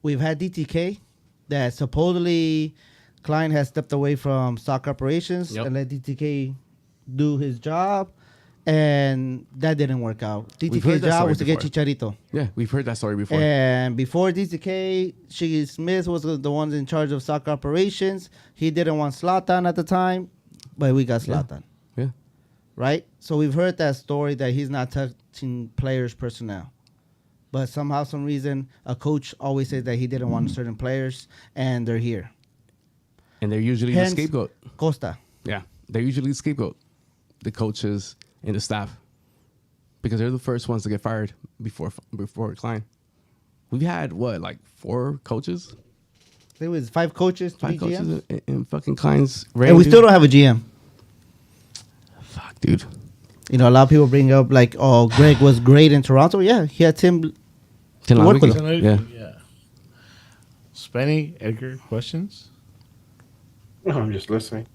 we've had DTK that supposedly Klein has stepped away from stock operations and let DTK do his job, and that didn't work out. DTK's job was to get Chicharito. Yeah, we've heard that story before. And before DTK, Shiggy Smith was the one in charge of stock operations. He didn't want Zlatan at the time, but we got Zlatan. Yeah. Right? So we've heard that story that he's not touching players' personnel. But somehow, some reason, a coach always says that he didn't want certain players, and they're here. And they're usually Hence, the scapegoat. Costa. Yeah, they're usually the scapegoat, the coaches and the staff. because they're the first ones to get fired before Klein. We've had what, like 4 coaches, There was 5 coaches, 3 5 coaches GMs. in fucking Klein's reign. And we dude. still don't have a GM. Fuck, dude. You know, a lot of people bring up like, oh, Greg was great in Toronto. Yeah, he had Tim. Tim work with Lonwicki? him. Yeah. Spenny, Edgar, questions? No, I'm just listening.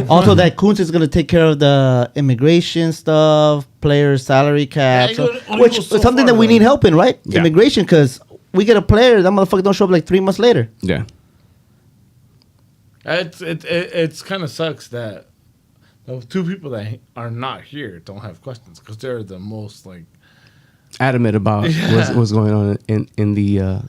Also, that Kuntz is going to take care of the immigration stuff, players' salary caps, Yeah, it only which goes is so something far, that we though. need help in, right? Yeah. Immigration, because we get a player, that motherfucker don't show up like 3 months later. Yeah. It's kind of sucks that the 2 people that are not here don't have questions because they're the most like. Adamant about what's going on in the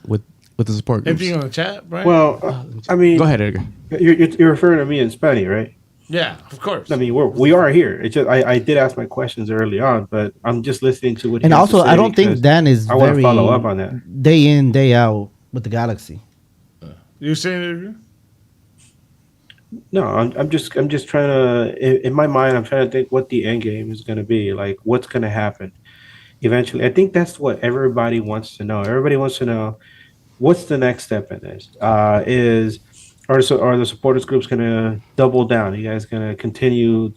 with the support groups. Anything on the chat, Brian? Well, I mean, Go ahead, Edgar. You're referring to me and Spenny, right? yeah, of course. I mean, we are here. It's just I did ask my questions early on, but I'm just listening to what. he And has to also, say I don't think because Dan is I want very to follow up on that. day in, day out with the Galaxy. You saying Edgar? No, I'm just trying to in my mind. I'm trying to think what the end game is going to be. Like, what's going to happen eventually. I think that's what everybody wants to know. Everybody wants to know what's the next step in this. Are the supporters groups going to double down? You guys going to continue,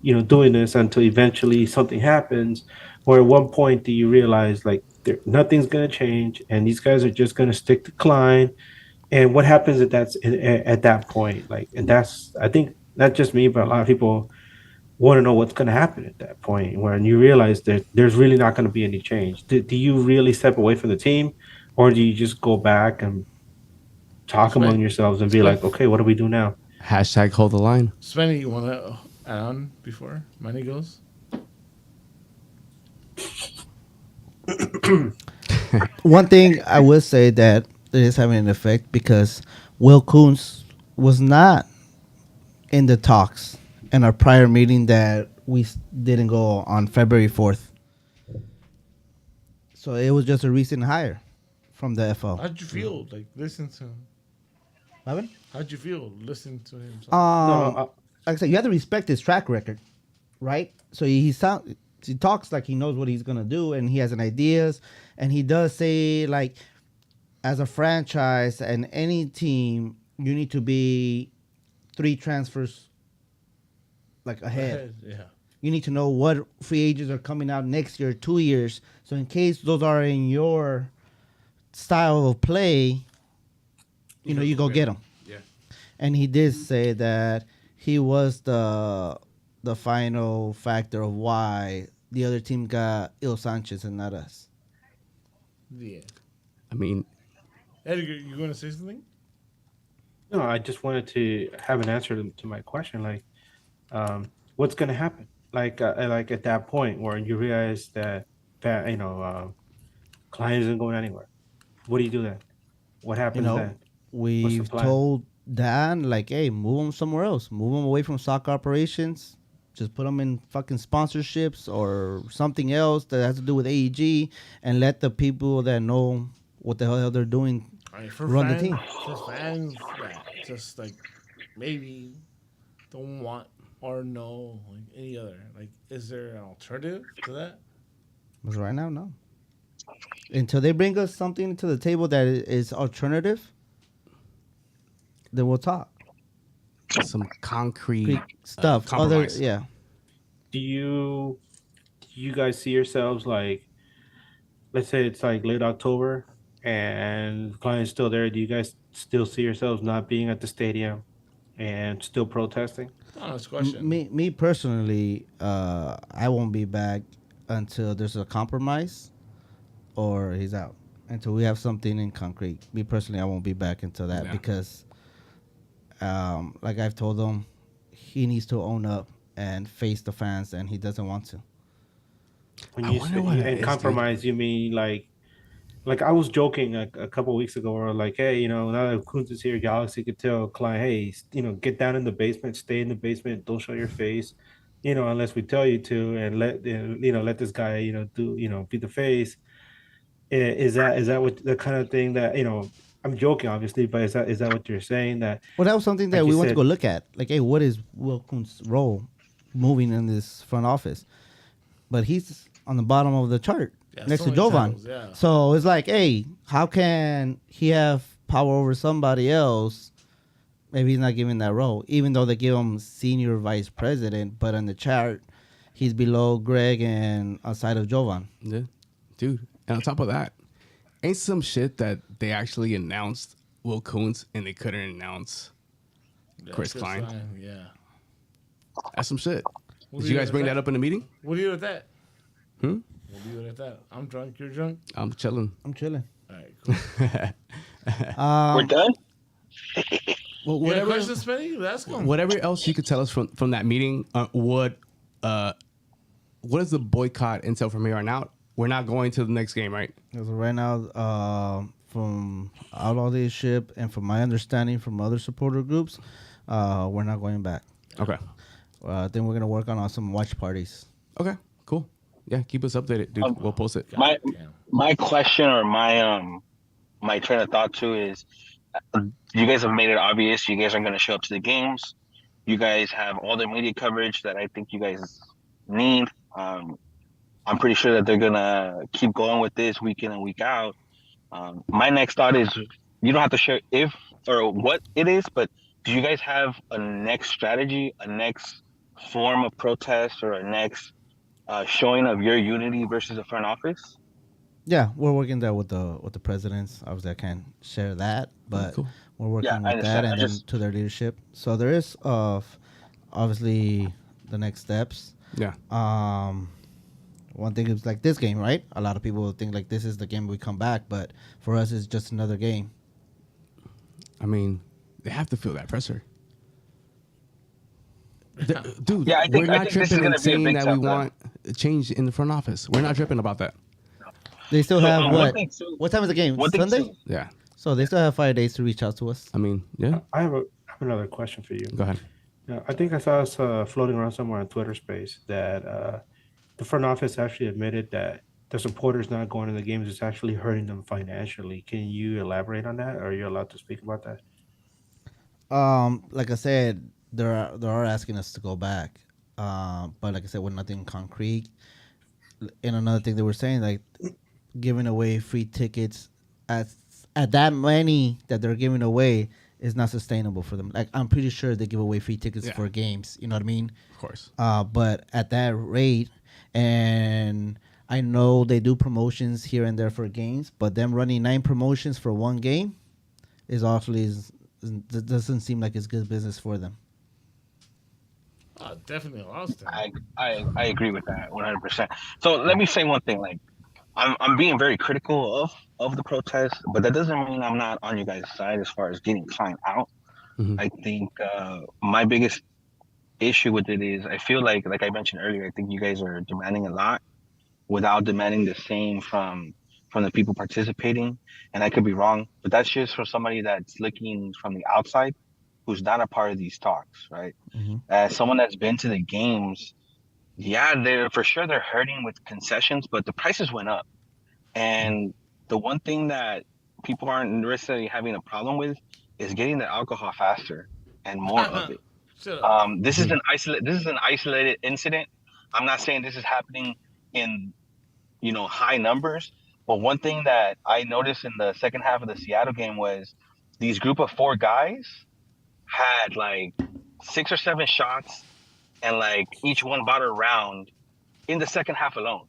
doing this until eventually something happens, or at one point do you realize like nothing's going to change and these guys are just going to stick to Klein? And what happens at that point? Like, and that's, I think not just me, but a lot of people want to know what's going to happen at that point when you realize that there's really not going to be any change. Do you really step away from the team, or do you just go back and talk among yourselves and be like, okay, what do we do now? Hashtag hold the line. Spenny, you want to add on before money goes? One thing I will say that it is having an effect because Will Kuntz was not in the talks in our prior meeting that we didn't go on February 4th. So it was just a recent hire from the FO. How'd you feel like listening to him? Evan? How'd you feel listening to him? Like I said, you have to respect his track record, right? So he talks like he knows what he's gonna do, and he has an ideas, and he does say like, as a franchise and any team, you need to be 3 transfers like ahead. Yeah. You need to know what free agents are coming out next year, 2 years. So in case those are in your style of play, you go get them. Yeah. And he did say that he was the final factor of why the other team got Il Sanchez and not us. Yeah. I mean, Edgar, you going to say something? No, I just wanted to have an answer to my question. Like, what's going to happen? Like at that point where you realize that Klein isn't going anywhere. What do you do then? What happens then? We've told Dan, like, hey, move him somewhere else. Move him away from soccer operations. Just put them in fucking sponsorships or something else that has to do with AEG, and let the people that know what the hell they're doing run the team. For fans that just like maybe don't want or know like any other, like, is there an alternative to that? Because right now, no. Until they bring us something to the table that is alternative, then we'll talk. some concrete Stuff. compromise. Yeah. Do you guys see yourselves like, let's say it's like late October and the client's still there? Do you guys still see yourselves not being at the stadium and still protesting? Honest question. Me personally, I won't be back until there's a compromise or he's out. Until we have something in concrete. Me personally, I won't be back until that because, like I've told him, he needs to own up and face the fans, and he doesn't want to. When you say and compromise, you mean like I was joking a couple of weeks ago, where like, hey, now that Kuntz is here, Galaxy could tell Klein, hey, get down in the basement, stay in the basement, don't show your face, unless we tell you to, and let this guy, be the face. Is that what the kind of thing that I'm joking, obviously, but is that what you're saying? That Well, that was something that like we you went to said- go look at. Like, hey, what is Will Kuntz's role moving in this front office? But he's on the bottom of the chart Yeah, next so to many Jovan. titles, yeah. So it's like, hey, how can he have power over somebody else? Maybe he's not giving that role, even though they give him senior vice president. But on the chart, he's below Greg and outside of Jovan. Yeah. Dude. And on top of that, ain't some shit that they actually announced Will Kuntz and they couldn't announce Yeah, Chris Chris Klein. Yeah. That's some shit. What Did do you guys do bring with that up in the meeting? What do you do with that? Hmm? What do you do with that? I'm drunk. You're drunk. I'm chilling. I'm chilling. All right. Cool. We're done. Well, You got whatever, questions, Spenny? Ask him. whatever else you could tell us from that meeting, what is the boycott intel from here on out? We're not going to the next game, right? As of right now, from Outlaw Leadership and from my understanding from other supporter groups, we're not going back. Okay. I think we're gonna work on some watch parties. Okay. Cool. Yeah, keep us updated, dude. We'll post it. My question or my train of thought too is, you guys have made it obvious you guys are going to show up to the games. You guys have all the media coverage that I think you guys need. I'm pretty sure that they're going to keep going with this week in and week out. My next thought is, you don't have to share if or what it is, but do you guys have a next strategy, a next form of protest, or a next showing of your unity versus the front office? Yeah, we're working there with the presidents. Obviously, I can't share that, but Cool. we're working Yeah, I with that understand. and then to their leadership. So there is obviously the next steps. Yeah. One thing is like this game, right? A lot of people think like this is the game we come back, but for us, it's just another game. I mean, they have to feel that pressure. Dude, Yeah, I think- we're I not think this is tripping gonna and be a saying big that we tough want a change in the front office. We're not tripping about that. They still So, have one what? thing too- What time is the game? one thing Sunday. too- Yeah. So they still have 5 days to reach out to us. I mean, yeah. I have another question for you. Go ahead. Yeah, I think I saw us floating around somewhere on Twitter Space that the front office actually admitted that the supporters not going to the games is actually hurting them financially. Can you elaborate on that? Or are you allowed to speak about that? Like I said, they are asking us to go back, but like I said, with nothing concrete. And another thing they were saying, like giving away free tickets at that many that they're giving away is not sustainable for them. Like I'm pretty sure they give away free tickets Yeah. for games. You know what I mean? Of course. But at that rate, and I know they do promotions here and there for games, but them running 9 promotions for one game doesn't seem like it's good business for them. Definitely lost him. I agree with that 100%. So let me say one thing. Like, I'm being very critical of the protest, but that doesn't mean I'm not on you guys' side as far as getting Klein out. Mhm. I think my biggest issue with it is I feel like I mentioned earlier, I think you guys are demanding a lot without demanding the same from the people participating. And I could be wrong, but that's just for somebody that's looking from the outside, who's not a part of these talks, right? Mhm. As someone that's been to the games, yeah, they're hurting with concessions, but the prices went up. And the one thing that people aren't necessarily having a problem with is getting the alcohol faster and more of it. Shut up. This is an isolated incident. I'm not saying this is happening in high numbers, but one thing that I noticed in the second half of the Seattle game was these group of 4 guys had like 6 or 7 shots, and like each one bought a round in the second half alone.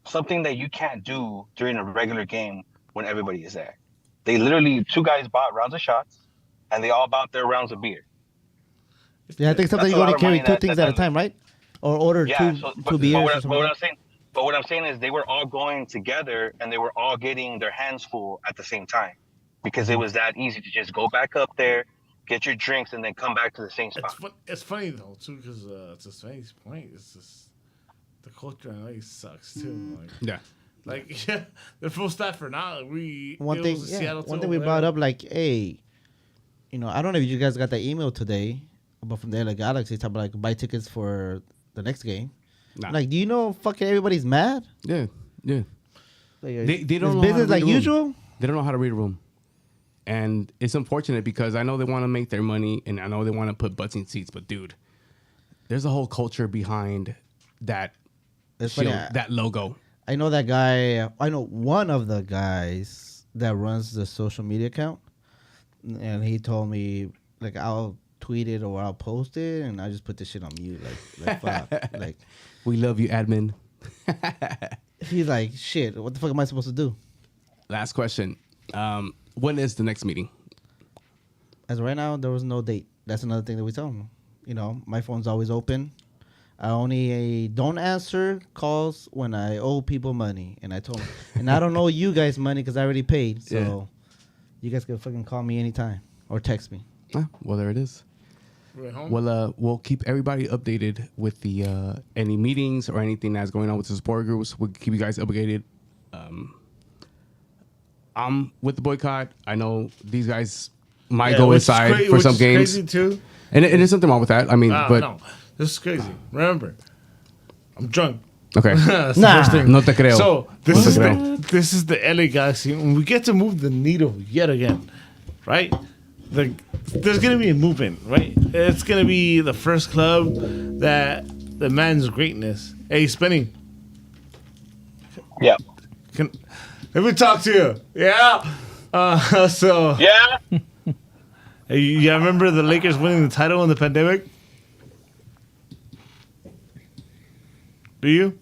Something that you can't do during a regular game when everybody is there. They literally 2 guys bought rounds of shots, and they all bought their rounds of beer. Yeah, I think sometimes That's you a lot only of carry money 2 that- things that- at a time, right? Or order Yeah, two beers or but something. what I'm saying is they were all going together and they were all getting their hands full at the same time, because it was that easy to just go back up there, get your drinks, and then come back to the same spot. It's funny though too, because to Svenny's point, it's just the culture in LA sucks too. Like yeah, they're full staff for now. One thing we brought up, like, hey, I don't know if you guys got that email today, but from the LA Galaxy, talking about like buy tickets for the next game. Nah. Like, do you know fucking everybody's mad? Yeah. Yeah. Like, They don't is know how to business read like a room. usual? They don't know how to read a room. And it's unfortunate because I know they want to make their money and I know they want to put butts in seats, but dude, there's a whole culture behind that It's shield, funny. that logo. I know that guy. I know one of the guys that runs the social media account, and he told me like I'll tweet it or I'll post it, and I just put this shit on mute. Like fuck. Like We love you, admin. he's like, shit. What the fuck am I supposed to do? Last question. When is the next meeting? As of right now, there was no date. That's another thing that we tell them. You know, my phone's always open. I only don't answer calls when I owe people money, and I told them, and I don't owe you guys money because I already paid. So you guys can fucking call me anytime or text me. Well, there it is. We're home. Well, we'll keep everybody updated with the any meetings or anything that's going on with the support groups. We'll keep you guys updated. I'm with the boycott. I know these guys might go which is inside for which some is games, Crazy too. and there's something wrong with that. I mean, but No, this is crazy. Remember, I'm drunk. okay, That's the Nah. first thing. no te creo. So No this is the LA Galaxy, and we get to move the needle yet again, right? There's gonna be a movement, right? It's gonna be the first club that demands greatness. Hey, Spinning, Yeah. let me talk to you. Yeah. So Yeah. hey, you remember the Lakers winning the title in the pandemic? Do you?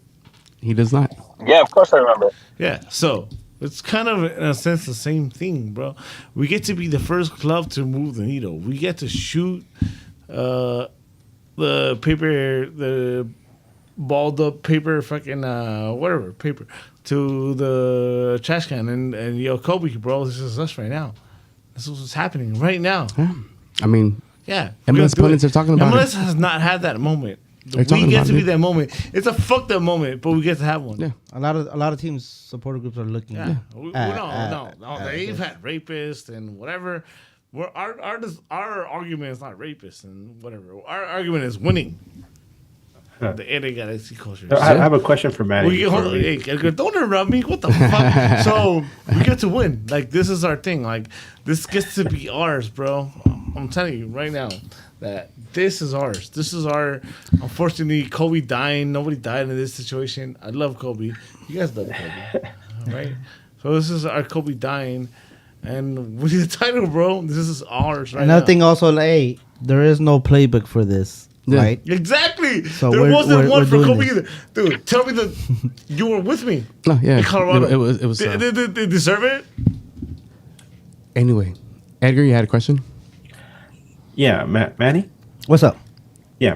he does not. Yeah, of course I remember. Yeah, so it's kind of, in a sense, the same thing, bro. We get to be the first club to move the needle. We get to shoot the balled up paper, fucking whatever paper, to the trash can, and yo, Kobe, bro, this is us right now. This is what's happening right now. I mean, Yeah, MLS pundits are talking about MLS it. has not had that moment. They're We talking get about to it. be that moment. It's a fucked up moment, but we get to have one. Yeah. A lot of teams supporter groups are looking. Yeah. No. at They've this. had rapists and whatever. Our argument is not rapists and whatever. Our argument is winning. The LA Galaxy culture. I have a question for Manny. Hey, Edgar, don't interrupt me. What the fuck? So we get to win. Like, this is our thing. Like, this gets to be ours, bro. I'm telling you right now that this is ours. This is our. Unfortunately, Kobe dying. Nobody died in this situation. I love Kobe. You guys love Kobe, right? So this is our Kobe dying, and we need the title, bro. This is ours right Another now. thing also, hey, there is no playbook for this, Yeah. right? Exactly. So there we're- wasn't we're- one we're for doing Kobe this. either. Dude, tell me that you were with me No, yeah, in Colorado. It was. Did they deserve it? Anyway, Edgar, you had a question? Yeah, Manny? What's up? Yeah.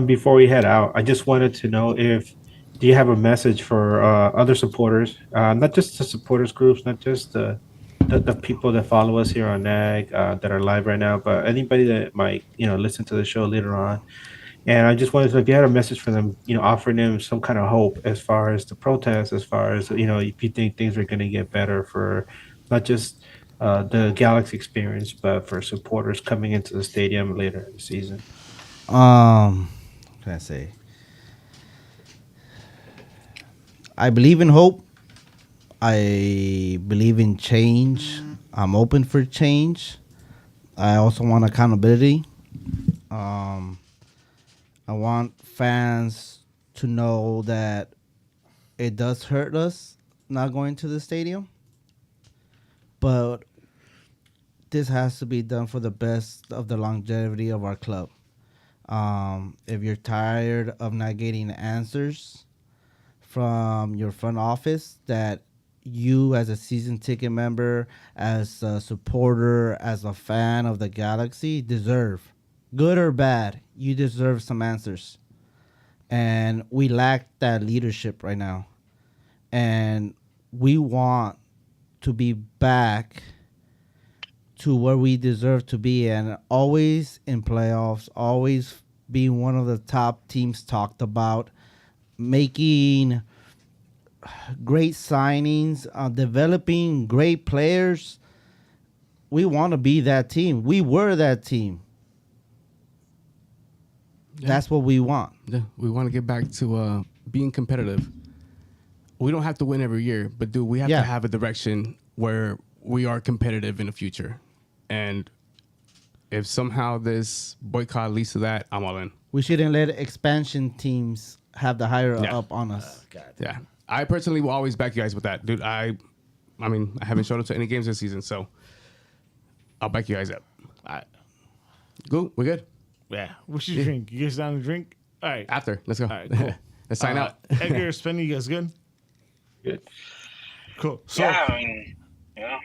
Before we head out, I just wanted to know do you have a message for other supporters, not just the supporters groups, not just the people that follow us here on NAG that are live right now, but anybody that might listen to the show later on. And I just wanted to know if you had a message for them, offering them some kind of hope as far as the protests, as far as if you think things are going to get better for not just the Galaxy experience, but for supporters coming into the stadium later in the season. What can I say? I believe in hope. I believe in change. I'm open for change. I also want accountability. I want fans to know that it does hurt us not going to the stadium, but this has to be done for the best of the longevity of our club. If you're tired of not getting answers from your front office that you as a season ticket member, as a supporter, as a fan of the Galaxy deserve, good or bad, you deserve some answers. And we lack that leadership right now. And we want to be back to where we deserve to be, and always in playoffs, always being one of the top teams talked about, making great signings, developing great players. We want to be that team. We were that team. Yeah. That's what we want. Yeah, we want to get back to being competitive. We don't have to win every year, but dude, we have Yeah. to have a direction where we are competitive in the future. And if somehow this boycott leads to that, I'm all in. We shouldn't let expansion teams have the higher Yeah. up on us. Yeah, I personally will always back you guys with that, dude. I mean, I haven't showed up to any games this season, so I'll back you guys up. All right. Cool, we're good. Yeah. What should you drink? You guys down to drink? All right. After, let's go. All right, cool. Let's sign out. Edgar, Spenny, you guys good? Good. Cool. So, Yeah, I mean, yeah.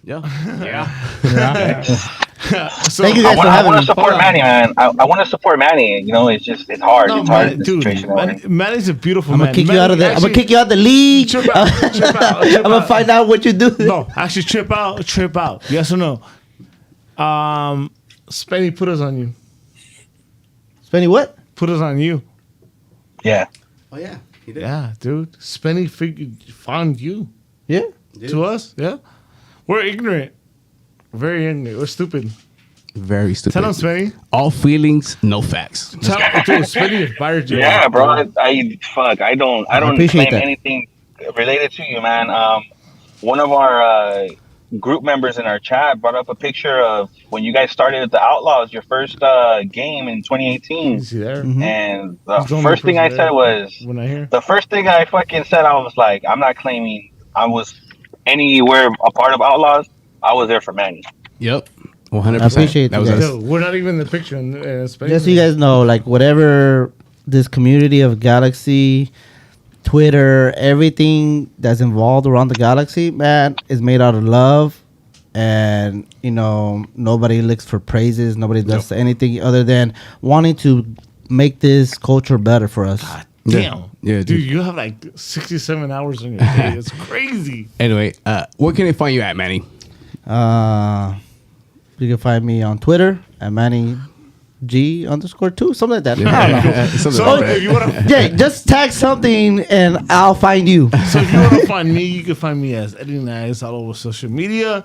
Yeah. so Thank you guys for I having want me. to support Manny, man. I want to support Manny. You know, it's hard. No, it's hard in Manny, this dude, situation. we're in. Manny's a beautiful I'm man. gonna kick you out of the. I'm gonna kick you out the league. Trip out. Trip out. Trip I'm gonna out. find out what you do. No, actually, trip out. Trip out. Yes or no? Spenny put us on you. Spenny, what? Put us on you. Yeah. Oh yeah. Yeah, dude. Spenny found you Yeah. to us. Yeah, we're ignorant. Very ignorant. We're stupid. Very stupid. Tell him, Spenny. All feelings, no facts. Tell dude, Spenny inspired you. Yeah, bro. I don't appreciate claim that. anything related to you, man. One of our group members in our chat brought up a picture of when you guys started the Outlaws, your first game in 2018. Is he there? And the He's the only first thing person I there said was, when I hear. the first thing I fucking said, I was like, I'm not claiming I was anywhere a part of Outlaws. I was there for Manny. Yep. 100%. I appreciate that you was guys. us. Dude, we're not even in the picture. Spenny. Just so you guys know, like whatever this community of Galaxy, Twitter, everything that's involved around the Galaxy, man, is made out of love. And, you know, nobody looks for praises. Nobody does anything other than wanting to make this culture better for us. Damn. Yeah, dude, dude. you have like 67 hours in your day. It's crazy. Anyway, where can they find you at, Manny? You can find me on Twitter at MannyG_2, something like that. I don't know. Something So like that. if you want to, Yeah, just tag something and I'll find you. so if you want to find me, you can find me as Eddie Nice all over social media.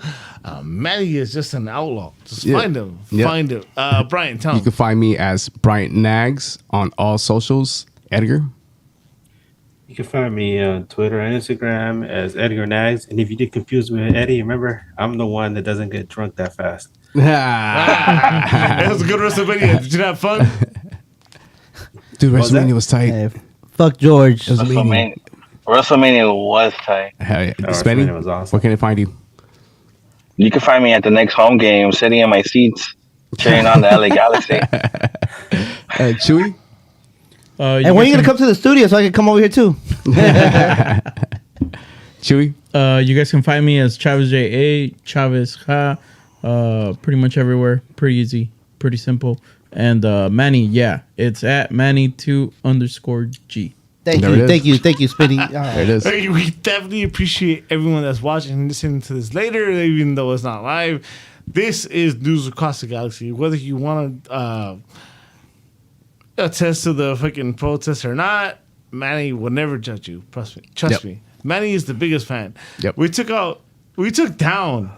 Manny is just an outlaw. Just Yeah. find him. Yeah. Find him. Brian, tell You him. can find me as Bryant Nags on all socials. Edgar. You can find me on Twitter and Instagram as Edgar Nags. And if you get confused with Eddie, remember, I'm the one that doesn't get drunk that fast. It was a good WrestleMania. Did you have fun? Dude, was that? WrestleMania was tight. Hey, fuck George. WrestleMania was tight. Hell yeah. Oh, Spenny, WrestleMania was awesome. where can they find you? You can find me at the next home game, sitting in my seats, cheering on the LA Galaxy. Chewy? And when are you going to come to the studio so I can come over here too? Chewy? You guys can find me as Chavez J.A., Chavez Ha, pretty much everywhere. Pretty easy, pretty simple. And Manny, yeah, it's at Manny2_G. Thank There it you, is. thank you, Spinny. There it is. Hey, we definitely appreciate everyone that's watching and listening to this later, even though it's not live. This is News Across the Galaxy. Whether you want to attest to the fucking protest or not, Manny will never judge you. Trust me. Trust Yep. me. Manny is the biggest fan. Yep. We took down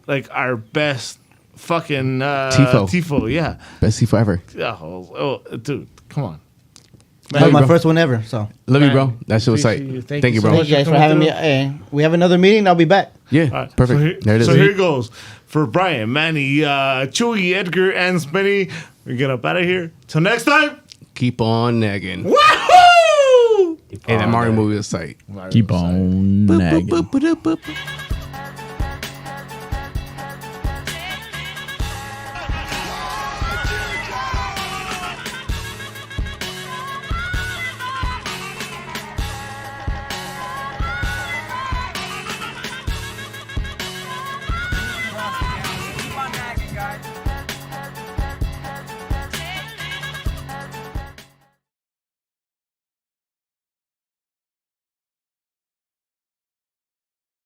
like our best fucking Tifo. Yeah. Best Tifo ever. Oh, dude, come on. That was my bro. first one ever. So Love you, Man, bro. That shit was tight. appreciate you. Thank you, so bro. much thank you guys for coming having me. through. Hey, we have another meeting. I'll be back. Yeah, All right, perfect. So here, there it is. So here goes for Brian, Manny, Chewy, Edgar, and Spenny. We get up out of here. Till next time. Keep on nagging. Woohoo! Hey, that Mario movie was tight. Keep on nagging. Boop, boop, boop, boop, boop.